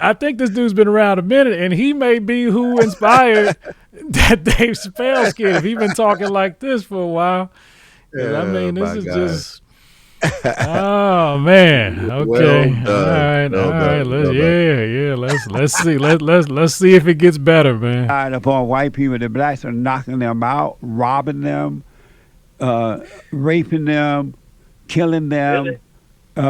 I think this dude's been around a minute, and he may be who inspired that Dave Chappelle skit. If he's been talking like this for a while, this is just. Oh man. Okay. All right. Let's see. Let's see if it gets better, man. Upon white people, the blacks are knocking them out, robbing them, raping them, killing them,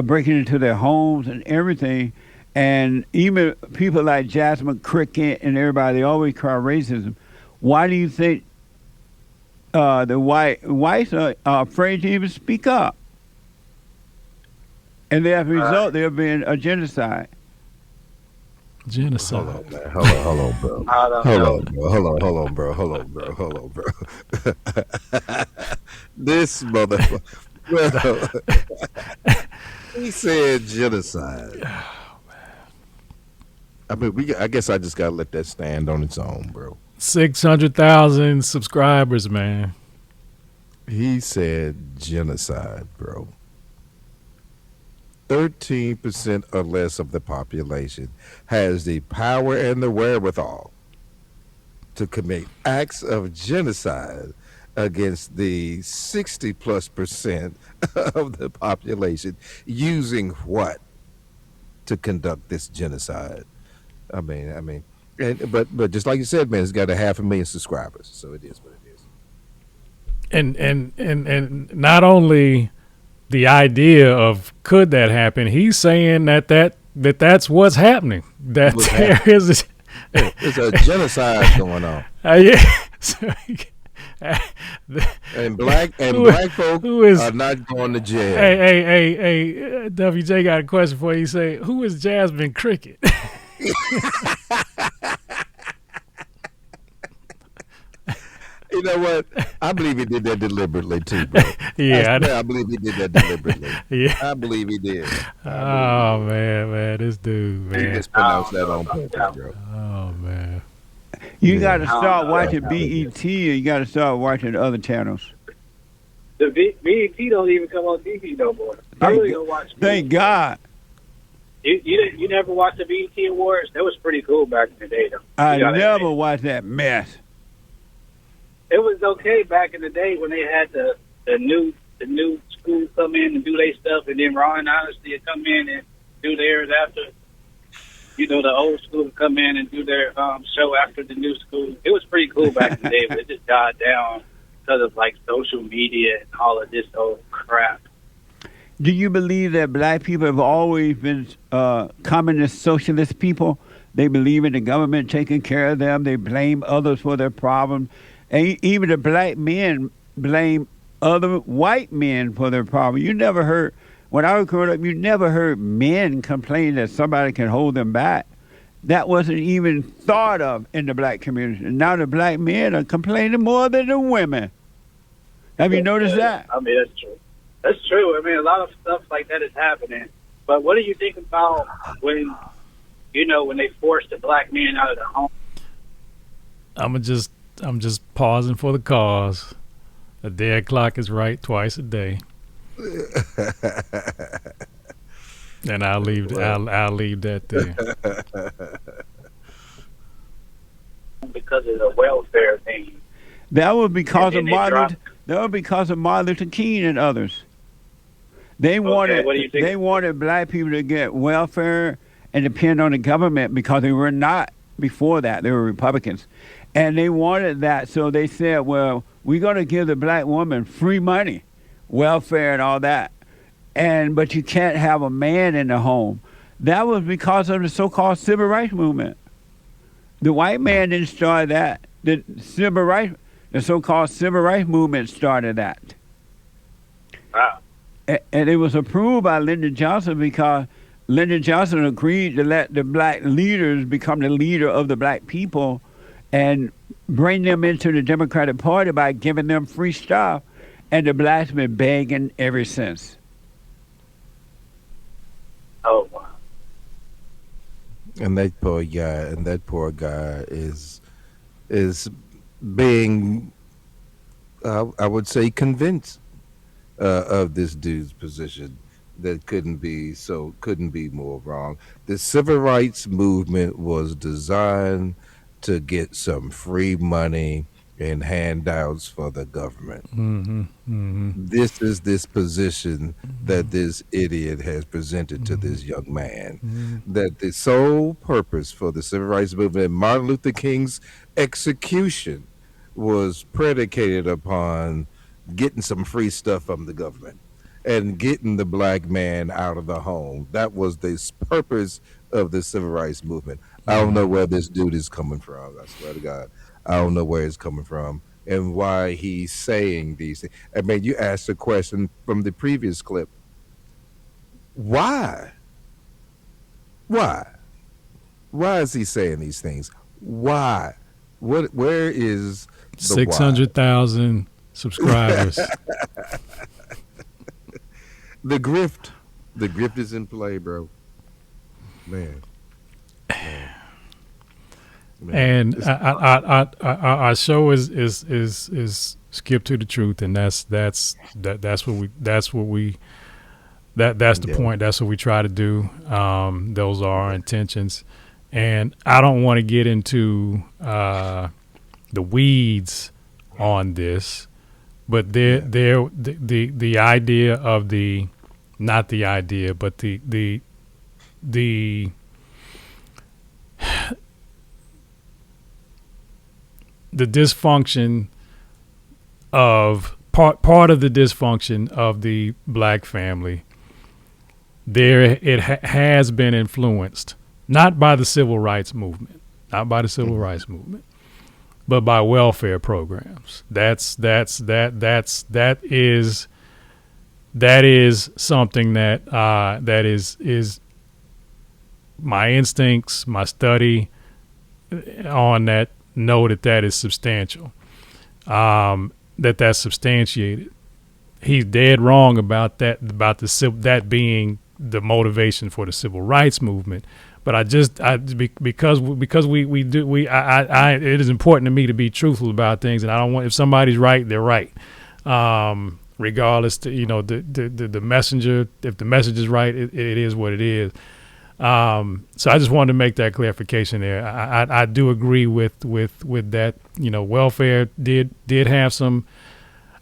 breaking into their homes and everything. And even people like Jasmine Cricket and everybody, they always cry racism. Why do you think the whites are afraid to even speak up? And as a result, they're being a genocide. Genocide. Hold on, man. Hold on, bro. Hold on, bro. This motherfucker. Bro, he said genocide. I mean, I guess I just gotta let that stand on its own, bro. 600,000 subscribers, man. He said genocide, bro. 13% or less of the population has the power and the wherewithal to commit acts of genocide against the 60+% of the population, using what to conduct this genocide? I mean, but just like you said, man, it's got 500,000 subscribers, so it is what it is. And not only the idea of could that happen, he's saying that's what's happening. That there is there's a genocide going on. Yeah. And black folk are not going to jail. Hey, WJ got a question for you. Say, who is Jasmine Cricket? You know what? I believe he did that deliberately too, bro. Yeah, I believe he did that deliberately. Yeah, I believe he did. Oh man, this dude, man. He mispronounced that on purpose, bro. Oh man. You got to start watching BET, or you got to start watching other channels. The BET don't even come on TV no more. I really don't watch. Thank God. You never watched the BET Awards? That was pretty cool back in the day, though. I never watched that mess. It was okay back in the day when they had the new school come in and do their stuff, and then Raw and Honesty would come in and do theirs after. You know, the old school would come in and do their show after the new school. It was pretty cool back in the day, but it just died down because of like social media and all of this old crap. Do you believe that black people have always been communist socialist people? They believe in the government taking care of them. They blame others for their problems. And even the black men blame other white men for their problem. You never heard, when I was growing up, you never heard men complain that somebody can hold them back. That wasn't even thought of in the black community. And now the black men are complaining more than the women. Have you noticed that? I mean, that's true. That's true. I mean, a lot of stuff like that is happening. But what do you think about when they force the black man out of the home? I'm just pausing for the cause. A dead clock is right twice a day. And I'll leave that there. Because of the welfare thing. That would be because of Martin Luther King and others. They wanted black people to get welfare and depend on the government because they were not before that. They were Republicans. And they wanted that, so they said, well, we're going to give the black woman free money, welfare and all that. But you can't have a man in the home. That was because of the so-called civil rights movement. The white man didn't start that. The so-called civil rights movement started that. Wow. And it was approved by Lyndon Johnson because Lyndon Johnson agreed to let the black leaders become the leader of the black people and bring them into the Democratic Party by giving them free stuff. And the blacks been begging ever since. Oh, wow. And that poor guy is being, I would say, convinced of this dude's position that couldn't be more wrong. The civil rights movement was designed to get some free money and handouts for the government. Mm-hmm, mm-hmm. This is this position that this idiot has presented to this young man, that the sole purpose for the civil rights movement and Martin Luther King's execution was predicated upon getting some free stuff from the government and getting the black man out of the home. That was the purpose of the civil rights movement. I don't know where this dude is coming from. I swear to God, I don't know where it's coming from and why he's saying these things. I mean, you asked a question from the previous clip. Why? Why? Why is he saying these things? Why? What? Where is the 600,000 subscribers? The grift is in play, bro. Man. And our show is skip to the truth, and that's the point. That's what we try to do. Those are our intentions, and I don't want to get into the weeds on this, but the idea of the not the idea, but the dysfunction of part of the dysfunction of the black family. It has been influenced not by the civil rights movement, but by welfare programs. That is something that is my instincts, my study on that. Know that is substantial, that's substantiated. He's dead wrong about that, that being the motivation for the civil rights movement. But it is important to me to be truthful about things, and I don't want, if somebody's right, they're right, regardless to, the messenger. If the message is right, it is what it is. So I just wanted to make that clarification there. I do agree with that. Welfare did have some.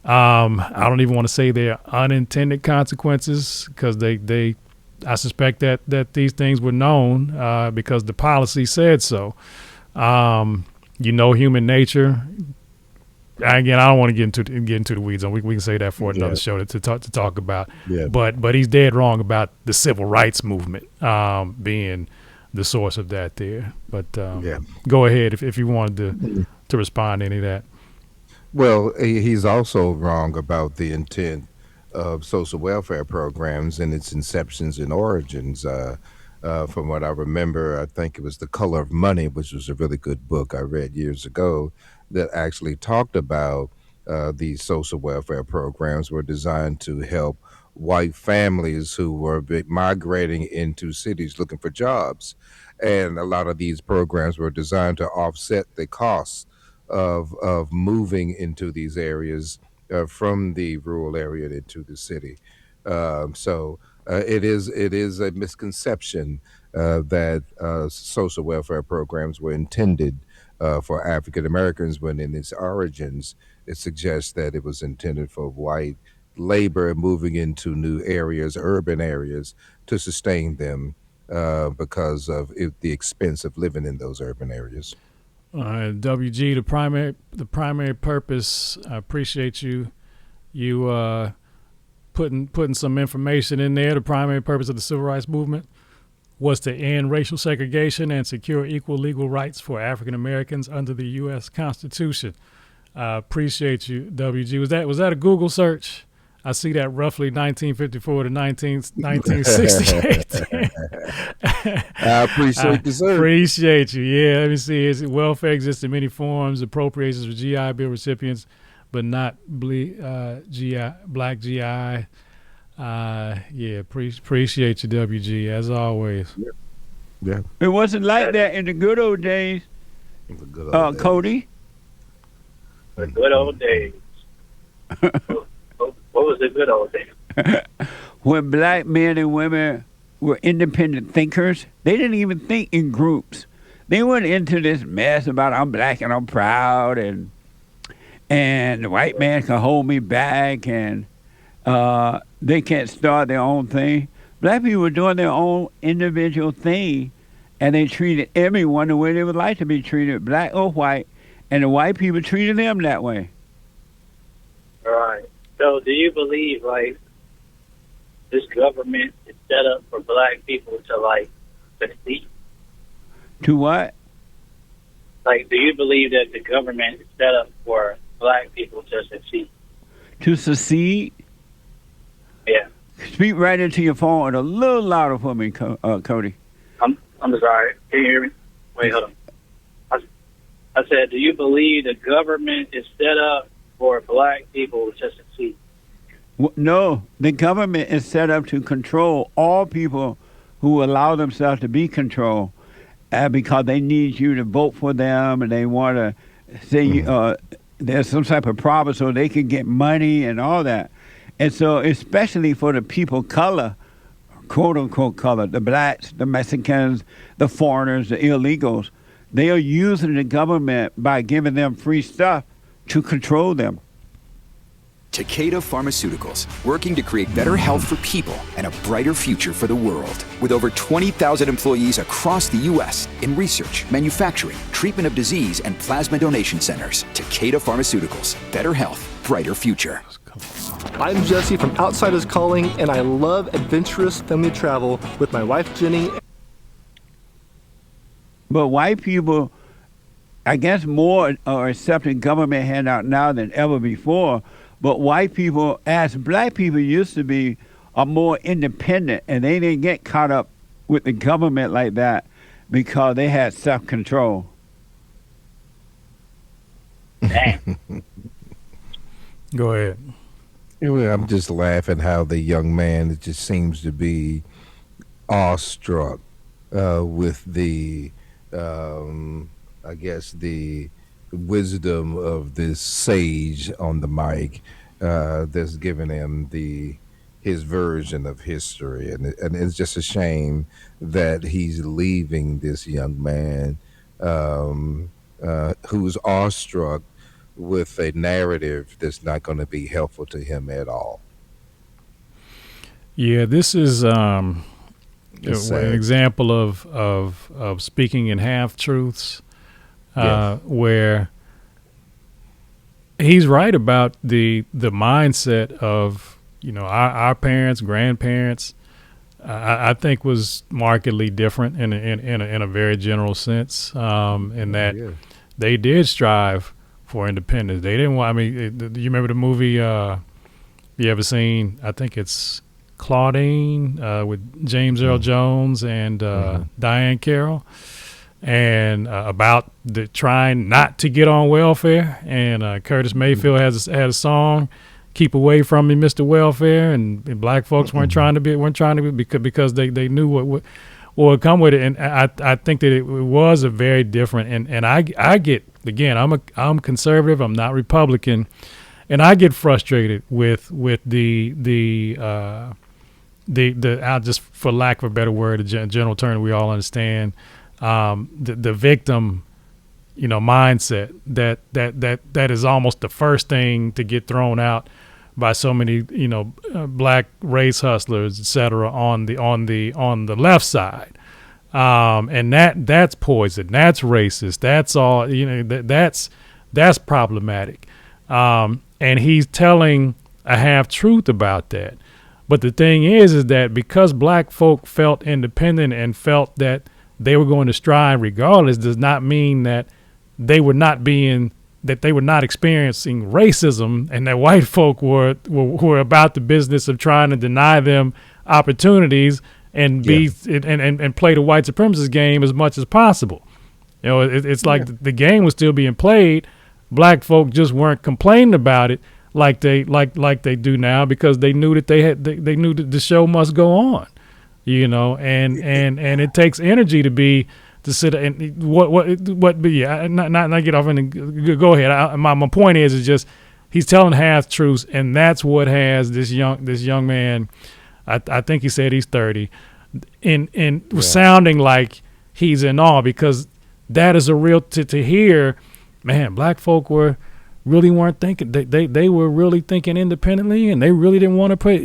I don't even want to say they're unintended consequences, because I suspect that these things were known because the policy said so. Human nature. Again, I don't want to get into the weeds on. We can say that for another show to talk about. Yeah. But he's dead wrong about the civil rights movement being the source of that there. But go ahead if you wanted to respond to any of that. Well, he's also wrong about the intent of social welfare programs and its inceptions and origins. From what I remember, I think it was The Color of Money, which was a really good book I read years ago, that actually talked about these social welfare programs were designed to help white families who were migrating into cities looking for jobs. And a lot of these programs were designed to offset the costs of moving into these areas from the rural area into the city. So it is a misconception that social welfare programs were intended for African Americans, when in its origins it suggests that it was intended for white labor moving into new areas, urban areas, to sustain them because of the expense of living in those urban areas. WG, the primary purpose. I appreciate you putting some information in there. The primary purpose of the civil rights movement was to end racial segregation and secure equal legal rights for African Americans under the U.S. Constitution. Appreciate you, WG. Was that a Google search? I see that roughly 1954 to 1968. I appreciate the search. Appreciate you. Yeah, let me see. Welfare exists in many forms. Appropriations for GI Bill recipients, but not black GI. Appreciate you, WG, as always. Yeah. It wasn't like that in the good old days. Cody. The good old days. What was the good old days? When black men and women were independent thinkers, they didn't even think in groups. They went into this mess about I'm black and I'm proud, and the white man can hold me back, and they can't start their own thing. Black people were doing their own individual thing, and they treated everyone the way they would like to be treated, black or white, and the white people treated them that way. All right. So do you believe, like, this government is set up for black people to, like, succeed? To what? Like, do you believe that the government is set up for black people to succeed? To succeed? Yeah. Speak right into your phone and a little louder for me, Cody. I'm sorry. Can you hear me? Wait, hold on. I said, do you believe the government is set up for black people to succeed? No, the government is set up to control all people who allow themselves to be controlled because they need you to vote for them and they want to say there's some type of problem so they can get money and all that. And so especially for the people color, quote-unquote color, the blacks, the Mexicans, the foreigners, the illegals, they are using the government by giving them free stuff to control them. Takeda Pharmaceuticals, working to create better health for people and a brighter future for the world. With over 20,000 employees across the U.S. in research, manufacturing, treatment of disease, and plasma donation centers. Takeda Pharmaceuticals, better health, brighter future. I'm Jesse from Outsiders Calling, and I love adventurous family travel with my wife, Jenny. But white people, I guess more are accepting government handout now than ever before. But white people, as black people used to be, are more independent, and they didn't get caught up with the government like that because they had self-control. Go ahead. I'm just laughing how the young man just seems to be awestruck with the, I guess, the wisdom of this sage on the mic that's giving him his version of history, and it's just a shame that he's leaving this young man who's awestruck with a narrative that's not going to be helpful to him at all. Yeah, this is an example of speaking in half truths. Yes. Where he's right about the mindset of our parents, grandparents. I think was markedly different in a very general sense. In that they did strive for independence. They didn't want. I mean, do you remember the movie? You ever seen? I think it's Claudine with James Earl Jones and Diane Carroll. And about the trying not to get on welfare, and Curtis Mayfield had a song, "Keep Away From Me, Mr. Welfare," and black folks weren't trying to be because they knew what would come with it, and I think that it was a very different, and I get, again, I'm conservative, I'm not Republican, and I get frustrated with the I'll just, for lack of a better word, a general term that we all understand. The victim, mindset that is almost the first thing to get thrown out by so many, black race hustlers, et cetera, on the left side. And that's poison. That's racist. That's all, that's problematic. And he's telling a half truth about that. But the thing is that because black folk felt independent and felt that they were going to strive regardless, does not mean that they were not experiencing racism, and that white folk were about the business of trying to deny them opportunities and and play the white supremacist game as much as possible. It's like the game was still being played. Black folk just weren't complaining about it like they do now, because they knew that they knew that the show must go on. And it takes energy to sit and not get off and go ahead. My point is just he's telling half truths, and that's what has this young man. I think he said he's 30, sounding like he's in awe, because that is a real to hear. Man, black folk weren't thinking. They were really thinking independently, and they really didn't want to put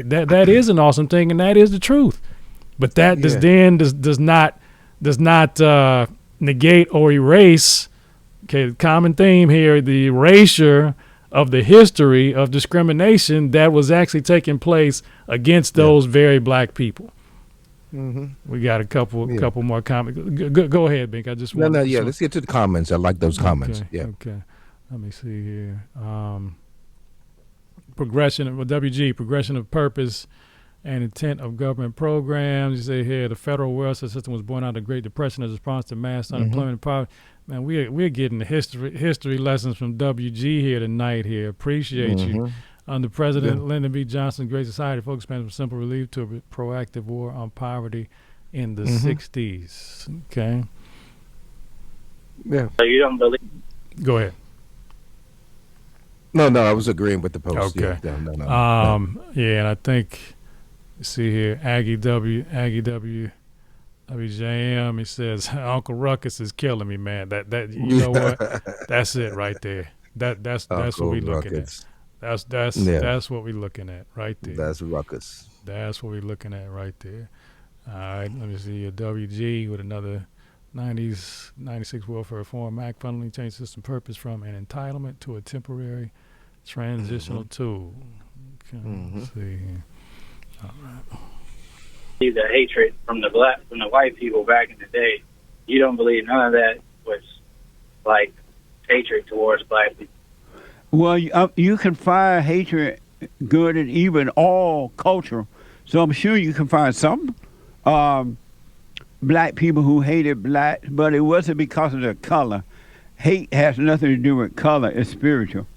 that. That is an awesome thing, and that is the truth. But that does not negate or erase. Okay, common theme here: the erasure of the history of discrimination that was actually taking place against those very black people. We got a couple more comments. Go ahead, Bink. I just want let's get to the comments. I like those comments. Okay. Let me see here. Progression of purpose and intent of government programs. You say here the federal welfare system was born out of the Great Depression as a response to mass unemployment and poverty. Man, we're getting the history lessons from WG here tonight. Here, appreciate you. Under President Lyndon B. Johnson's Great Society, folks spent from simple relief to a proactive war on poverty in the 60s. Okay. Yeah. So you don't believe? Go ahead. No, I was agreeing with the post. Okay. Yeah, no. Yeah, and I think, see here, Aggie WJM, he says, Uncle Ruckus is killing me, man. That you know what? That's it right there. That's what we looking at. That's what we're looking at right there. That's Ruckus. That's what we're looking at right there. All right, let me see a WG with another 96 Welfare Reform Act fundamentally changed system purpose from an entitlement to a temporary transitional tool. Okay, let's see here. All right. See the hatred from the white people back in the day. You don't believe none of that was like hatred towards black people. Well, you can find hatred, good and evil in all culture. So I'm sure you can find some black people who hated black, but it wasn't because of their color. Hate has nothing to do with color. It's spiritual.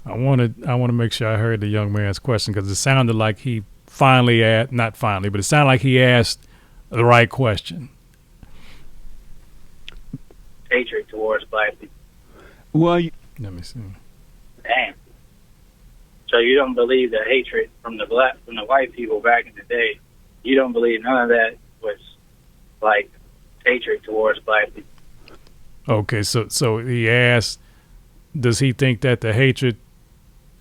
I want to make sure I heard the young man's question because it sounded like he not finally, but it sounded like he asked the right question. Hatred towards black people. Well, let me see. Damn. So you don't believe the hatred from the white people back in the day? You don't believe none of that was like hatred towards black people? Okay, so he asked, does he think that the hatred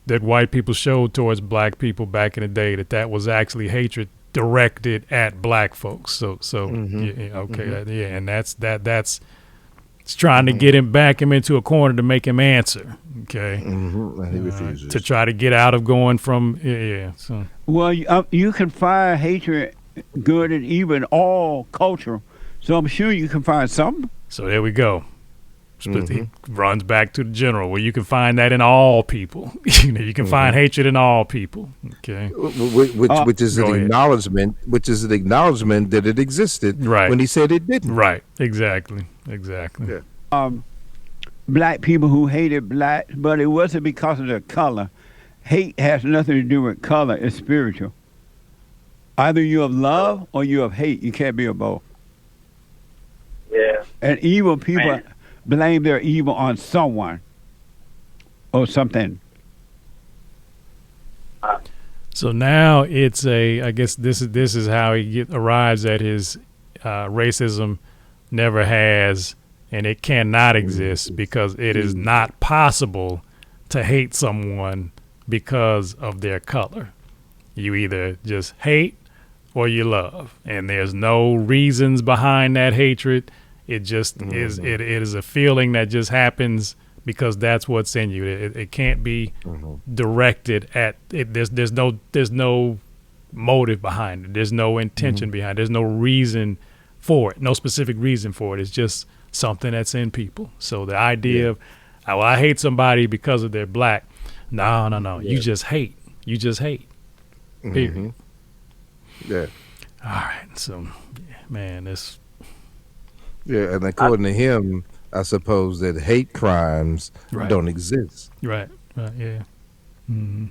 that white people showed towards black people back in the day, that was actually hatred directed at black folks? So and that's it's trying to get him into a corner to make him answer. Okay, and he refuses to try to get out of going from So well, you can find hatred, good and evil in all culture. So I'm sure you can find some. So there we go. He runs back to the general where you can find that in all people. You can find hatred in all people. Okay, which is an acknowledgement. Which is an acknowledgement that it existed. Right. When he said it didn't. Right. Exactly. Yeah. Black people who hated black, but it wasn't because of their color. Hate has nothing to do with color. It's spiritual. Either you have love or you have hate. You can't be of both. Yeah. And evil people blame their evil on someone or something. So now it's I guess this is how he arrives at his racism never has and it cannot exist because it is not possible to hate someone because of their color. You either just hate or you love, and there's no reasons behind that hatred. It just is. It is a feeling that just happens because that's what's in you. It can't be directed at it. There's no motive behind it. There's no intention behind it. There's no reason for it. No specific reason for it. It's just something that's in people. So the idea of, well, I hate somebody because of their black. No. Yeah. You just hate. Period. Yeah. All right. So, man, this. Yeah, and according to him, I suppose that hate crimes don't exist. Right. Yeah. Mm-hmm.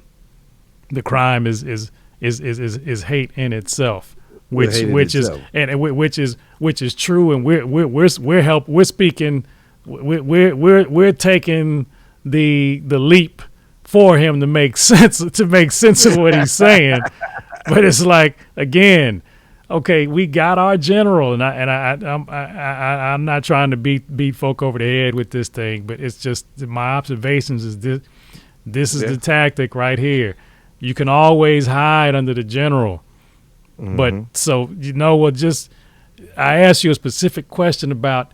The crime is hate in itself, which is true, and we're speaking, we're taking the leap for him to make sense of what he's saying. But it's like, again, okay, we got our general, and I'm not trying to beat folk over the head with this thing, but it's just my observations is this is the tactic right here. You can always hide under the general, but so you know what? Just I asked you a specific question about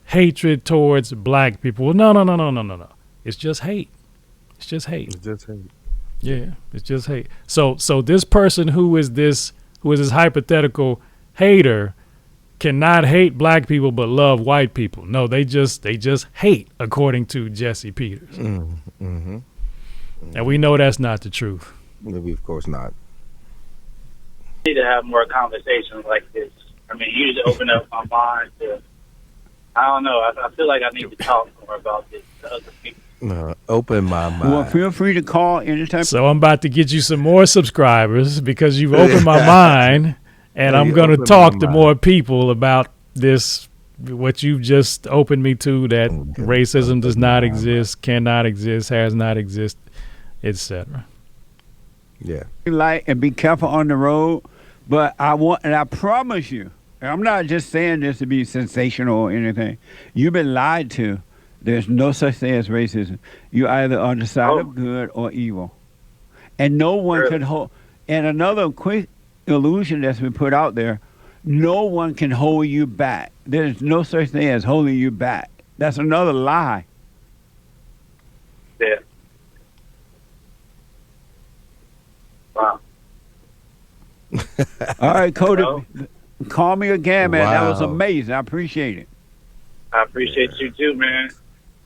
hatred towards black people. Well, no. It's just hate. It's just hate. Yeah, it's just hate. So this person who is this hypothetical hater cannot hate black people but love white people. No, they just hate, according to Jesse Peters. And we know that's not the truth. We of course not. Need to have more conversations like this. I mean, you just open up my mind to. I don't know. I feel like I need to talk more about this to other people. Open my mind. Well, feel free to call anytime. So I'm about to get you some more subscribers because you've opened my mind, and I'm going to talk to more people about this, what you've just opened me to, that racism does not exist, cannot exist, has not existed, etc. Yeah. Light and be careful on the road, but I promise you, I'm not just saying this to be sensational or anything. You've been lied to. There's no such thing as racism. You're either on the side of good or evil. And no one can hold. And another quick illusion that's been put out there, no one can hold you back. There's no such thing as holding you back. That's another lie. Yeah. Wow. All right, Cody, call me again, man. Wow. That was amazing. I appreciate it. I appreciate you too, man.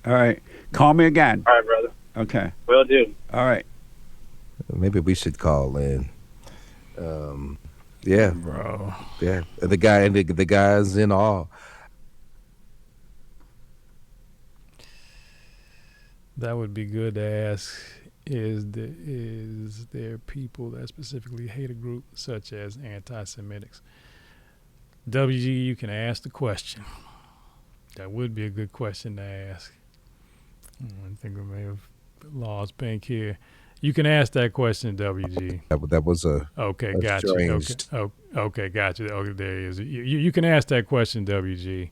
All right. Call me again. All right, brother. Okay. Will do. All right. Maybe we should call in. Yeah, bro. Yeah, the guy's in awe. That would be good to ask. Is there people that specifically hate a group such as anti-Semitics? WG, you can ask the question. That would be a good question to ask. I think we may have lost Pink here. You can ask that question, WG. That was a gotcha. Okay, gotcha. Okay, there he is. You can ask that question, WG,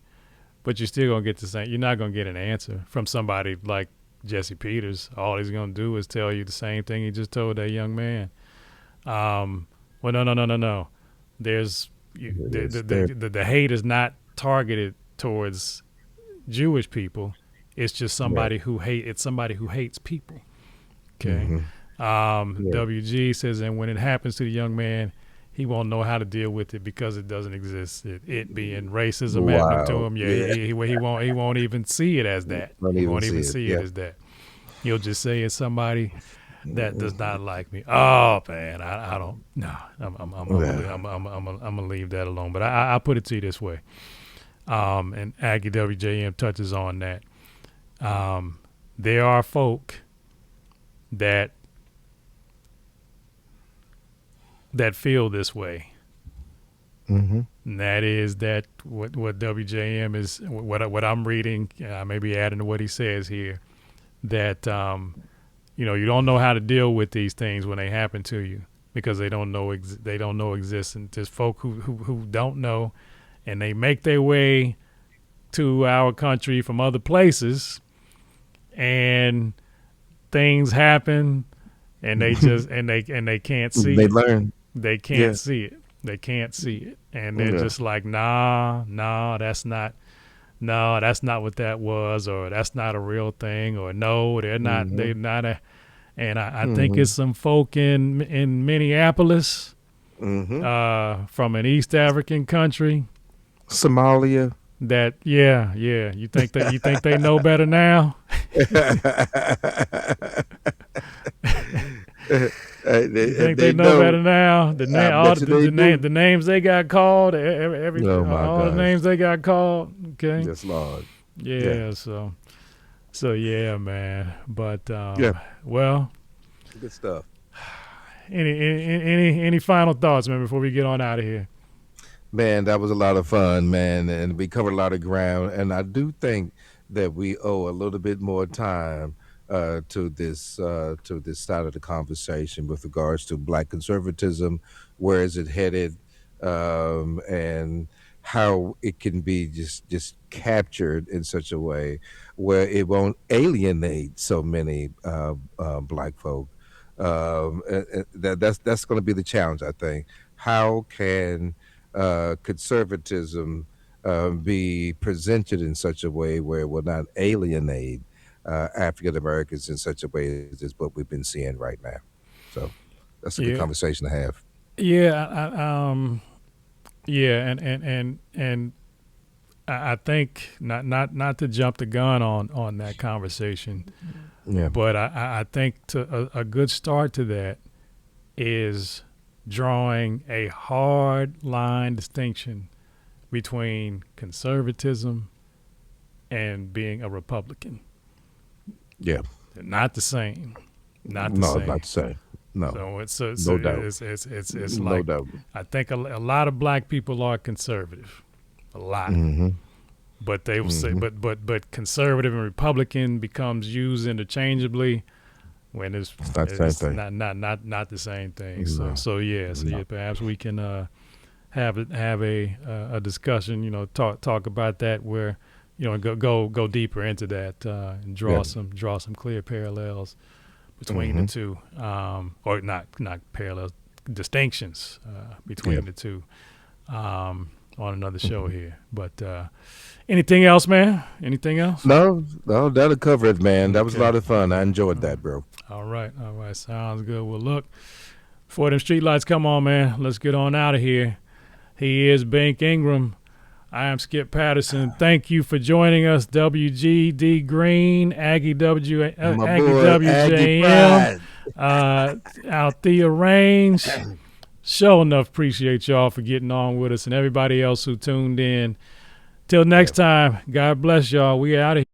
but you're still gonna get the same. You're not gonna get an answer from somebody like Jesse Peters. All he's gonna do is tell you the same thing he just told that young man. Well, no. There's the hate is not targeted towards Jewish people. It's just somebody who hates people. Okay. WG says, and when it happens to the young man, he won't know how to deal with it because it doesn't exist. It being racism happening to him. He won't even see it as that. He won't even see it as that. He'll just say it's somebody that does not like me. Oh man, I don't. No, I'm gonna leave that alone. But I put it to you this way. And Aggie WJM touches on that. There are folk that feel this way. And that is that what WJM is, what I'm reading, maybe adding to what he says here, that you don't know how to deal with these things when they happen to you because they don't know existence. There's folk who don't know, and they make their way to our country from other places, and things happen, and they just and they can't see. They it. learn. They can't see it. They can't see it, and they're just like, nah, that's not what that was, or that's not a real thing, or no, they're not. They're not a. And I think it's some folk in Minneapolis, from an East African country, Somalia. That you think they know better now? You think they know better now? The names they got called, all the names they got called. Okay, yes, Lord. Yeah. So yeah, man. But well, good stuff. Any final thoughts, man, before we get on out of here? Man, that was a lot of fun, man, and we covered a lot of ground. And I do think that we owe a little bit more time to this side of the conversation with regards to Black conservatism. Where is it headed, and how it can be just captured in such a way where it won't alienate so many Black folk. That's going to be the challenge, I think. How can conservatism be presented in such a way where it will not alienate African Americans in such a way as what we've been seeing right now? So that's a good conversation to have. Yeah, Yeah, and I think not to jump the gun on that conversation. Yeah. But I think a good start to that is drawing a hard line distinction between conservatism and being a Republican. Yeah. They're not the same. Not the No, same. not the same. No. So it's No doubt. It's No like, doubt. I think a lot of black people are conservative. A lot. Mm-hmm. But they will say, but conservative and Republican becomes used interchangeably when it's not the same thing. Not the same thing. No. So yeah, perhaps we can have a discussion. Talk about that where go deeper into that and draw some clear parallels between the two, or not parallels, distinctions between the two. On another show here. But anything else, man? Anything else? No, that'll cover it, man. That was a lot of fun. I enjoyed that, bro. All right. Sounds good. Well, look, before them street lights come on, man, let's get on out of here. He is Bink Ingram. I am Skip Patterson. Thank you for joining us, WGD Green, Aggie WJM, Althea Range. Sure enough, appreciate y'all for getting on with us and everybody else who tuned in. Till next time, God bless y'all. We out of here.